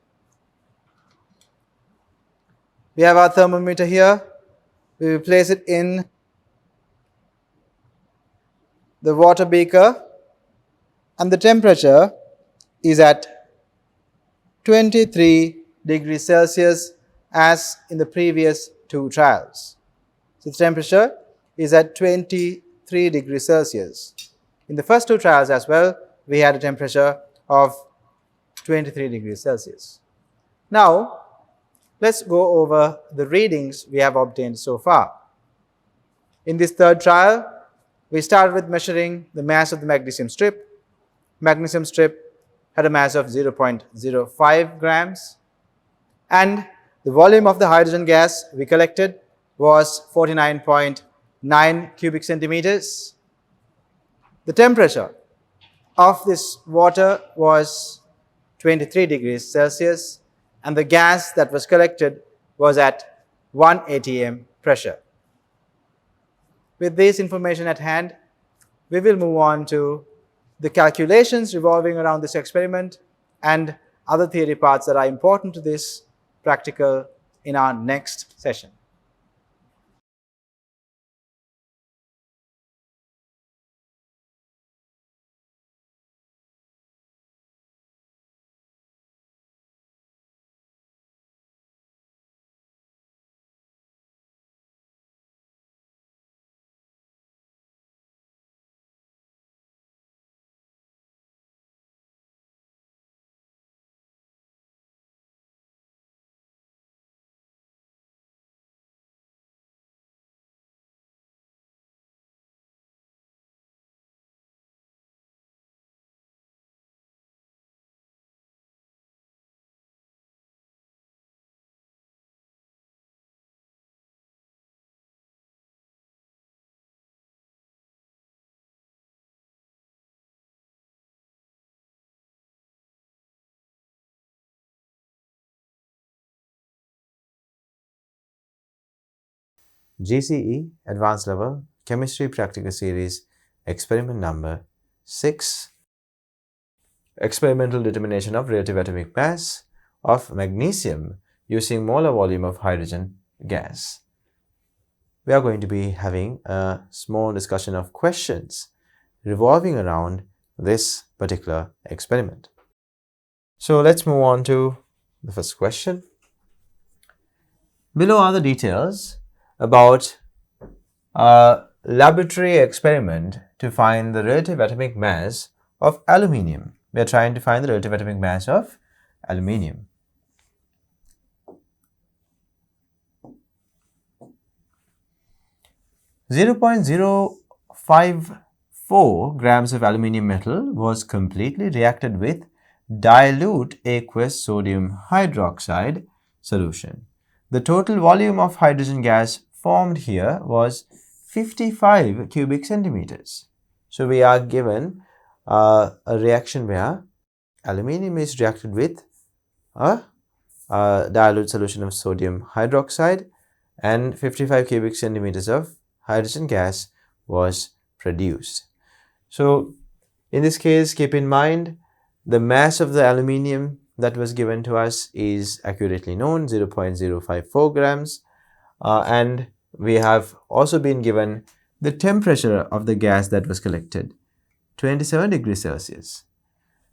We have our thermometer here. We will place it in the water beaker, and the temperature is at 23 degrees Celsius as in the previous two trials. So the temperature is at 23 23 degrees Celsius. In the first two trials as well, we had a temperature of 23 degrees Celsius. Now, let's go over the readings we have obtained so far. In this third trial, we started with measuring the mass of the magnesium strip. Magnesium strip had a mass of 0.05 grams, and the volume of the hydrogen gas we collected was 49.9 cubic centimeters. The temperature of this water was 23 degrees Celsius, and the gas that was collected was at 1 atm pressure. With this information at hand, we will move on to the calculations revolving around this experiment and other theory parts that are important to this practical in our next session. GCE Advanced Level Chemistry Practical Series Experiment number 6, Experimental Determination of Relative Atomic Mass of Magnesium using molar volume of hydrogen gas. We are going to be having a small discussion of questions revolving around this particular experiment. So let's move on to the first question. Below are the details about a laboratory experiment to find the relative atomic mass of aluminium. We are trying to find the relative atomic mass of aluminium. .054 grams of aluminium metal was completely reacted with dilute aqueous sodium hydroxide solution. The total volume of hydrogen gas formed here was 55 cubic centimeters. So we are given a reaction where aluminium is reacted with a dilute solution of sodium hydroxide and 55 cubic centimeters of hydrogen gas was produced. So in this case, keep in mind the mass of the aluminium that was given to us is accurately known, 0.054 grams, and we have also been given the temperature of the gas that was collected, 27 degrees Celsius.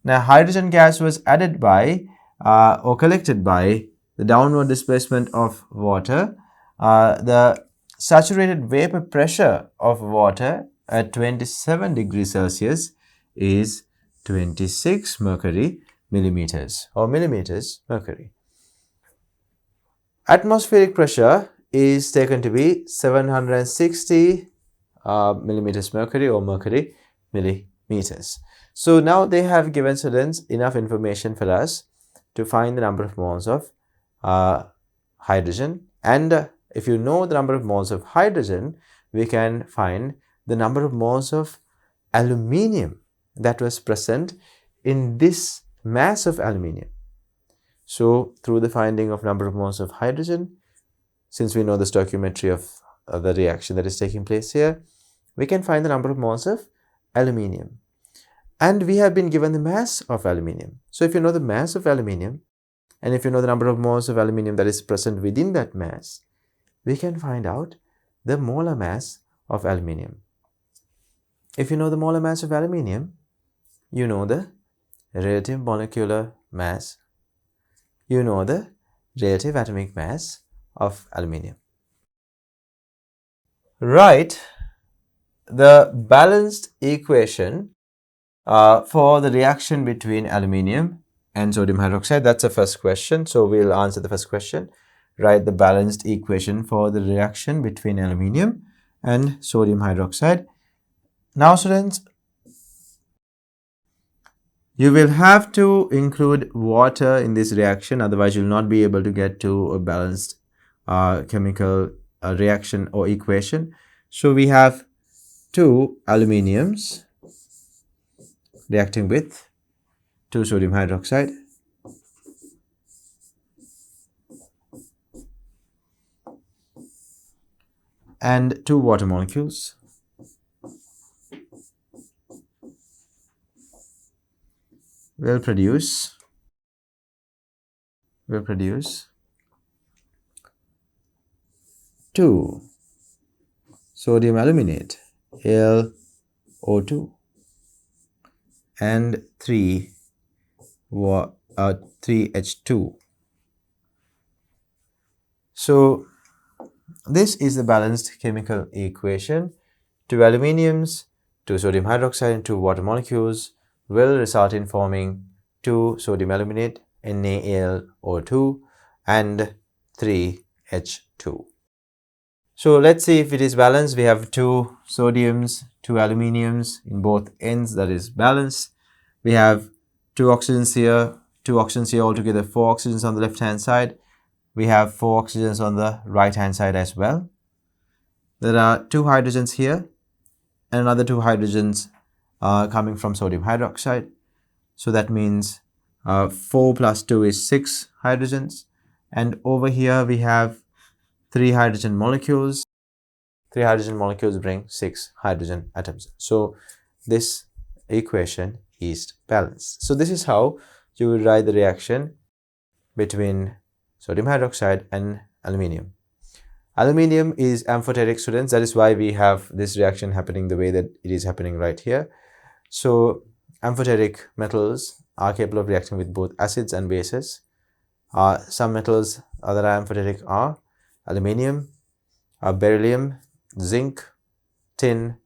Now hydrogen gas was added by or collected by the downward displacement of water. The saturated vapor pressure of water at 27 degrees Celsius is 26 mercury millimeters or millimeters mercury. Atmospheric pressure is taken to be 760 millimeters mercury or mercury millimeters. So now they have given students enough information for us to find the number of moles of hydrogen, and if you know the number of moles of hydrogen, we can find the number of moles of aluminium that was present in this mass of aluminium. So through the finding of number of moles of hydrogen, since we know the stoichiometry of the reaction that is taking place here, we can find the number of moles of aluminium. And we have been given the mass of aluminium. So if you know the mass of aluminium, and if you know the number of moles of aluminium that is present within that mass, we can find out the molar mass of aluminium. If you know the molar mass of aluminium, you know the relative molecular mass, you know the relative atomic mass of aluminium. Right. the balanced equation for the reaction between aluminium and sodium hydroxide? That's the first question. So we'll answer the first question. Write the balanced equation for the reaction between aluminium and sodium hydroxide. Now, students, you will have to include water in this reaction, otherwise you'll not be able to get to a balanced chemical reaction or equation. So we have two aluminiums reacting with 2 sodium hydroxide, and 2 water molecules. Will produce 2 sodium aluminate, LO2, and 3H2. So this is the balanced chemical equation. 2 aluminiums, 2 sodium hydroxide, and 2 water molecules will result in forming 2 sodium aluminate, NaLO2, and 3H2. So let's see if it is balanced. We have 2 sodiums, 2 aluminiums in both ends, that is balanced. We have 2 oxygens here, 2 oxygens here, altogether 4 oxygens on the left hand side. We have 4 oxygens on the right hand side as well. There are 2 hydrogens here and another 2 hydrogens coming from sodium hydroxide. So that means 4 plus 2 is 6 hydrogens. And over here we have 3 hydrogen molecules. 3 hydrogen molecules bring 6 hydrogen atoms. So this equation is balanced. So this is how you will write the reaction between sodium hydroxide and aluminium. Aluminium is amphoteric, students. That is why we have this reaction happening the way that it is happening right here. So amphoteric metals are capable of reacting with both acids and bases. Some metals that are amphoteric are aluminium, beryllium, zinc, tin,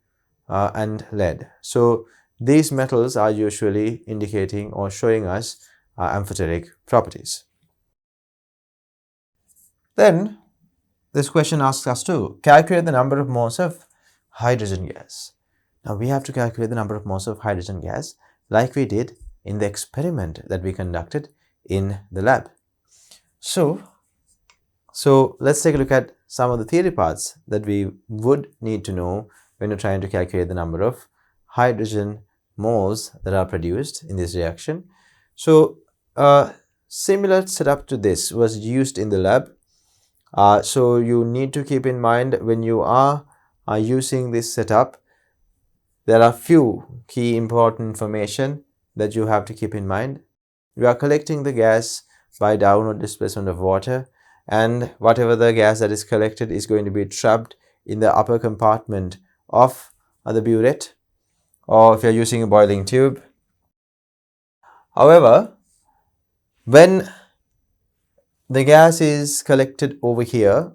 and lead. So these metals are usually indicating or showing us amphoteric properties. Then this question asks us to calculate the number of moles of hydrogen gas. Now we have to calculate the number of moles of hydrogen gas like we did in the experiment that we conducted in the lab. So let's take a look at some of the theory parts that we would need to know when you're trying to calculate the number of hydrogen moles that are produced in this reaction. So a similar setup to this was used in the lab. So you need to keep in mind when you are using this setup, there are few key important information that you have to keep in mind. You are collecting the gas by downward displacement of water, and whatever the gas that is collected is going to be trapped in the upper compartment of the burette, or if you are using a boiling tube. However, when the gas is collected over here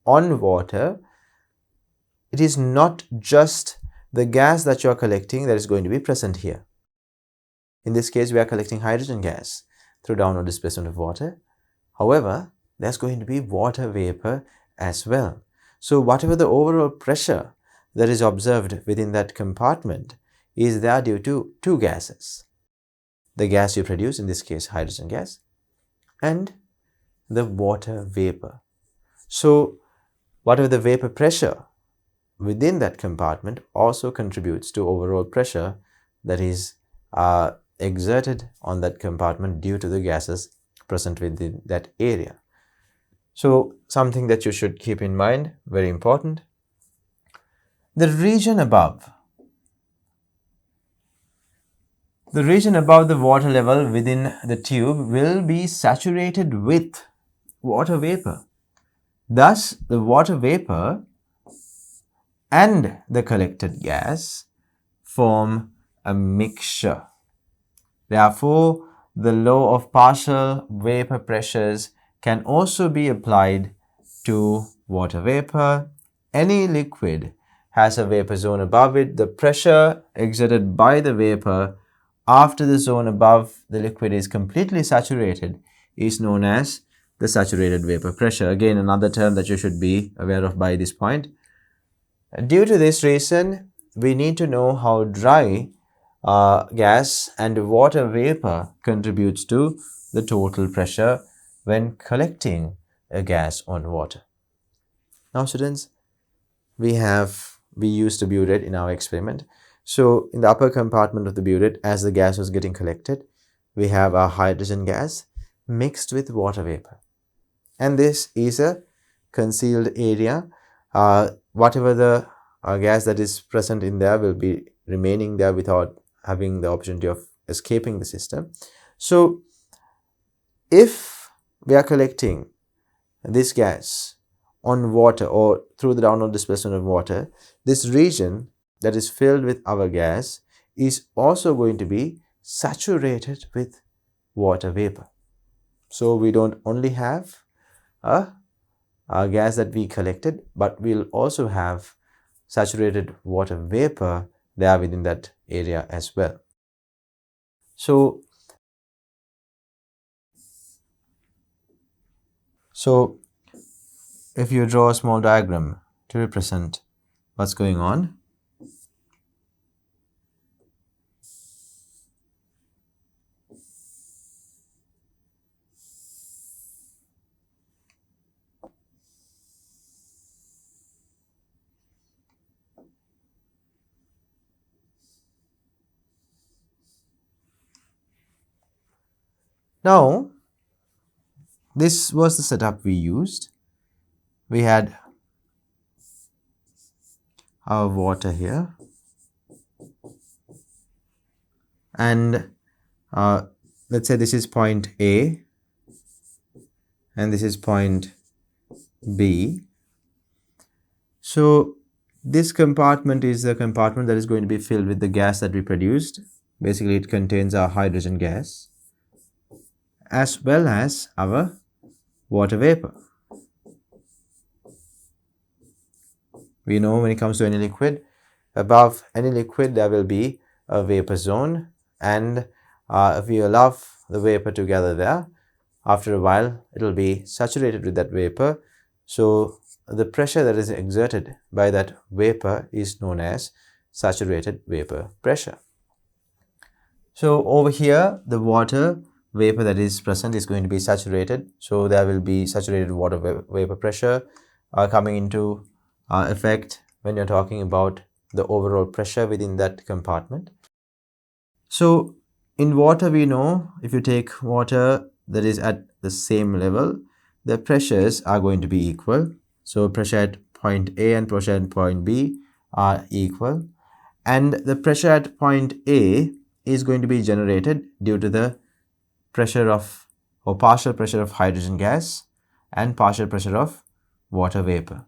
on water, it is not just the gas that you are collecting that is going to be present here. In this case, we are collecting hydrogen gas through downward displacement of water. However, there's going to be water vapor as well. So whatever the overall pressure that is observed within that compartment is there due to 2 gases. The gas you produce, in this case hydrogen gas, and the water vapor. So whatever the vapor pressure within that compartment also contributes to overall pressure that is exerted on that compartment due to the gases present within that area. So something that you should keep in mind, very important. The region above the water level within the tube will be saturated with water vapor. Thus, the water vapor and the collected gas form a mixture. Therefore, the law of partial vapor pressures can also be applied to water vapor. Any liquid has a vapor zone above it. The pressure exerted by the vapor after the zone above the liquid is completely saturated is known as the saturated vapor pressure. Again, another term that you should be aware of by this point. Due to this reason, we need to know how dry gas and water vapor contributes to the total pressure when collecting a gas on water. Now students, we used a burette in our experiment. So in the upper compartment of the burette, as the gas was getting collected, we have our hydrogen gas mixed with water vapor. And this is a concealed area. Whatever the gas that is present in there will be remaining there without having the opportunity of escaping the system. So if we are collecting this gas on water or through the downward displacement of water, this region that is filled with our gas is also going to be saturated with water vapor. So we don't only have a gas that we collected, but we'll also have saturated water vapor there within that area as well. So if you draw a small diagram to represent what's going on, now this was the setup we used. We had our water here, and let's say this is point A and this is point B. So this compartment is the compartment that is going to be filled with the gas that we produced. Basically, it contains our hydrogen gas as well as our water vapor. We know when it comes to any liquid, above any liquid there will be a vapor zone, and if we allow the vapor to gather there, after a while it will be saturated with that vapor. So the pressure that is exerted by that vapor is known as saturated vapor pressure. So over here, the water vapor that is present is going to be saturated. So there will be saturated water vapor pressure coming into effect when you're talking about the overall pressure within that compartment. So in water, we know if you take water that is at the same level, the pressures are going to be equal. So pressure at point A and pressure at point B are equal, and the pressure at point A is going to be generated due to the pressure of or partial pressure of hydrogen gas and partial pressure of water vapor.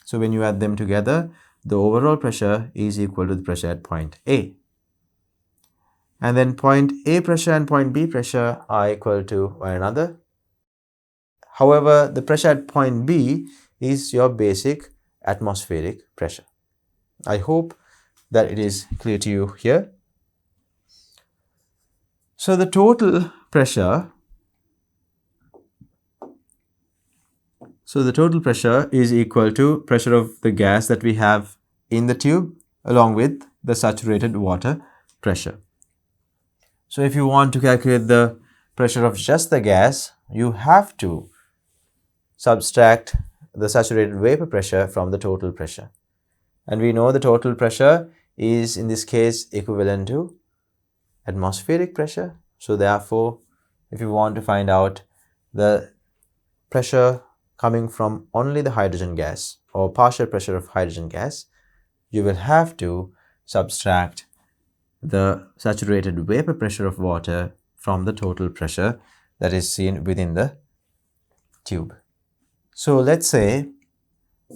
So when you add them together, the overall pressure is equal to the pressure at point A. And then point A pressure and point B pressure are equal to one another. However, the pressure at point B is your basic atmospheric pressure. I hope that it is clear to you here. So the total pressure is equal to pressure of the gas that we have in the tube along with the saturated water pressure. So if you want to calculate the pressure of just the gas, you have to subtract the saturated vapor pressure from the total pressure. And we know the total pressure is in this case equivalent to atmospheric pressure. So therefore, if you want to find out the pressure coming from only the hydrogen gas or partial pressure of hydrogen gas, you will have to subtract the saturated vapor pressure of water from the total pressure that is seen within the tube. So let's say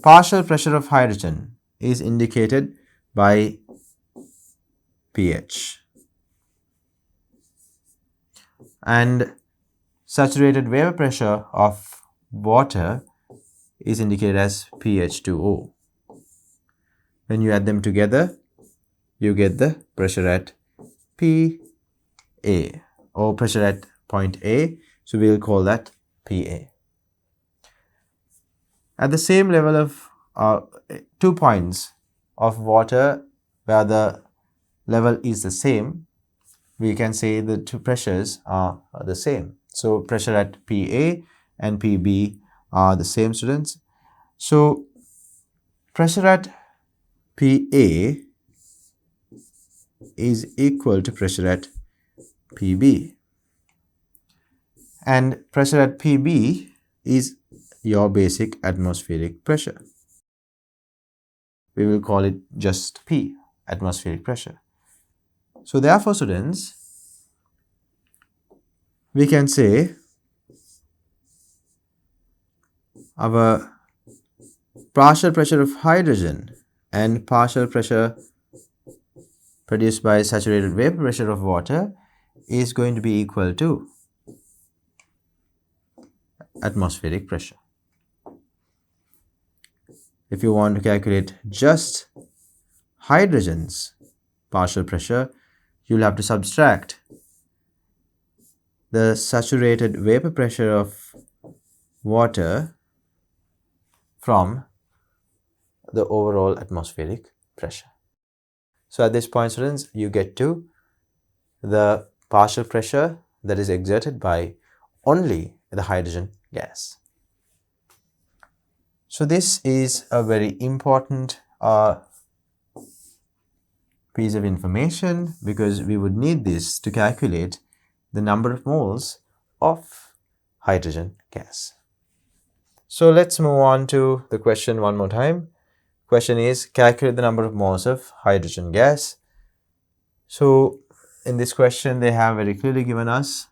partial pressure of hydrogen is indicated by pH, and saturated vapor pressure of water is indicated as pH2O. When you add them together, you get the pressure at PA, or pressure at point A. So we'll call that PA. At the same level of 2 points of water where the level is the same, we can say the two pressures are the same. So pressure at PA and PB are the same, students. So pressure at PA is equal to pressure at PB, and pressure at PB is your basic atmospheric pressure. We will call it just P, atmospheric pressure. So therefore, students, we can say our partial pressure of hydrogen and partial pressure produced by saturated vapor pressure of water is going to be equal to atmospheric pressure. If you want to calculate just hydrogen's partial pressure, you'll have to subtract the saturated vapor pressure of water from the overall atmospheric pressure. So at this point, students, you get to the partial pressure that is exerted by only the hydrogen gas. So this is a very important piece of information, because we would need this to calculate the number of moles of hydrogen gas. So let's move on to the question one more time. Question is, calculate the number of moles of hydrogen gas. So in this question, they have very clearly given us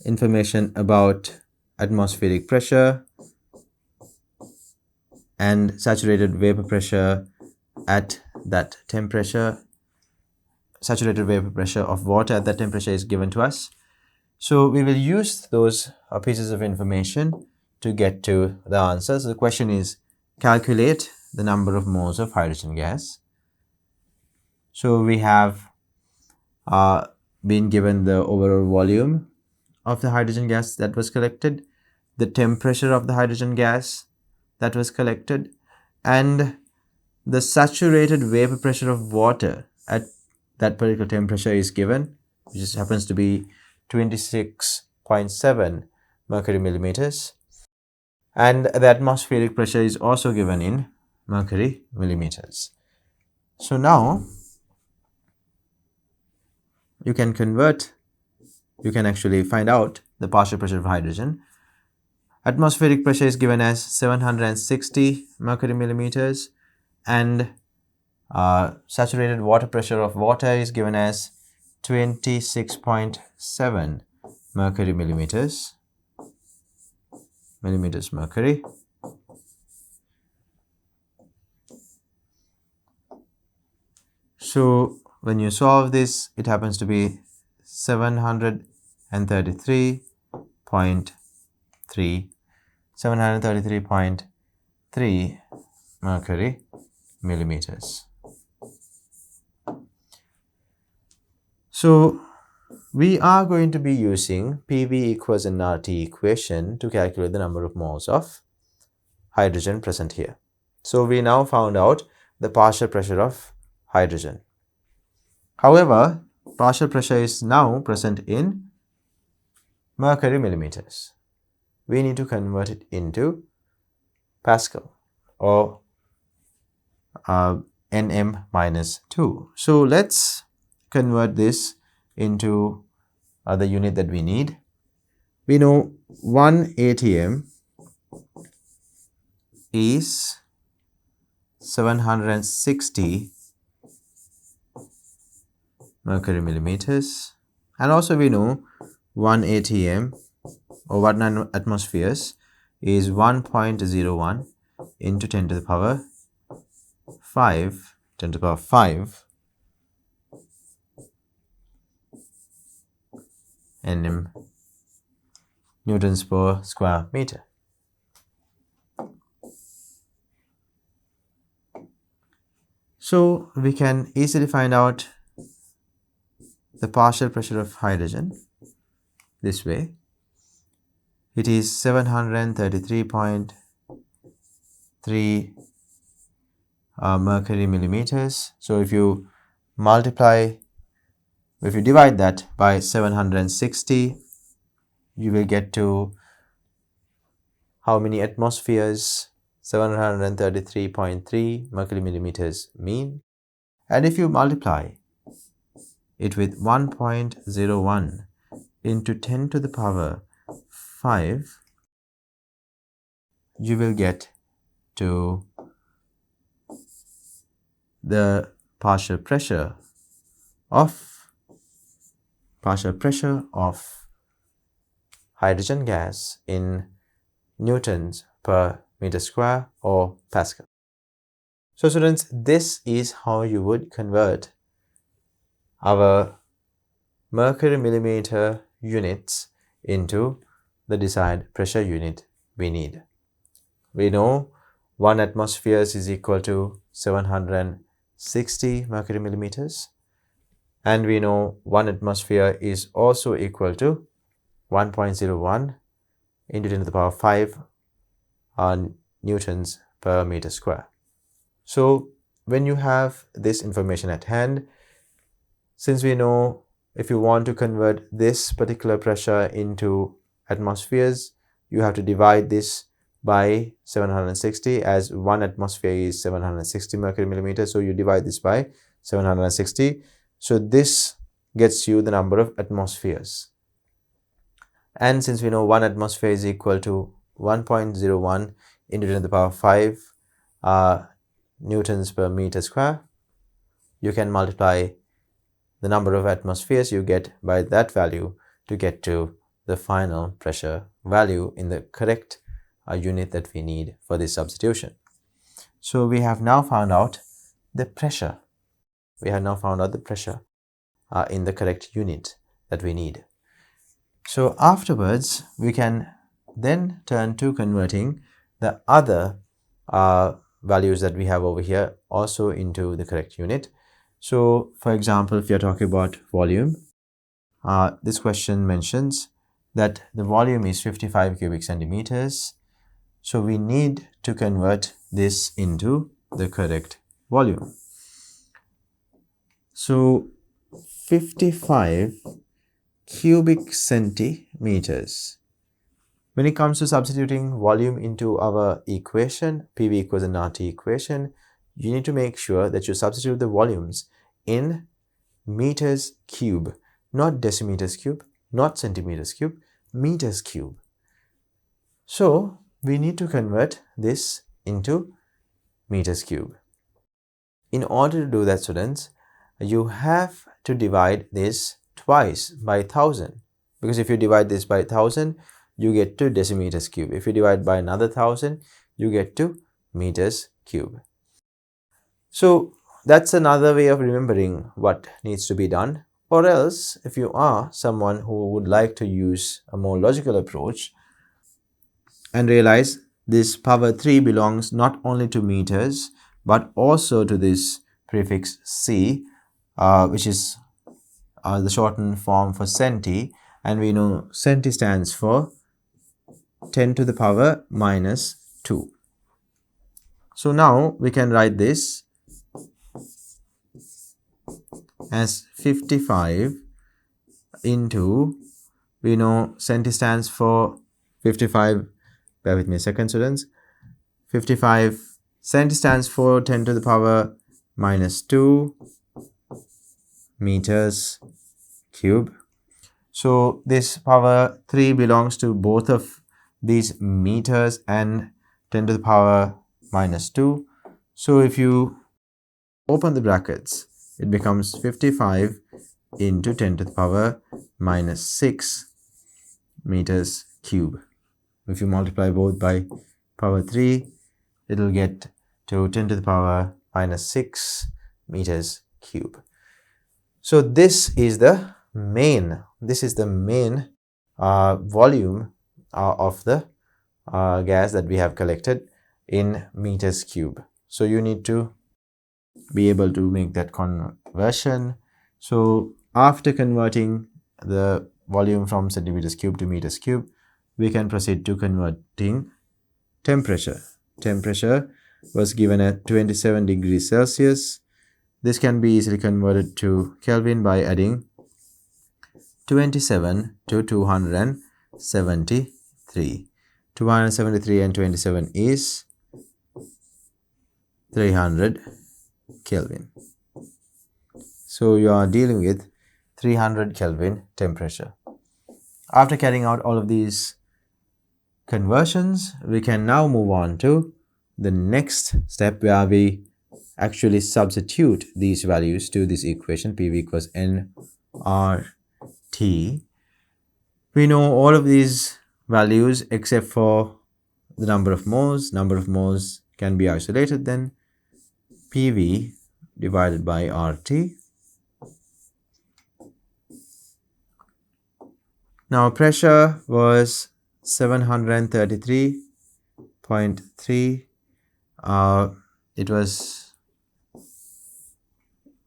information about atmospheric pressure and saturated vapor pressure at that temperature. Saturated vapor pressure of water at that temperature is given to us. So we will use those pieces of information to get to the answer. So the question is, calculate the number of moles of hydrogen gas. So we have been given the overall volume of the hydrogen gas that was collected, the temperature of the hydrogen gas that was collected, and the saturated vapor pressure of water at that particular temperature is given, which just happens to be 26.7 mercury millimeters, and the atmospheric pressure is also given in mercury millimeters. So now you can actually find out the partial pressure of hydrogen. Atmospheric pressure is given as 760 mercury millimeters, and saturated water pressure of water is given as 26.7 mercury millimeters mercury. So when you solve this, it happens to be 733.3 mercury millimeters. So we are going to be using PV equals nRT equation to calculate the number of moles of hydrogen present here. So we now found out the partial pressure of hydrogen. However, partial pressure is now present in mercury millimeters. We need to convert it into Pascal, or Nm minus 2. So let's convert this into the unit that we need. We know 1 atm is 760 mercury millimeters, and also we know 1 atm or 1 atmospheres is 1.01 into 10 to the power 5 Nm newtons per square meter. So we can easily find out the partial pressure of hydrogen this way. It is 733.3 mercury millimeters. So if you divide that by 760, you will get to how many atmospheres 733.3 mercury millimeters mean. And if you multiply it with 1.01 into 10 to the power 5, you will get to the partial pressure of hydrogen gas in newtons per meter square or Pascal. So students, this is how you would convert our mercury millimeter units into the desired pressure unit we need. We know 1 atmosphere is equal to 760 mercury millimeters, and we know 1 atmosphere is also equal to 1.01 into 10 to the power 5 newtons per meter square. So when you have this information at hand, since we know if you want to convert this particular pressure into atmospheres, you have to divide this by 760, as 1 atmosphere is 760 mercury millimeters. So you divide this by 760. So this gets you the number of atmospheres. And since we know 1 atmosphere is equal to 1.01 into 10 to the power 5 newtons per meter square, you can multiply the number of atmospheres you get by that value to get to the final pressure value in the correct unit that we need for this substitution. So we have now found out the pressure. In the correct unit that we need. So afterwards, we can then turn to converting the other values that we have over here also into the correct unit. So for example, if you're talking about volume, this question mentions that the volume is 55 cubic centimeters. So we need to convert this into the correct volume. So 55 cubic centimeters. When it comes to substituting volume into our equation, PV equals an RT equation, you need to make sure that you substitute the volumes in meters cube, not decimeters cube, not centimeters cube, meters cube. So we need to convert this into meters cube. In order to do that, students, you have to divide this twice by 1000, because if you divide this by 1000, you get to decimeters cube. If you divide by another 1000, you get to meters cube. So that's another way of remembering what needs to be done. Or else, if you are someone who would like to use a more logical approach and realize this power 3 belongs not only to meters but also to this prefix C, which is the shortened form for centi, and we know centi stands for 10 to the power minus 2. So now we can write this as 55 into, we know centi stands for 55, bear with me a second students, 55 centi stands for 10 to the power minus 2 meters cube. So this power 3 belongs to both of these meters and 10 to the power minus 2. So if you open the brackets, it becomes 55 into 10 to the power minus 6 meters cube. If you multiply both by power 3, it will get to 10 to the power minus 6 meters cube. So this is the main volume of the gas that we have collected in meters cube. So you need to be able to make that conversion. So after converting the volume from centimeters cube to meters cube, we can proceed to converting temperature. Temperature was given at 27 degrees Celsius. This can be easily converted to Kelvin by adding 27 to 273. 273 and 27 is 300 Kelvin. So you are dealing with 300 Kelvin temperature. After carrying out all of these conversions, we can now move on to the next step where we actually substitute these values to this equation PV equals nRT. We know all of these values except for the number of moles. Number of moles can be isolated then. PV divided by RT. Now pressure was 733.3. It was,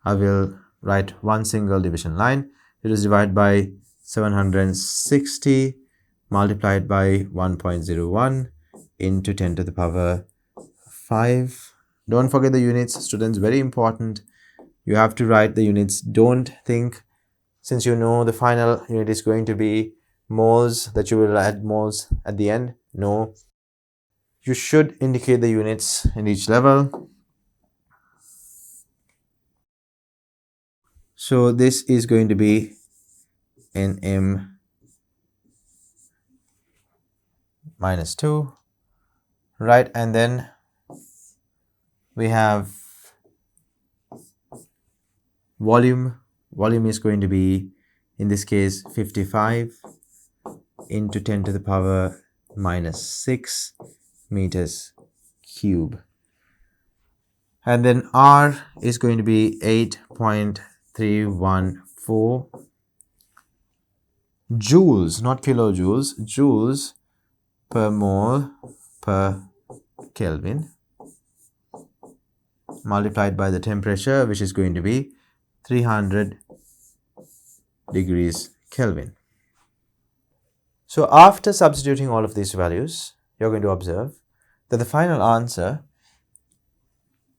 I will write one single division line. It is divided by 760 multiplied by 1.01 into 10 to the power 5. Don't forget the units, students, very important. You have to write the units. Don't think, since you know the final unit is going to be moles, that you will add moles at the end. No, you should indicate the units in each level. So this is going to be Nm minus 2, right? And then we have volume. Volume is going to be, in this case, 55 into 10 to the power minus 6 meters cube. And then R is going to be 8.314 joules, not kilojoules, joules per mole per Kelvin, multiplied by the temperature, which is going to be 300 degrees Kelvin. So after substituting all of these values, you're going to observe that the final answer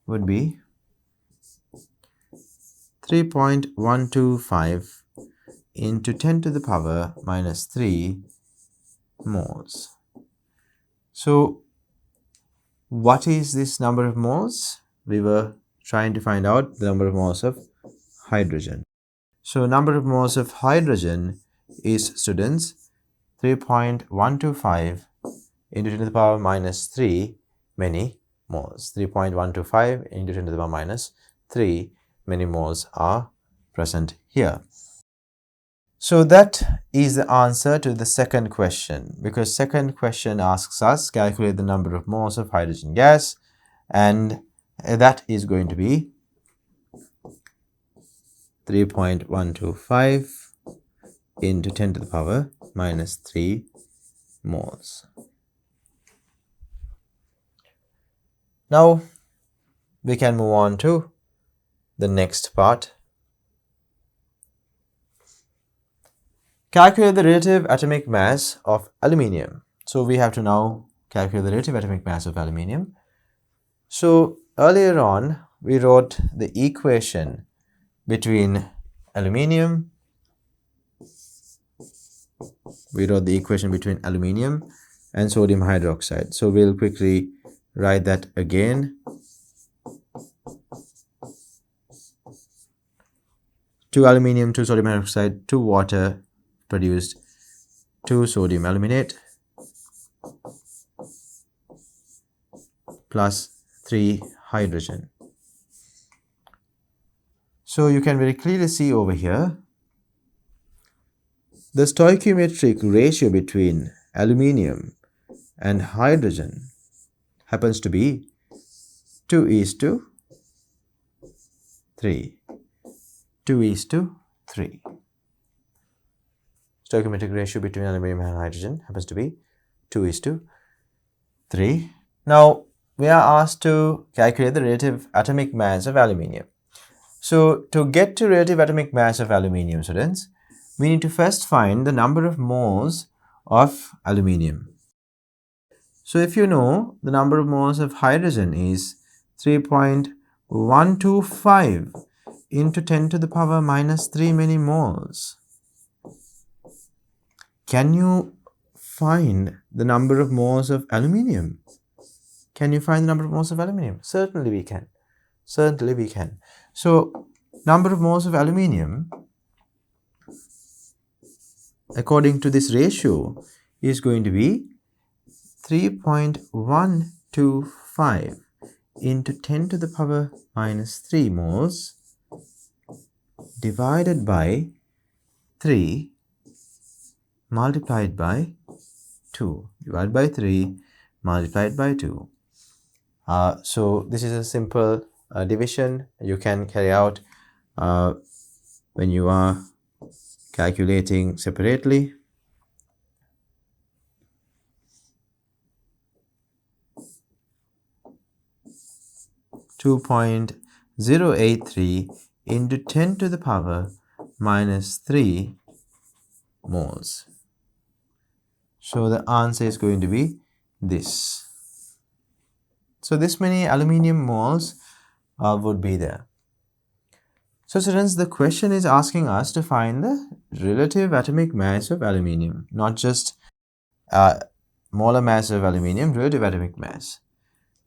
would be 3.125 into 10 to the power minus 3 moles. So what is this number of moles? We were trying to find out the number of moles of hydrogen. So number of moles of hydrogen is, students, 3.125 into 10 to the power minus 3 many moles. 3.125 into 10 to the power minus 3 many moles are present here. So that is the answer to the second question, because second question asks us calculate the number of moles of hydrogen gas, and that is going to be 3.125 into 10 to the power minus 3 moles. Now we can move on to the next part. Calculate the relative atomic mass of aluminium. So we have to now calculate the relative atomic mass of aluminium. So earlier on we wrote the equation between aluminium. We wrote the equation between aluminium and sodium hydroxide. So we'll quickly write that again. 2 aluminium, 2 sodium hydroxide, 2 water produced 2 sodium aluminate plus 3 hydrogen. So you can very clearly see over here the stoichiometric ratio between aluminium and hydrogen happens to be 2:3. 2:3. Stoichiometric ratio between aluminium and hydrogen happens to be 2:3. Now we are asked to calculate the relative atomic mass of aluminium. So to get to relative atomic mass of aluminium, students, we need to first find the number of moles of aluminium. So if you know the number of moles of hydrogen is 3.125 into 10 to the power minus 3 many moles, can you find the number of moles of aluminium? Can you find the number of moles of aluminium? Certainly we can. Certainly we can. So number of moles of aluminium according to this ratio is going to be 3.125 into 10 to the power minus 3 moles divided by 3 multiplied by 2, divided by 3 multiplied by 2. So this is a simple division you can carry out when you are calculating separately. .083 into 10 to the power minus 3 moles. So the answer is going to be this. So this many aluminium moles would be there. So students, the question is asking us to find the relative atomic mass of aluminium, not just molar mass of aluminium, relative atomic mass.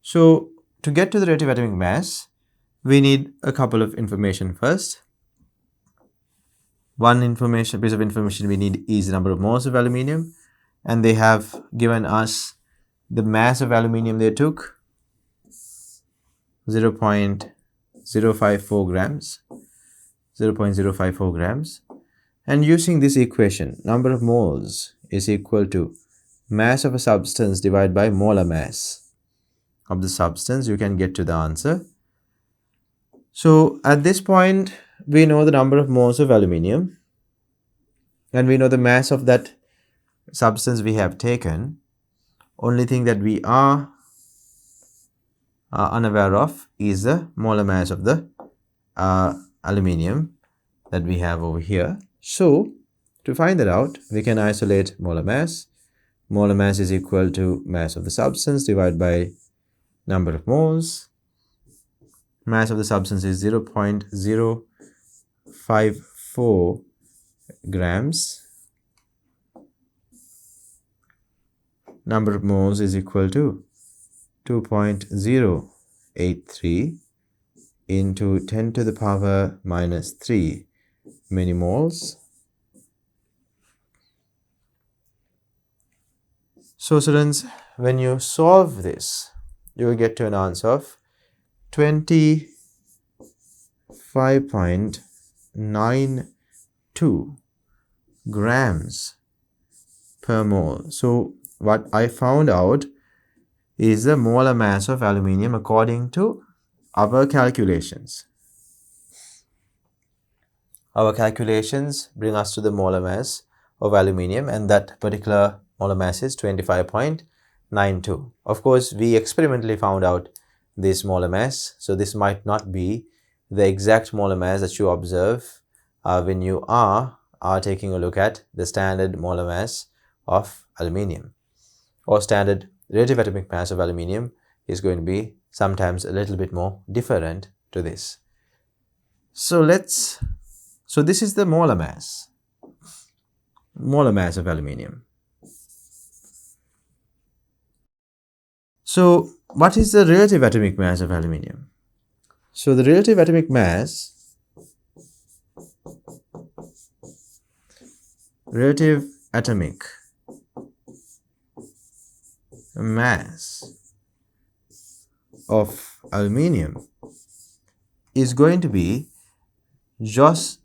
So to get to the relative atomic mass, we need a couple of information first. One piece of information we need is the number of moles of aluminium, and they have given us the mass of aluminium they took, 0.054 grams. 0.054 grams. And using this equation, number of moles is equal to mass of a substance divided by molar mass of the substance. You can get to the answer. So at this point, we know the number of moles of aluminium and we know the mass of that substance we have taken. Only thing that we are unaware of is the molar mass of the aluminium that we have over here. So to find that out, we can isolate molar mass. Molar mass is equal to mass of the substance divided by number of moles. Mass of the substance is 0.054 grams. Number of moles is equal to 2.083 into 10 to the power minus 3 many moles. So students, when you solve this, you will get to an answer of 25.92 grams per mole. So what I found out is the molar mass of aluminium according to our calculations. Our calculations bring us to the molar mass of aluminium, and that particular molar mass is 25.92. Of course, we experimentally found out this molar mass, so this might not be the exact molar mass that you observe when you are taking a look at the standard molar mass of aluminium, or standard relative atomic mass of aluminium is going to be sometimes a little bit more different to this. So this is the molar mass of aluminium. So what is the relative atomic mass of aluminium? So the relative atomic mass of aluminium is going to be just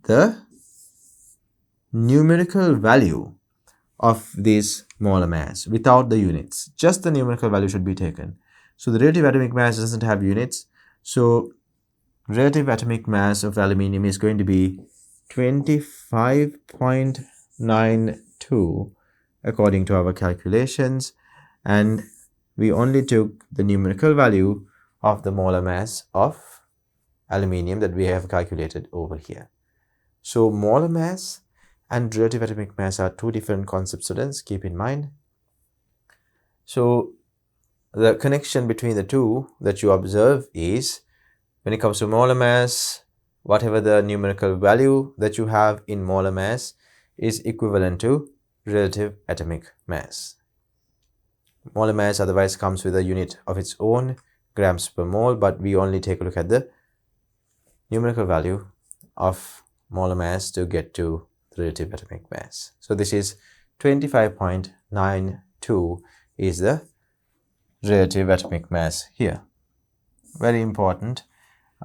the numerical value of this molar mass without the units. Just the numerical value should be taken. So the relative atomic mass doesn't have units. So relative atomic mass of aluminium is going to be 25.92 according to our calculations, and we only took the numerical value of the molar mass of aluminium that we have calculated over here. So molar mass and relative atomic mass are two different concepts, students, keep in mind. So the connection between the two that you observe is, when it comes to molar mass, whatever the numerical value that you have in molar mass is equivalent to relative atomic mass. Molar mass otherwise comes with a unit of its own, grams per mole, but we only take a look at the numerical value of molar mass to get to the relative atomic mass. So this is 25.92 is the relative atomic mass here. Very important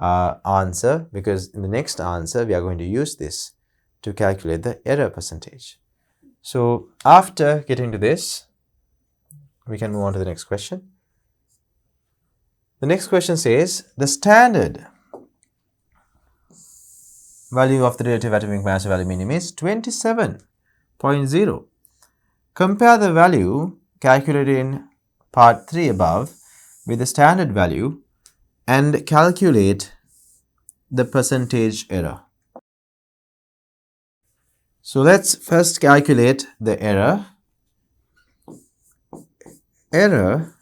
answer, because in the next answer we are going to use this to calculate the error percentage. So after getting to this, we can move on to the next question. The next question says the standard value of the relative atomic mass of aluminium is 27.0. Compare the value calculated in part 3 above with the standard value and calculate the percentage error. So let's first calculate the error. Error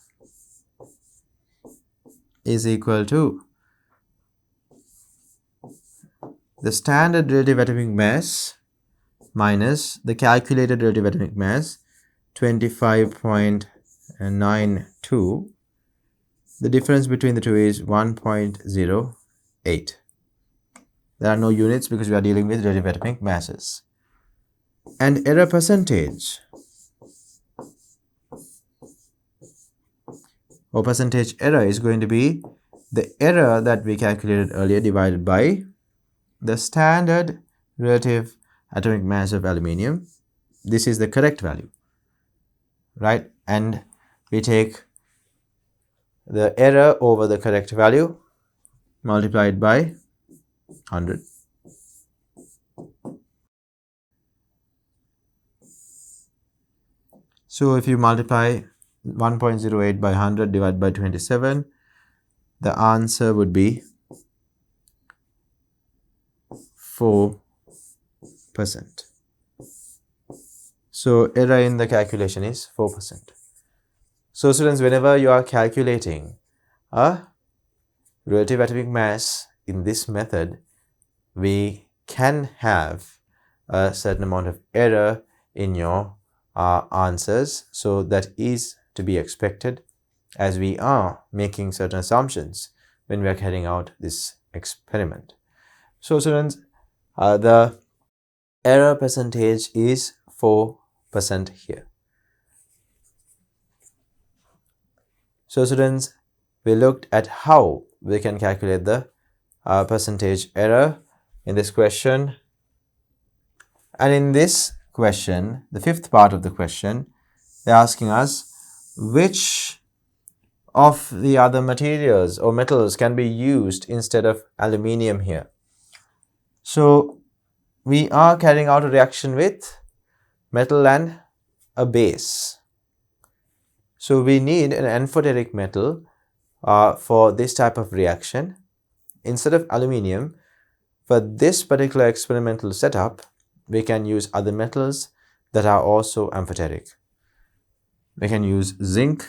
is equal to the standard relative atomic mass minus the calculated relative atomic mass, 25.92. The difference between the two is 1.08. There are no units because we are dealing with relative atomic masses. And error percentage, or percentage error, is going to be the error that we calculated earlier divided by the standard relative atomic mass of aluminium. This is the correct value, right? And we take the error over the correct value multiplied by 100. So if you multiply 1.08 by 100 divided by 27, the answer would be 4%. So error in the calculation is 4%. So students, whenever you are calculating a relative atomic mass in this method, we can have a certain amount of error in your answers. So that is to be expected, as we are making certain assumptions when we are carrying out this experiment. So students, the error percentage is 4% here. So students, we looked at how we can calculate the percentage error in this question. And in this question, the fifth part of the question, they're asking us which of the other materials or metals can be used instead of aluminium here. So we are carrying out a reaction with metal and a base. So we need an amphoteric metal for this type of reaction. Instead of aluminium, for this particular experimental setup, we can use other metals that are also amphoteric. We can use zinc,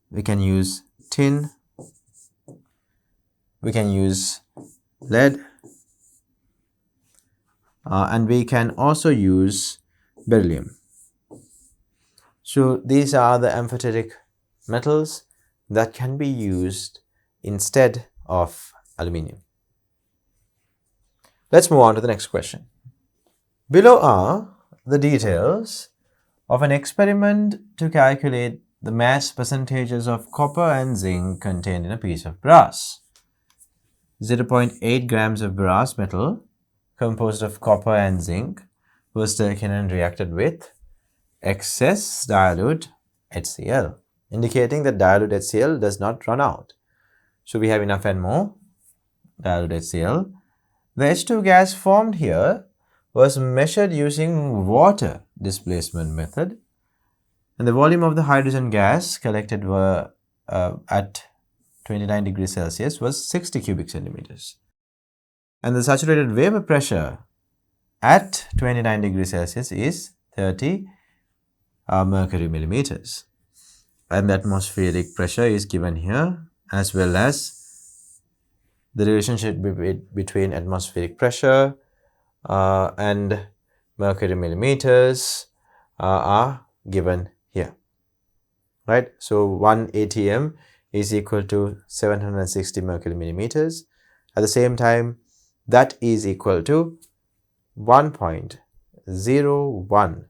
we can use tin, we can use lead, and we can also use beryllium. So these are the amphoteric metals that can be used instead of aluminium. Let's move on to the next question. Below are the details of an experiment to calculate the mass percentages of copper and zinc contained in a piece of brass. 0.8 grams of brass metal composed of copper and zinc was taken and reacted with excess dilute HCl, indicating that dilute HCl does not run out. So we have enough and more dilute HCl. The H2 gas formed here was measured using water displacement method. And the volume of the hydrogen gas collected were at 29 degrees Celsius was 60 cubic centimeters. And the saturated vapor pressure at 29 degrees Celsius is 30 mercury millimeters. And the atmospheric pressure is given here, as well as the relationship between atmospheric pressure and mercury millimeters are given here, right? So 1 atm is equal to 760 mercury millimeters. At the same time, that is equal to 1.01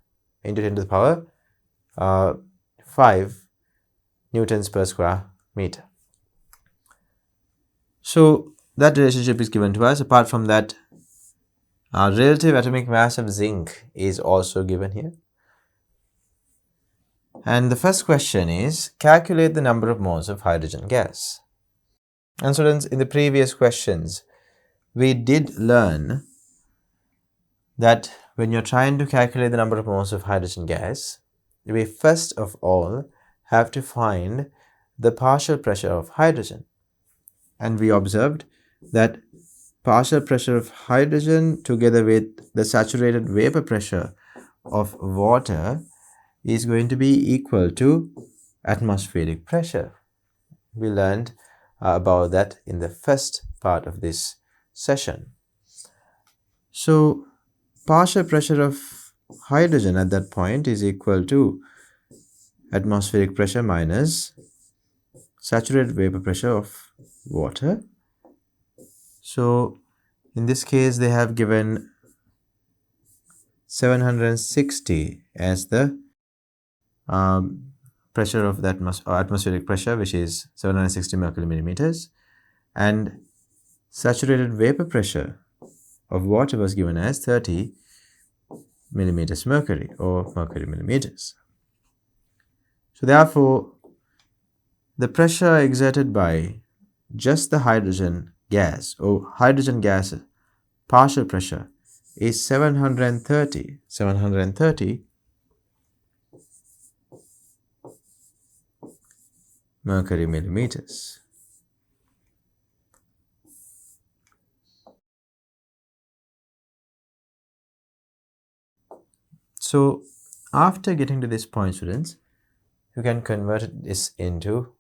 into 10 to the power 5 newtons per square meter. So that relationship is given to us. Apart from that, our relative atomic mass of zinc is also given here. And the first question is, calculate the number of moles of hydrogen gas. And students, in the previous questions, we did learn that when you're trying to calculate the number of moles of hydrogen gas, we first of all have to find the partial pressure of hydrogen. And we observed that partial pressure of hydrogen together with the saturated vapor pressure of water is going to be equal to atmospheric pressure. We learned about that in the first part of this session. So partial pressure of hydrogen at that point is equal to atmospheric pressure minus saturated vapor pressure of water. So in this case, they have given 760 as the pressure of the atmospheric pressure, which is 760 mercury millimeters, and saturated vapor pressure of water was given as 30 millimeters mercury or mercury millimeters. So therefore, the pressure exerted by just the hydrogen gas or hydrogen gas partial pressure is 730 mercury millimeters. So after getting to this point, students, you can convert this into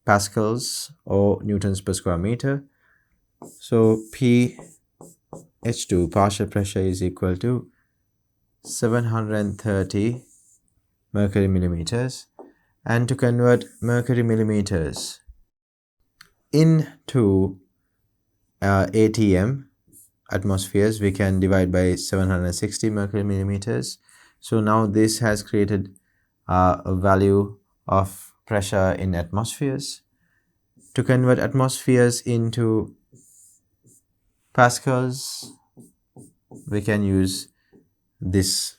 pascals or newtons per square meter. So pH2 partial pressure is equal to 730 mercury millimeters, and to convert mercury millimeters into atm atmospheres, we can divide by 760 mercury millimeters. So now this has created a value of pressure in atmospheres. To convert atmospheres into pascals, we can use this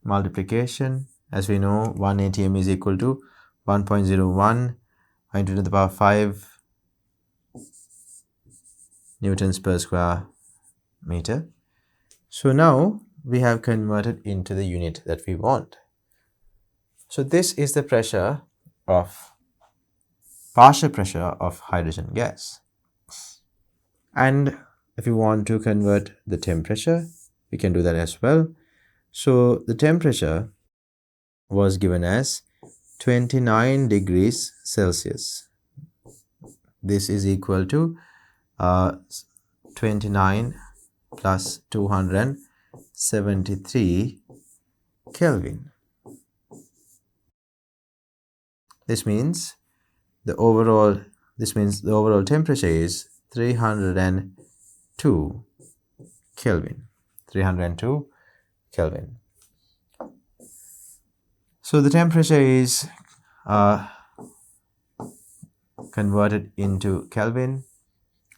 multiplication. As we know, 1 atm is equal to 1.01 into 10 to the power 5 newtons per square meter. So now we have converted into the unit that we want. So this is the pressure of partial pressure of hydrogen gas. And if you want to convert the temperature, we can do that as well. So the temperature was given as 29 degrees Celsius. This is equal to 29 plus 273 Kelvin. This means the overall temperature is 302 Kelvin. 302 Kelvin. So the temperature is converted into Kelvin,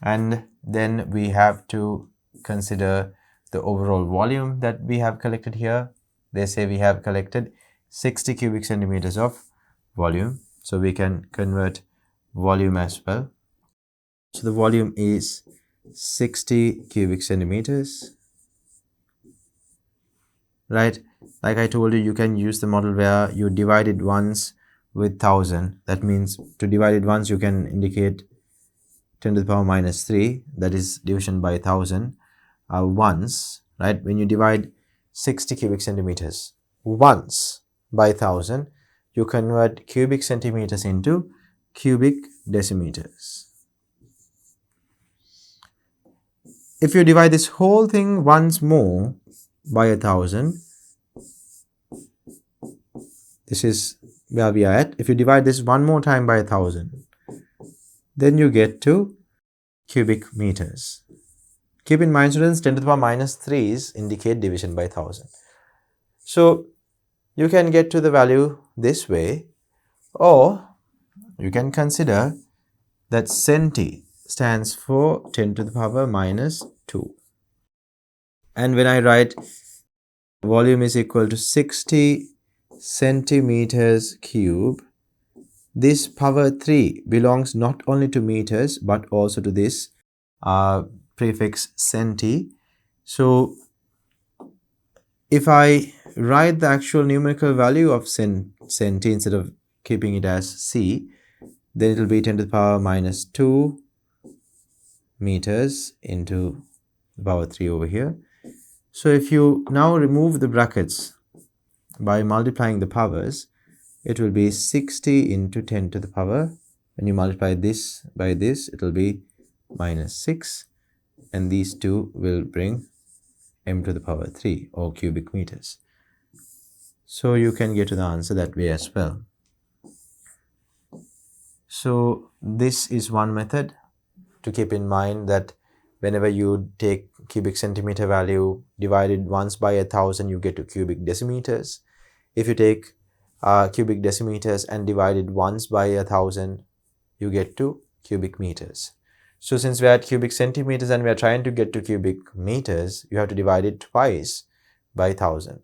and then we have to consider the overall volume that we have collected here. They say we have collected 60 cubic centimeters of volume, so we can convert volume as well. So the volume is 60 cubic centimeters. right? Like I told you, you can use the model where you divide it once with 1000. That means to divide it once, you can indicate 10 to the power minus 3, that is division by 1000. Once, right, when you divide 60 cubic centimeters once by 1000, you convert cubic centimeters into cubic decimeters. If you divide this whole thing once more by 1000, this is where we are at. If you divide this one more time by 1000, then you get to cubic meters. Keep in mind, students, 10 to the power minus 3's indicate division by 1000. So you can get to the value this way, or you can consider that centi stands for 10 to the power minus 2. And when I write volume is equal to 60 centimeters cube, this power 3 belongs not only to meters but also to this prefix centi. So if I write the actual numerical value of centi instead of keeping it as c, then it will be 10 to the power minus 2 meters into the power 3 over here. So if you now remove the brackets by multiplying the powers, it will be 60 into 10 to the power. When you multiply this by this, it will be minus 6, and these two will bring m to the power 3 or cubic meters. So you can get to the answer that way as well. So this is one method to keep in mind, that whenever you take cubic centimeter value divided once by 1000, you get to cubic decimeters. If you take cubic decimeters and divide it once by 1000, you get to cubic meters. So since we are at cubic centimeters and we are trying to get to cubic meters, you have to divide it twice by 1000,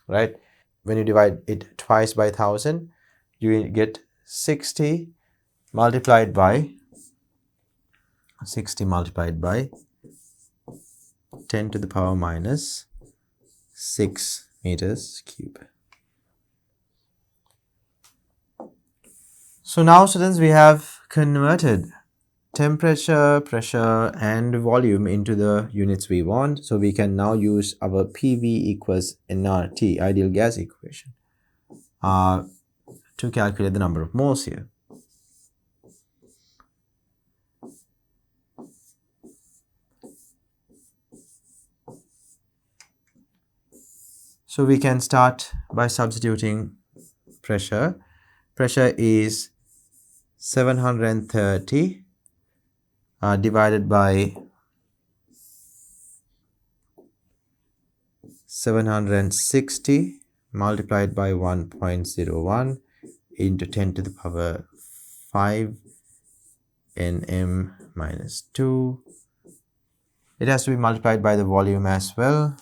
right? When you divide it twice by 1000, you get 60 multiplied by 10 to the power minus 6 meters cube. So now, students, we have converted temperature, pressure and volume into the units we want. So we can now use our PV equals nRT, ideal gas equation, to calculate the number of moles here. So we can start by substituting pressure. Pressure is 730 divided by 760 multiplied by 1.01 into 10 to the power 5 nm minus 2. It has to be multiplied by the volume as well.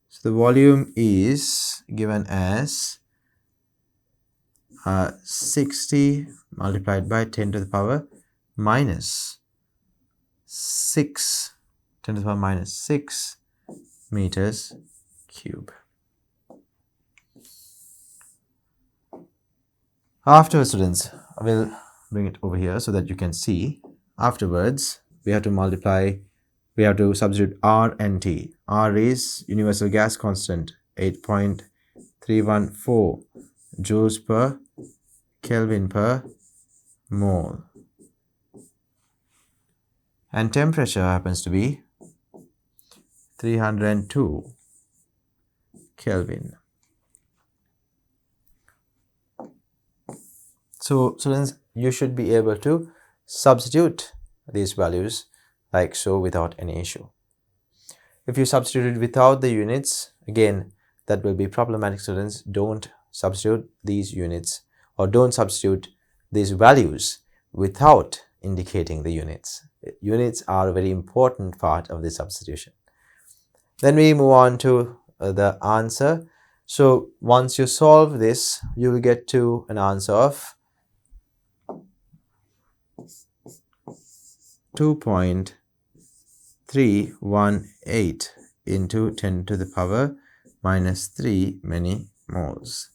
So the volume is given as 60 multiplied by 10 to the power minus 6, 10 to the power minus 6 meters cube. Afterwards, students, I will bring it over here so that you can see. Afterwards, we have to substitute R and T. R is universal gas constant, 8.314 joules per Kelvin per mole. And temperature happens to be 302 Kelvin. So students, you should be able to substitute these values like so without any issue. If you substitute it without the units, again, that will be problematic, students. Don't substitute these units, or don't substitute these values without indicating the units. Units are a very important part of the substitution. Then we move on to the answer. So once you solve this, you will get to an answer of 2.318 into 10 to the power minus 3 many moles.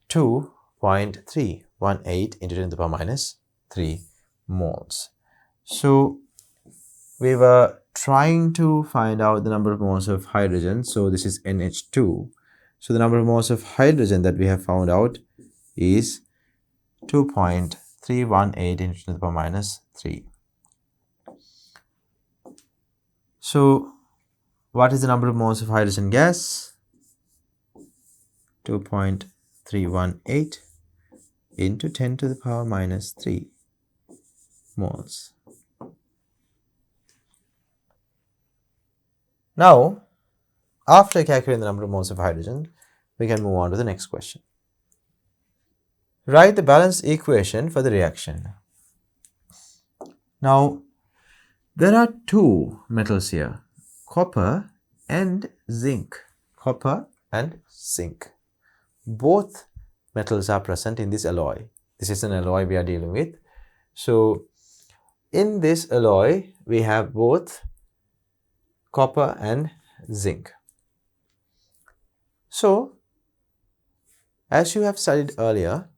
2.318 into 10 to the power minus 3 moles. So we were trying to find out the number of moles of hydrogen. So this is NH2. So the number of moles of hydrogen that we have found out is 2.318 into 10 to the power minus 3. So what is the number of moles of hydrogen gas? 2.318 into 10 to the power minus 3 moles. Now, after calculating the number of moles of hydrogen, we can move on to the next question. Write the balanced equation for the reaction. Now, there are two metals here, copper and zinc. Copper and zinc. Both metals are present in this alloy. This is an alloy we are dealing with. So, in this alloy, we have both copper and zinc. So, as you have studied earlier,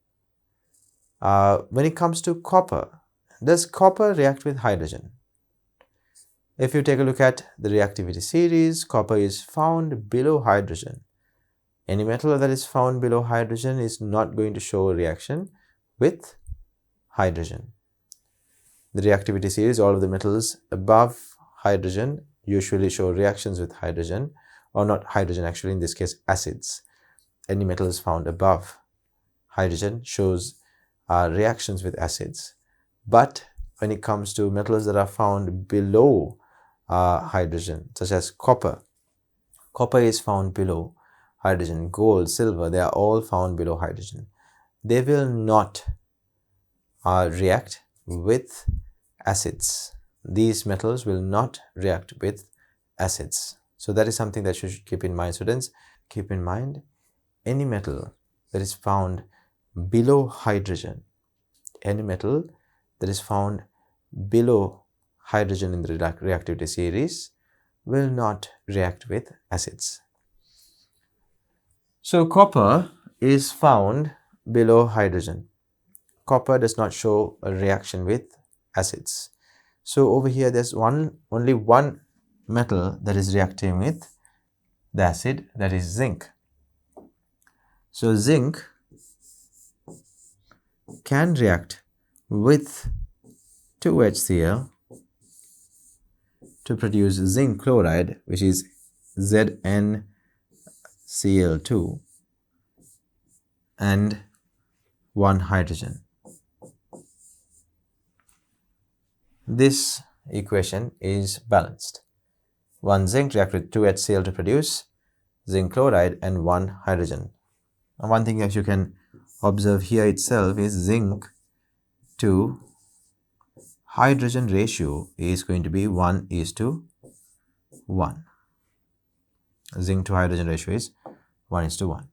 when it comes to copper, does copper react with hydrogen? If you take a look at the reactivity series, copper is found below hydrogen. Any metal that is found below hydrogen is not going to show a reaction with hydrogen. The reactivity series, all of the metals above hydrogen usually show reactions with hydrogen, or not hydrogen actually, in this case acids. Any metals found above hydrogen shows reactions with acids. But when it comes to metals that are found below hydrogen, such as copper, copper is found below hydrogen, gold, silver, they are all found below hydrogen. They will not react with acids. These metals will not react with acids. So that is something that you should keep in mind, students. Keep in mind, any metal that is found below hydrogen, any metal that is found below hydrogen in the reactivity series will not react with acids. So copper is found below hydrogen. Copper does not show a reaction with acids. So over here there's only one metal that is reacting with the acid, that is zinc. So zinc can react with 2HCl to produce zinc chloride, which is ZnCl2, and one hydrogen. This equation is balanced. One zinc reacts with 2HCl to produce zinc chloride and one hydrogen. And one thing that you can observe here itself is zinc to hydrogen ratio is going to be 1:1. Zinc to hydrogen ratio is 1:1.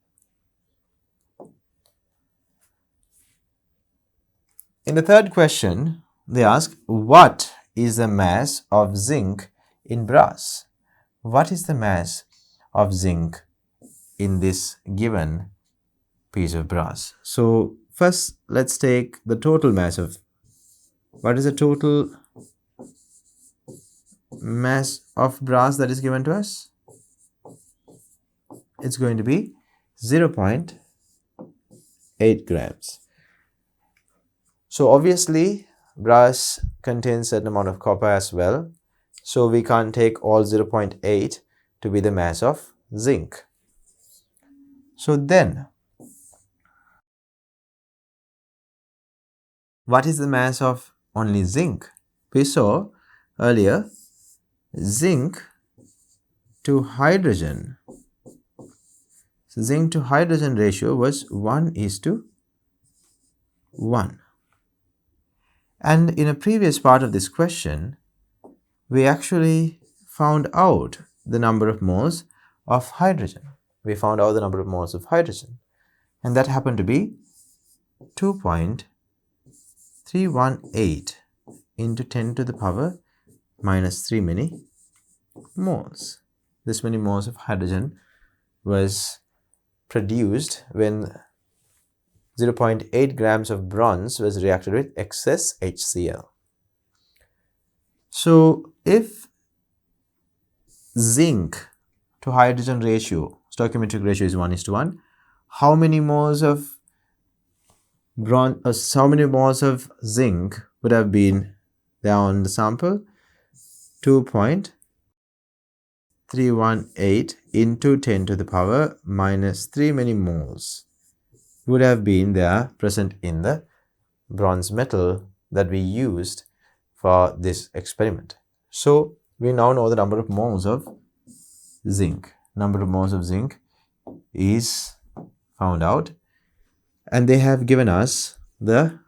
In the third question, they ask, what is the mass of zinc in brass? What is the mass of zinc in this given piece of brass? So first, let's take the total mass of, what is the total mass of brass that is given to us? It's going to be 0.8 grams. So obviously, brass contains a certain amount of copper as well. So we can't take all 0.8 to be the mass of zinc. So then, what is the mass of only zinc? We saw earlier, zinc to hydrogen. So zinc to hydrogen ratio was 1:1. And in a previous part of this question, we actually found out the number of moles of hydrogen. We found out the number of moles of hydrogen. And that happened to be 2.318 into 10 to the power minus 3 many moles. this many moles of hydrogen was produced when 0.8 grams of bronze was reacted with excess HCl. So if zinc to hydrogen ratio, stoichiometric ratio is 1:1, how many moles of how many moles of zinc would have been there on the sample? 2.318 into 10 to the power minus 3 many moles would have been there present in the bronze metal that we used for this experiment. So we now know the number of moles of zinc. Number of moles of zinc is found out, and they have given us the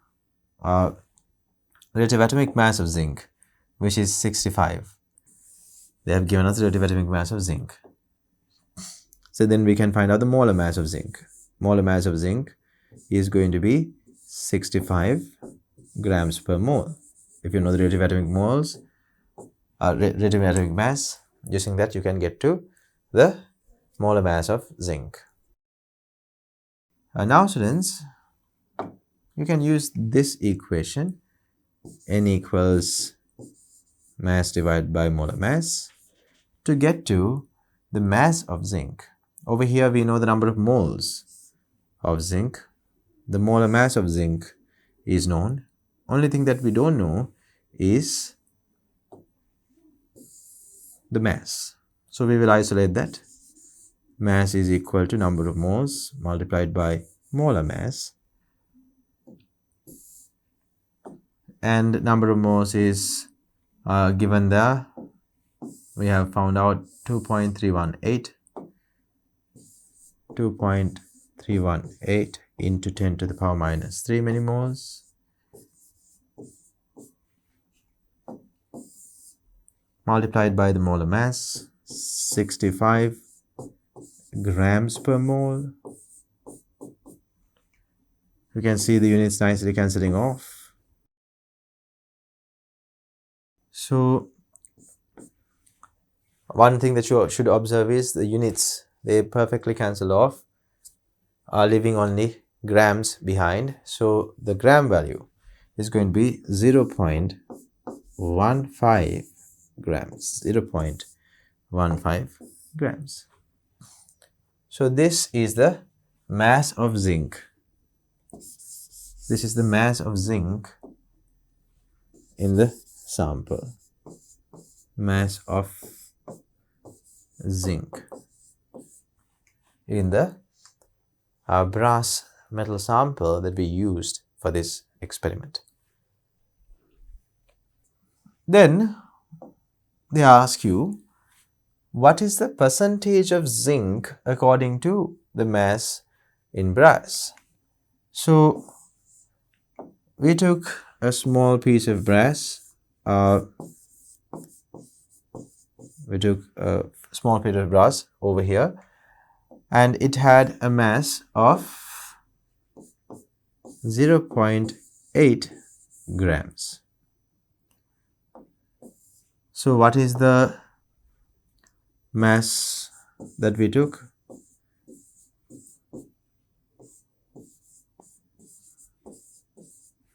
relative atomic mass of zinc, which is 65. They have given us the relative atomic mass of zinc. So then we can find out the molar mass of zinc. Molar mass of zinc is going to be 65 grams per mole. If you know the relative atomic moles, relative atomic mass, using that you can get to the molar mass of zinc. Now students, you can use this equation, N equals mass divided by molar mass, to get to the mass of zinc. Over here we know the number of moles of zinc. The molar mass of zinc is known. Only thing that we don't know is the mass. So we will isolate that. Mass is equal to number of moles multiplied by molar mass, and number of moles is given there. We have found out 2.318 into 10 to the power minus 3 many moles multiplied by the molar mass, 65 grams per mole. You can see the units nicely cancelling off. So one thing that you should observe is the units, they perfectly cancel off, leaving only grams behind. So the gram value is going to be 0.15 grams. 0.15 grams. So this is the mass of zinc. This is the mass of zinc in the sample. Mass of zinc in the brass metal sample that we used for this experiment. Then they ask you, what is the percentage of zinc according to the mass in brass? So we took a small piece of brass. We took a small piece of brass over here, and it had a mass of 0.8 grams. So what is the mass that we took?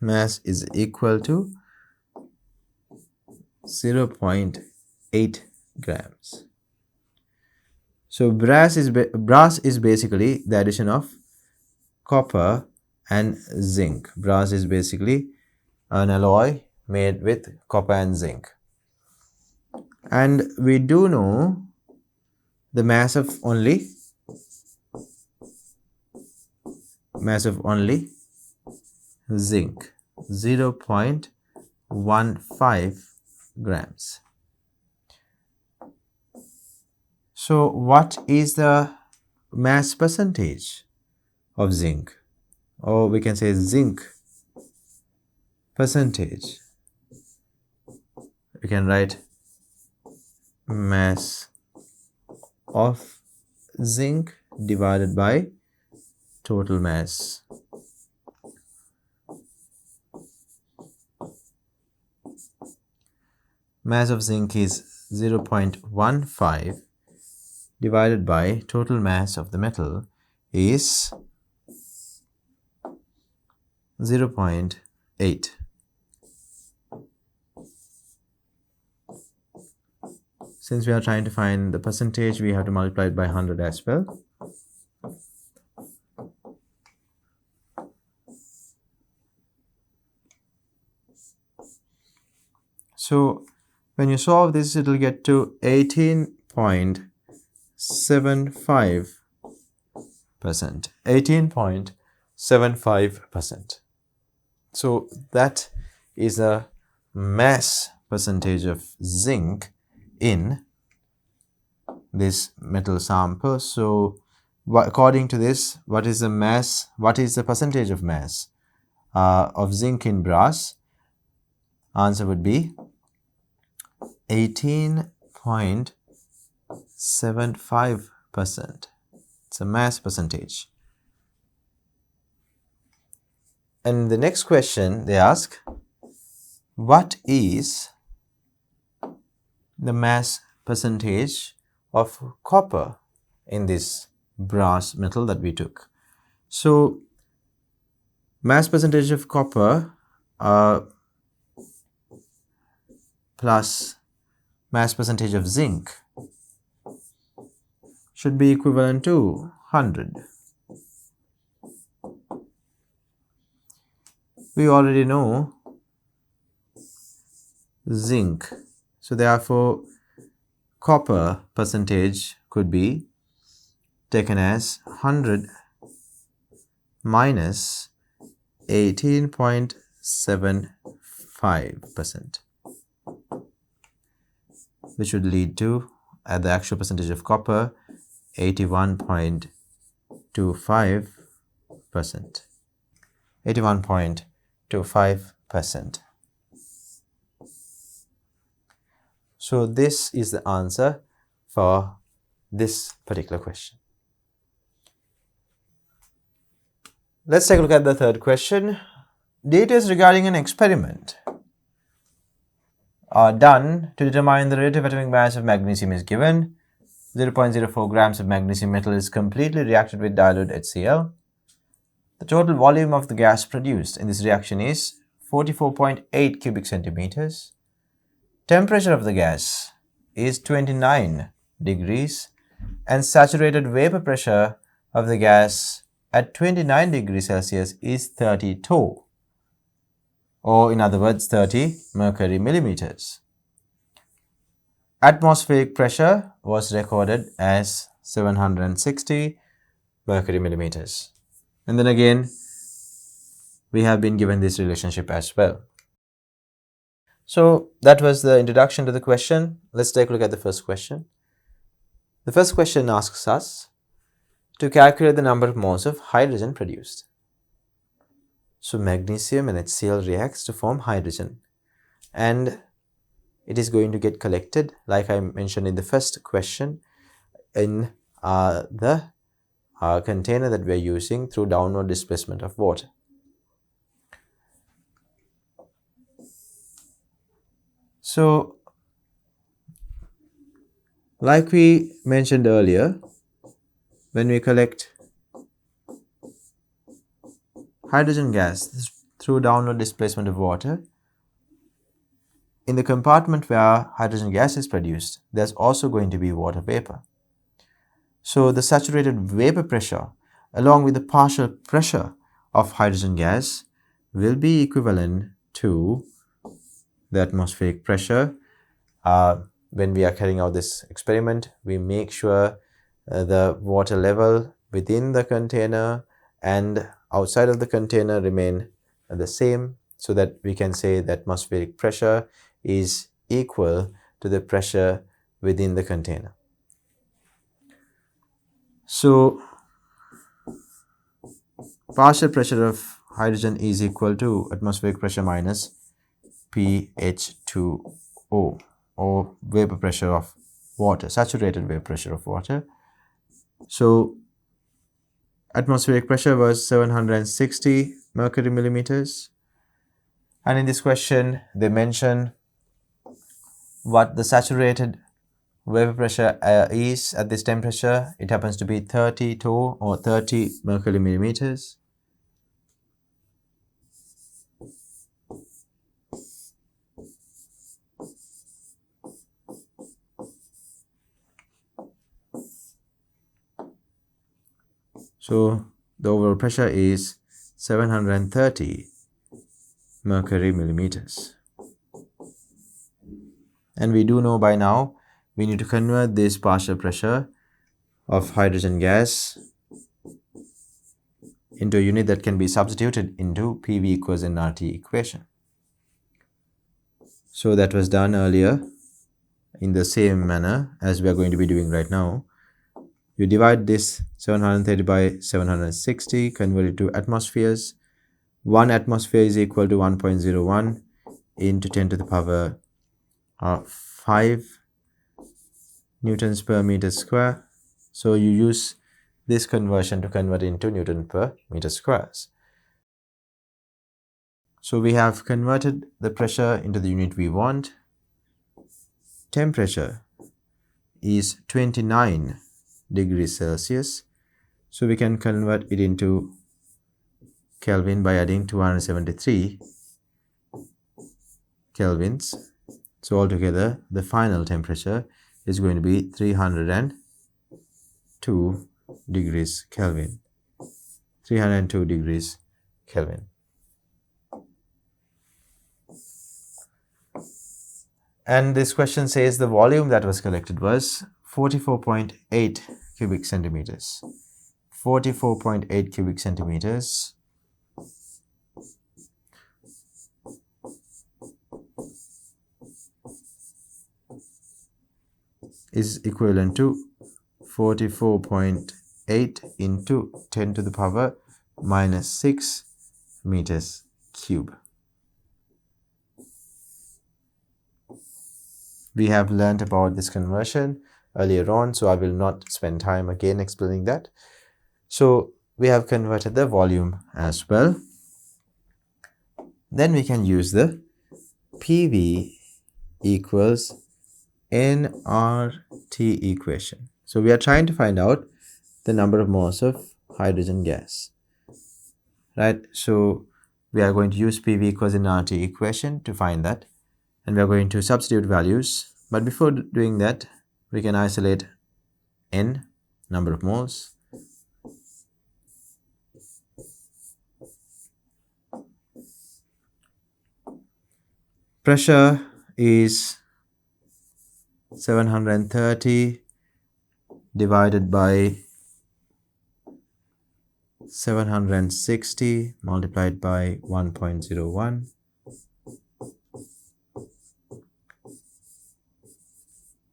Mass is equal to 0.8 grams. So brass is basically the addition of copper and zinc. Brass is basically an alloy made with copper and zinc. And we do know the mass of only zinc, 0.15 grams. So what is the mass percentage of zinc? Or we can say zinc percentage. We can write mass of zinc divided by total mass. Mass of zinc is 0.15 divided by total mass of the metal is 0.8. Since we are trying to find the percentage, we have to multiply it by 100 as well. So when you solve this, it will get to 18.75%. 18.75%. So that is a mass percentage of zinc in this metal sample. So according to this, what is the mass, what is the percentage of mass of zinc in brass? Answer would be 18.75%. It's a mass percentage. And the next question they ask, what is the mass percentage of copper in this brass metal that we took? So mass percentage of copper plus mass percentage of zinc should be equivalent to 100. We already know zinc, so therefore copper percentage could be taken as 100 minus 18.75%, which would lead to, at the actual percentage of copper, 81.25%. 81.25%. So this is the answer for this particular question. Let's take a look at the third question. Details regarding an experiment are done to determine the relative atomic mass of magnesium is given. 0.04 grams of magnesium metal is completely reacted with dilute HCl. The total volume of the gas produced in this reaction is 44.8 cubic centimeters. Temperature of the gas is 29 degrees and saturated vapor pressure of the gas at 29 degrees Celsius is 32, or in other words 30 mercury millimeters. Atmospheric pressure was recorded as 760 mercury millimeters. And then again, we have been given this relationship as well. So that was the introduction to the question. Let's take a look at the first question. The first question asks us to calculate the number of moles of hydrogen produced. So magnesium and HCl reacts to form hydrogen, and it is going to get collected, like I mentioned in the first question, in the container that we are using through downward displacement of water. So like we mentioned earlier, when we collect hydrogen gas through downward displacement of water, in the compartment where hydrogen gas is produced, there's also going to be water vapor. So the saturated vapor pressure along with the partial pressure of hydrogen gas will be equivalent to the atmospheric pressure. When we are carrying out this experiment, we make sure the water level within the container and outside of the container remain the same, so that we can say the atmospheric pressure is equal to the pressure within the container. So partial pressure of hydrogen is equal to atmospheric pressure minus pH2O, or vapor pressure of water, saturated vapor pressure of water. So atmospheric pressure was 760 mercury millimeters, and in this question they mention what the saturated vapor pressure is at this temperature. It happens to be 32 or 30 mercury millimeters. So the overall pressure is 730 mercury millimeters. And we do know by now we need to convert this partial pressure of hydrogen gas into a unit that can be substituted into PV equals nRT equation. So that was done earlier in the same manner as we are going to be doing right now. You divide this 730 by 760, convert it to atmospheres. 1 atmosphere is equal to 1.01 into 10 to the power of 5 newtons per meter square. So you use this conversion to convert into Newton per meter squares. So we have converted the pressure into the unit we want. Temperature is 29 degrees Celsius. So we can convert it into Kelvin by adding 273 kelvins. So altogether, the final temperature is going to be 302 degrees Kelvin. 302 degrees Kelvin. And this question says the volume that was collected was 44.8 cubic centimeters. 44.8 cubic centimeters. Is equivalent to 44.8 into 10 to the power minus 6 meters cube. We have learned about this conversion earlier on, so I will not spend time again explaining that. So we have converted the volume as well. Then we can use the PV equals nRT equation. So we are trying to find out the number of moles of hydrogen gas, right? So we are going to use PV equals nRT equation to find that, and we are going to substitute values. But before doing that, we can isolate N, number of moles. Pressure is 730 divided by 760 multiplied by 1.01.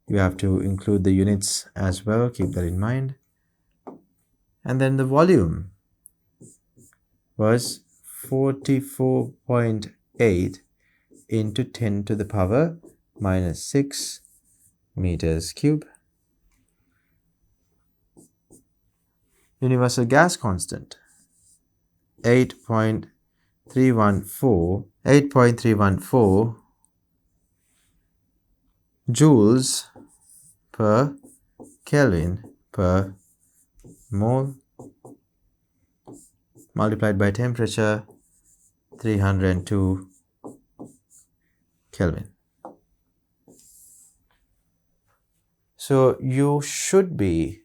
You have to include the units as well, keep that in mind. And then the volume was 44.8 into 10 to the power minus 6 meters cube. Universal gas constant 8.314 joules per Kelvin per mole multiplied by temperature 302 Kelvin. So you should be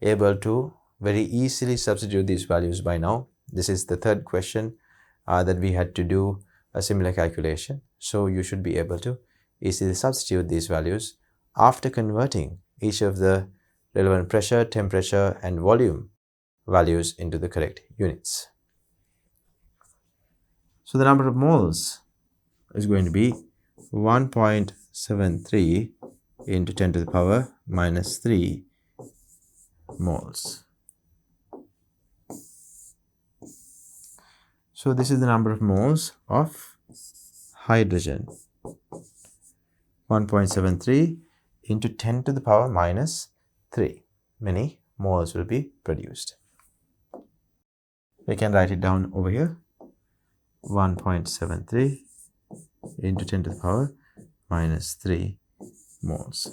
able to very easily substitute these values by now. This is the third question that we had to do a similar calculation. So you should be able to easily substitute these values after converting each of the relevant pressure, temperature, and volume values into the correct units. So the number of moles is going to be 1.73 into 10 to the power minus 3 moles. So this is the number of moles of hydrogen. 1.73 into 10 to the power minus 3. Many moles will be produced. We can write it down over here. 1.73 into 10 to the power minus 3 moles.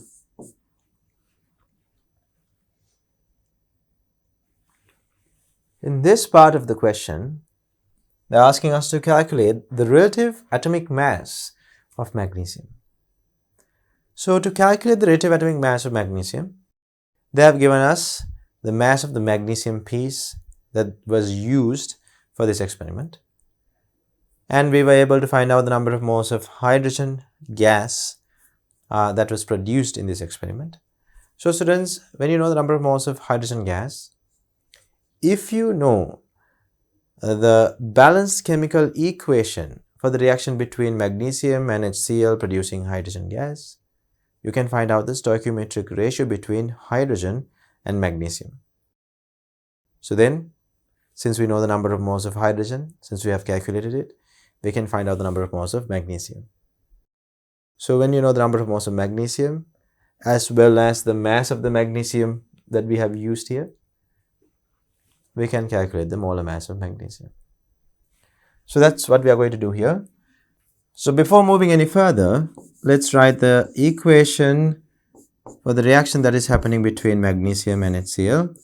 In this part of the question, they're asking us to calculate the relative atomic mass of magnesium. So to calculate the relative atomic mass of magnesium, they have given us the mass of the magnesium piece that was used for this experiment. And we were able to find out the number of moles of hydrogen gas that was produced in this experiment. So students, when you know the number of moles of hydrogen gas, if you know the balanced chemical equation for the reaction between magnesium and HCl producing hydrogen gas, you can find out the stoichiometric ratio between hydrogen and magnesium. So then, since we know the number of moles of hydrogen, since we have calculated it, we can find out the number of moles of magnesium. So when you know the number of moles of magnesium, as well as the mass of the magnesium that we have used here, we can calculate the molar mass of magnesium. So that's what we are going to do here. So before moving any further, let's write the equation for the reaction that is happening between magnesium and HCl.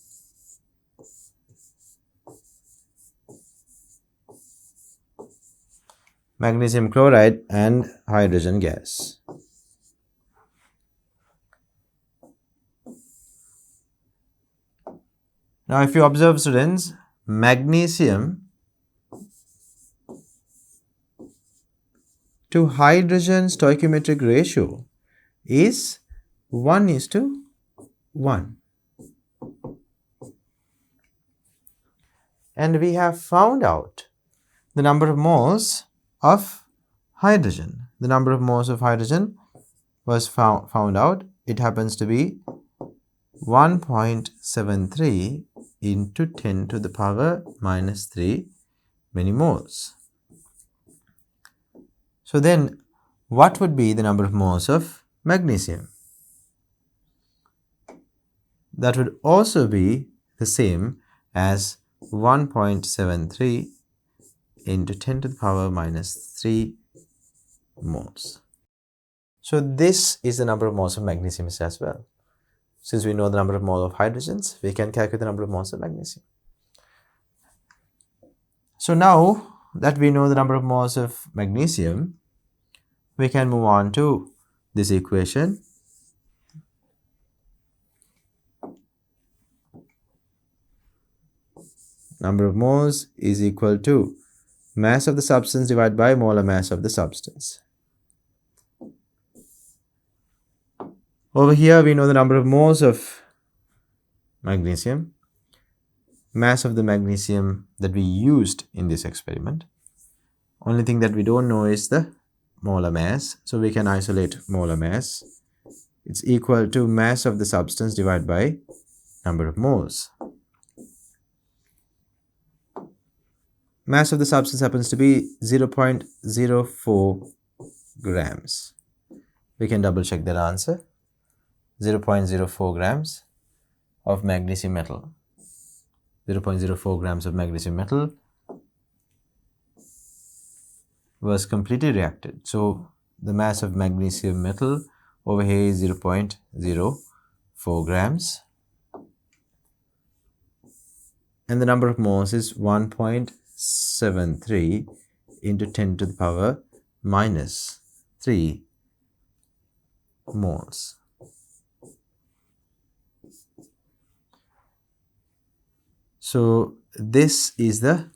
Magnesium chloride and hydrogen gas. Now if you observe students, magnesium to hydrogen stoichiometric ratio is 1:1. And we have found out the number of moles of hydrogen. The number of moles of hydrogen was found out. It happens to be 1.73 into 10 to the power minus 3 millimoles. So then, what would be the number of moles of magnesium? That would also be the same as 1.73 into 10 to the power minus 3 moles. So this is the number of moles of magnesium as well. Since we know the number of moles of hydrogens, we can calculate the number of moles of magnesium. So now that we know the number of moles of magnesium, we can move on to this equation. Number of moles is equal to mass of the substance divided by molar mass of the substance. Over here we know the number of moles of magnesium, mass of the magnesium that we used in this experiment. Only thing that we don't know is the molar mass, so we can isolate molar mass. It's equal to mass of the substance divided by number of moles. Mass of the substance happens to be 0.04 grams. We can double check that answer. 0.04 grams of magnesium metal. 0.04 grams of magnesium metal was completely reacted. So the mass of magnesium metal over here is 0.04 grams. And the number of moles is 1.73 into 10 to the power minus 3 moles. So this is the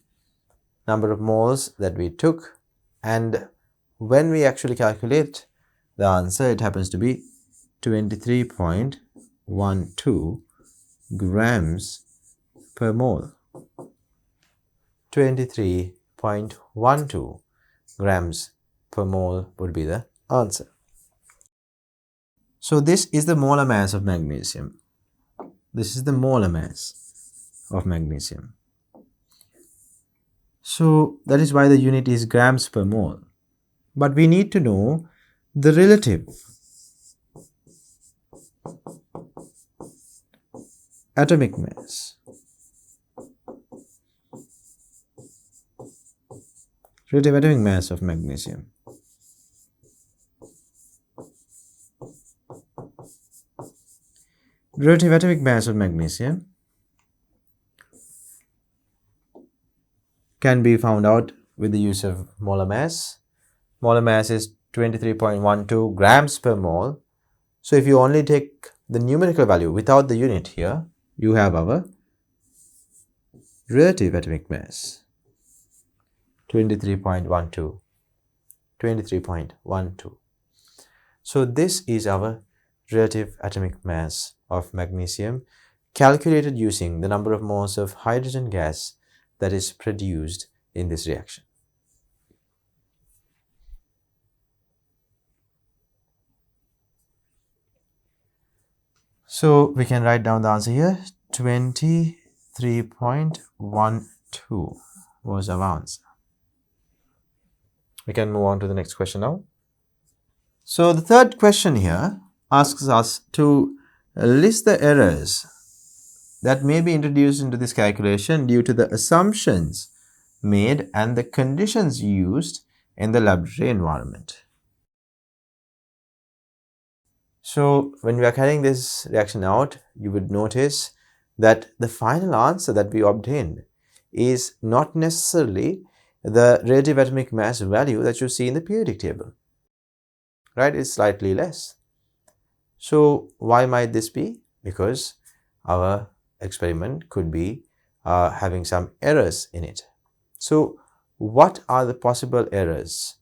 number of moles that we took, and when we actually calculate the answer, it happens to be 23.12 grams per mole. 23.12 grams per mole would be the answer. So this is the molar mass of magnesium. This is the molar mass of magnesium. So that is why the unit is grams per mole. But we need to know the relative atomic mass. Relative atomic mass of magnesium. Relative atomic mass of magnesium can be found out with the use of molar mass. Molar mass is 23.12 grams per mole. So if you only take the numerical value without the unit here, you have our relative atomic mass, 23.12. 23.12. So this is our relative atomic mass of magnesium, calculated using the number of moles of hydrogen gas that is produced in this reaction. So we can write down the answer here. 23.12 was our answer. We can move on to the next question now. So the third question here asks us to list the errors that may be introduced into this calculation due to the assumptions made and the conditions used in the laboratory environment. So when we are carrying this reaction out, you would notice that the final answer that we obtained is not necessarily the relative atomic mass value that you see in the periodic table, right? It's slightly less. So why might this be? Because our experiment could be having some errors in it. So what are the possible errors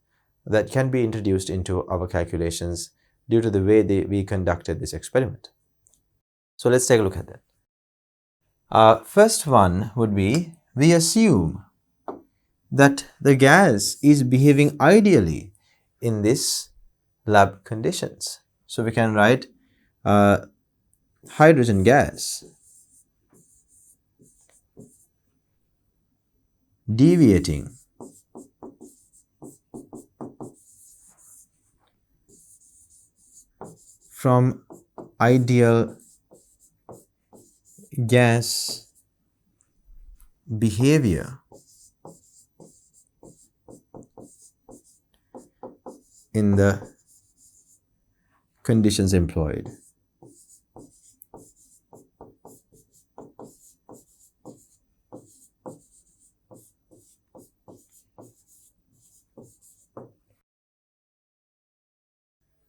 that can be introduced into our calculations due to the way we conducted this experiment? So let's take a look at that. First one would be, we assume that the gas is behaving ideally in this lab conditions. So we can write hydrogen gas deviating from ideal gas behavior in the conditions employed.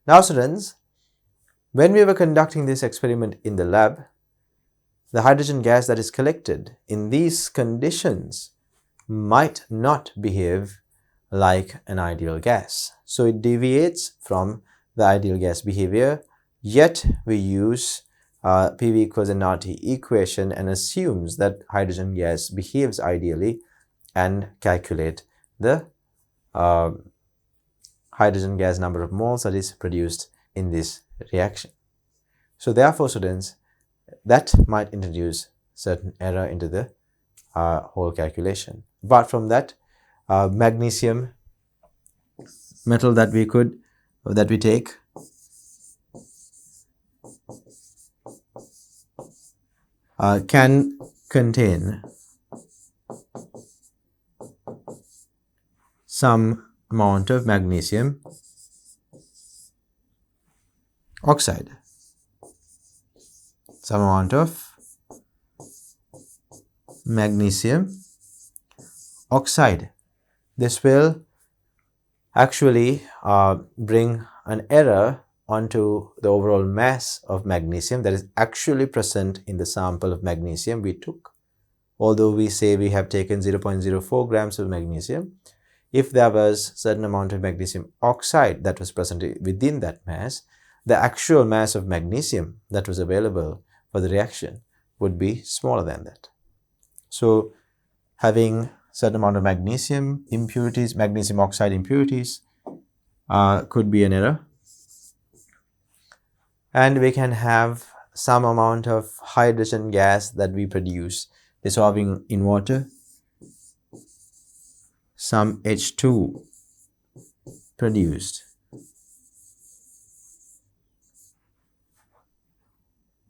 Now students, when we were conducting this experiment in the lab, the hydrogen gas that is collected in these conditions might not behave like an ideal gas. So it deviates from the ideal gas behavior, yet we use PV equals nRT equation and assumes that hydrogen gas behaves ideally and calculate the hydrogen gas number of moles that is produced in this reaction. So therefore students, that might introduce certain error into the whole calculation. Apart from that, magnesium metal that we take can contain some amount of magnesium oxide, some amount of magnesium oxide. This will actually bring an error onto the overall mass of magnesium that is actually present in the sample of magnesium we took. Although we say we have taken 0.04 grams of magnesium, if there was certain amount of magnesium oxide that was present within that mass, the actual mass of magnesium that was available for the reaction would be smaller than that. So having certain amount of magnesium impurities, magnesium oxide impurities could be an error. And we can have some amount of hydrogen gas that we produce dissolving in water, some H2 produced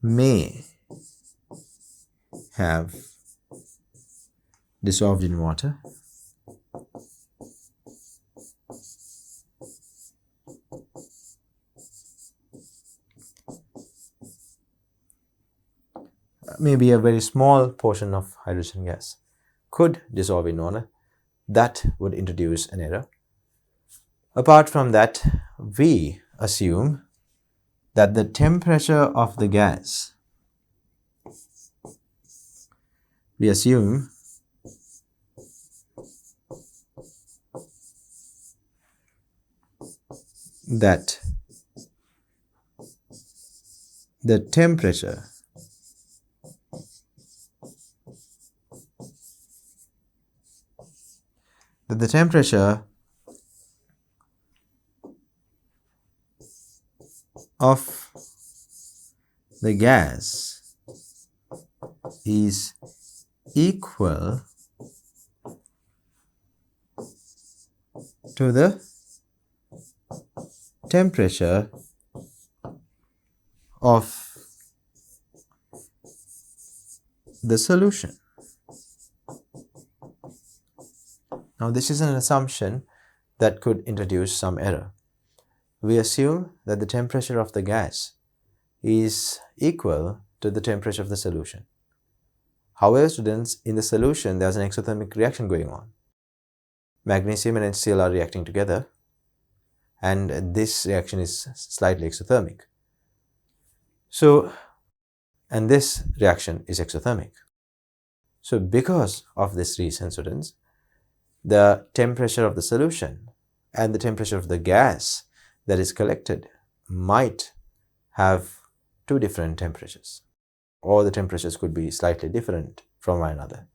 may have dissolved in water. Maybe a very small portion of hydrogen gas could dissolve in water, that would introduce an error. Apart from that, we assume that the temperature of the gas, that the temperature of the gas is equal to the temperature of the solution. Now, this is an assumption that could introduce some error. We assume that the temperature of the gas is equal to the temperature of the solution. However, students, in the solution, there's an exothermic reaction going on. Magnesium and HCl are reacting together, and this reaction is slightly exothermic. And this reaction is exothermic. So because of this reason, students, the temperature of the solution and the temperature of the gas that is collected might have two different temperatures, or the temperatures could be slightly different from one another.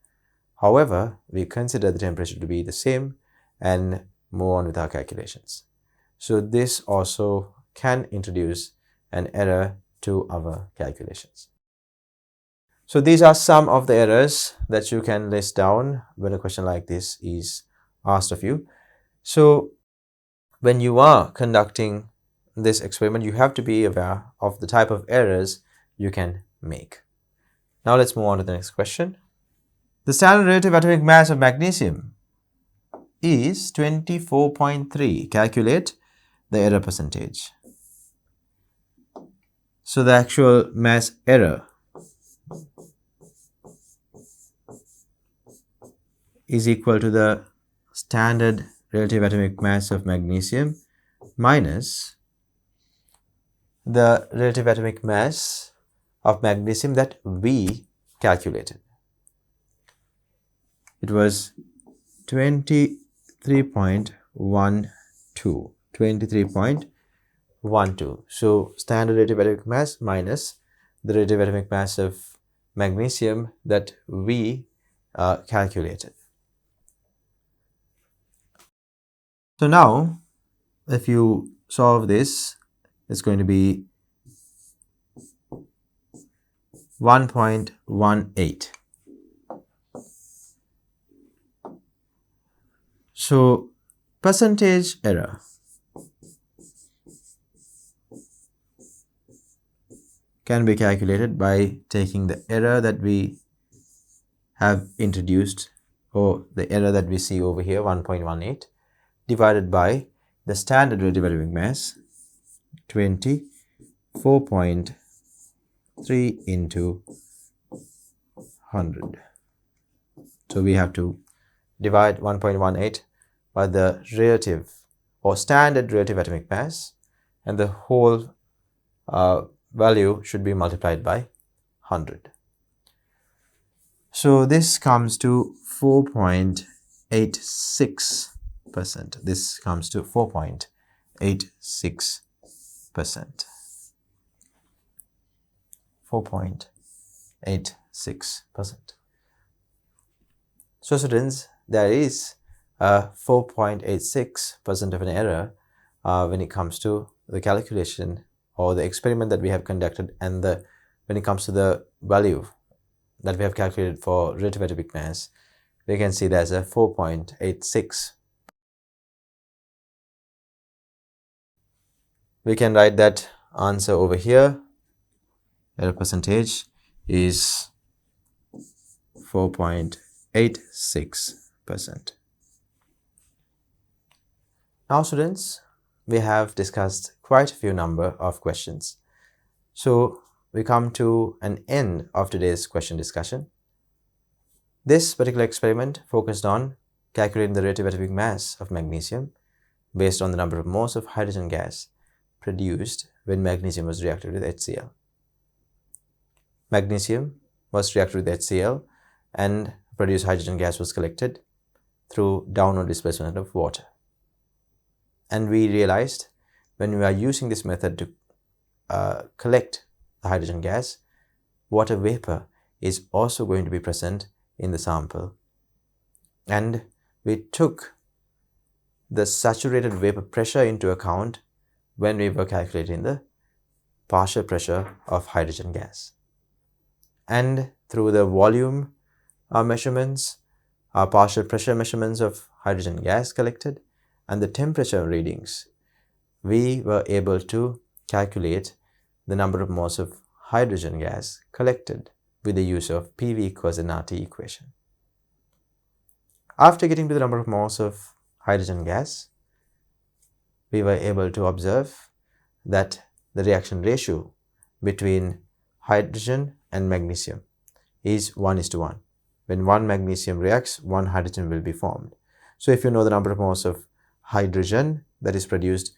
However, we consider the temperature to be the same and move on with our calculations. So this also can introduce an error to our calculations. So these are some of the errors that you can list down when a question like this is asked of you. So when you are conducting this experiment, you have to be aware of the type of errors you can make. Now let's move on to the next question. The standard relative atomic mass of magnesium is 24.3. Calculate the error percentage. So the actual mass error is equal to the standard relative atomic mass of magnesium minus the relative atomic mass of magnesium that we calculated. It was 23.12. So standard relative atomic mass minus the relative atomic mass of magnesium that we calculated. So now, if you solve this, it's going to be 1.18. So percentage error can be calculated by taking the error that we have introduced, or the error that we see over here, 1.18, divided by the standard relative atomic mass, 24.3 into 100. So we have to divide 1.18 by the relative or standard relative atomic mass, and the whole value should be multiplied by 100. So this comes to 4.86%. This comes to 4.86%. 4.86%. So students, there is a 4.86% of an error when it comes to the calculation or the experiment that we have conducted, and when it comes to the value that we have calculated for relative atomic mass, we can see there's a 4.86. We can write that answer over here. Error percentage is 4.86%. Now students, we have discussed quite a few number of questions. So we come to an end of today's question discussion. This particular experiment focused on calculating the relative atomic mass of magnesium based on the number of moles of hydrogen gas produced when magnesium was reacted with HCl. Magnesium was reacted with HCl and produced hydrogen gas was collected through downward displacement of water. And we realized when we are using this method to collect the hydrogen gas, water vapor is also going to be present in the sample. And we took the saturated vapor pressure into account when we were calculating the partial pressure of hydrogen gas. And through the volume measurements, our partial pressure measurements of hydrogen gas collected, and the temperature readings, we were able to calculate the number of moles of hydrogen gas collected with the use of PV equals nRT equation. After getting to the number of moles of hydrogen gas, we were able to observe that the reaction ratio between hydrogen and magnesium is 1:1. When one magnesium reacts, one hydrogen will be formed. So if you know the number of moles of hydrogen that is produced,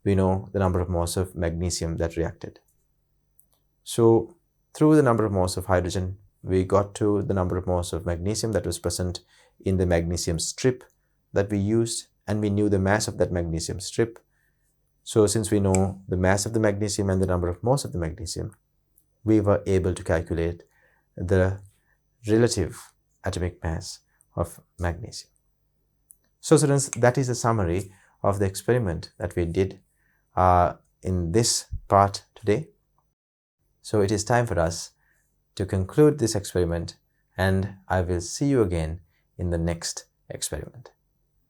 we know the number of moles of magnesium that reacted. So through the number of moles of hydrogen, we got to the number of moles of magnesium that was present in the magnesium strip that we used, and we knew the mass of that magnesium strip. So since we know the mass of the magnesium and the number of moles of the magnesium, we were able to calculate the relative atomic mass of magnesium. So students, that is a summary of the experiment that we did in this part today. So it is time for us to conclude this experiment, and I will see you again in the next experiment.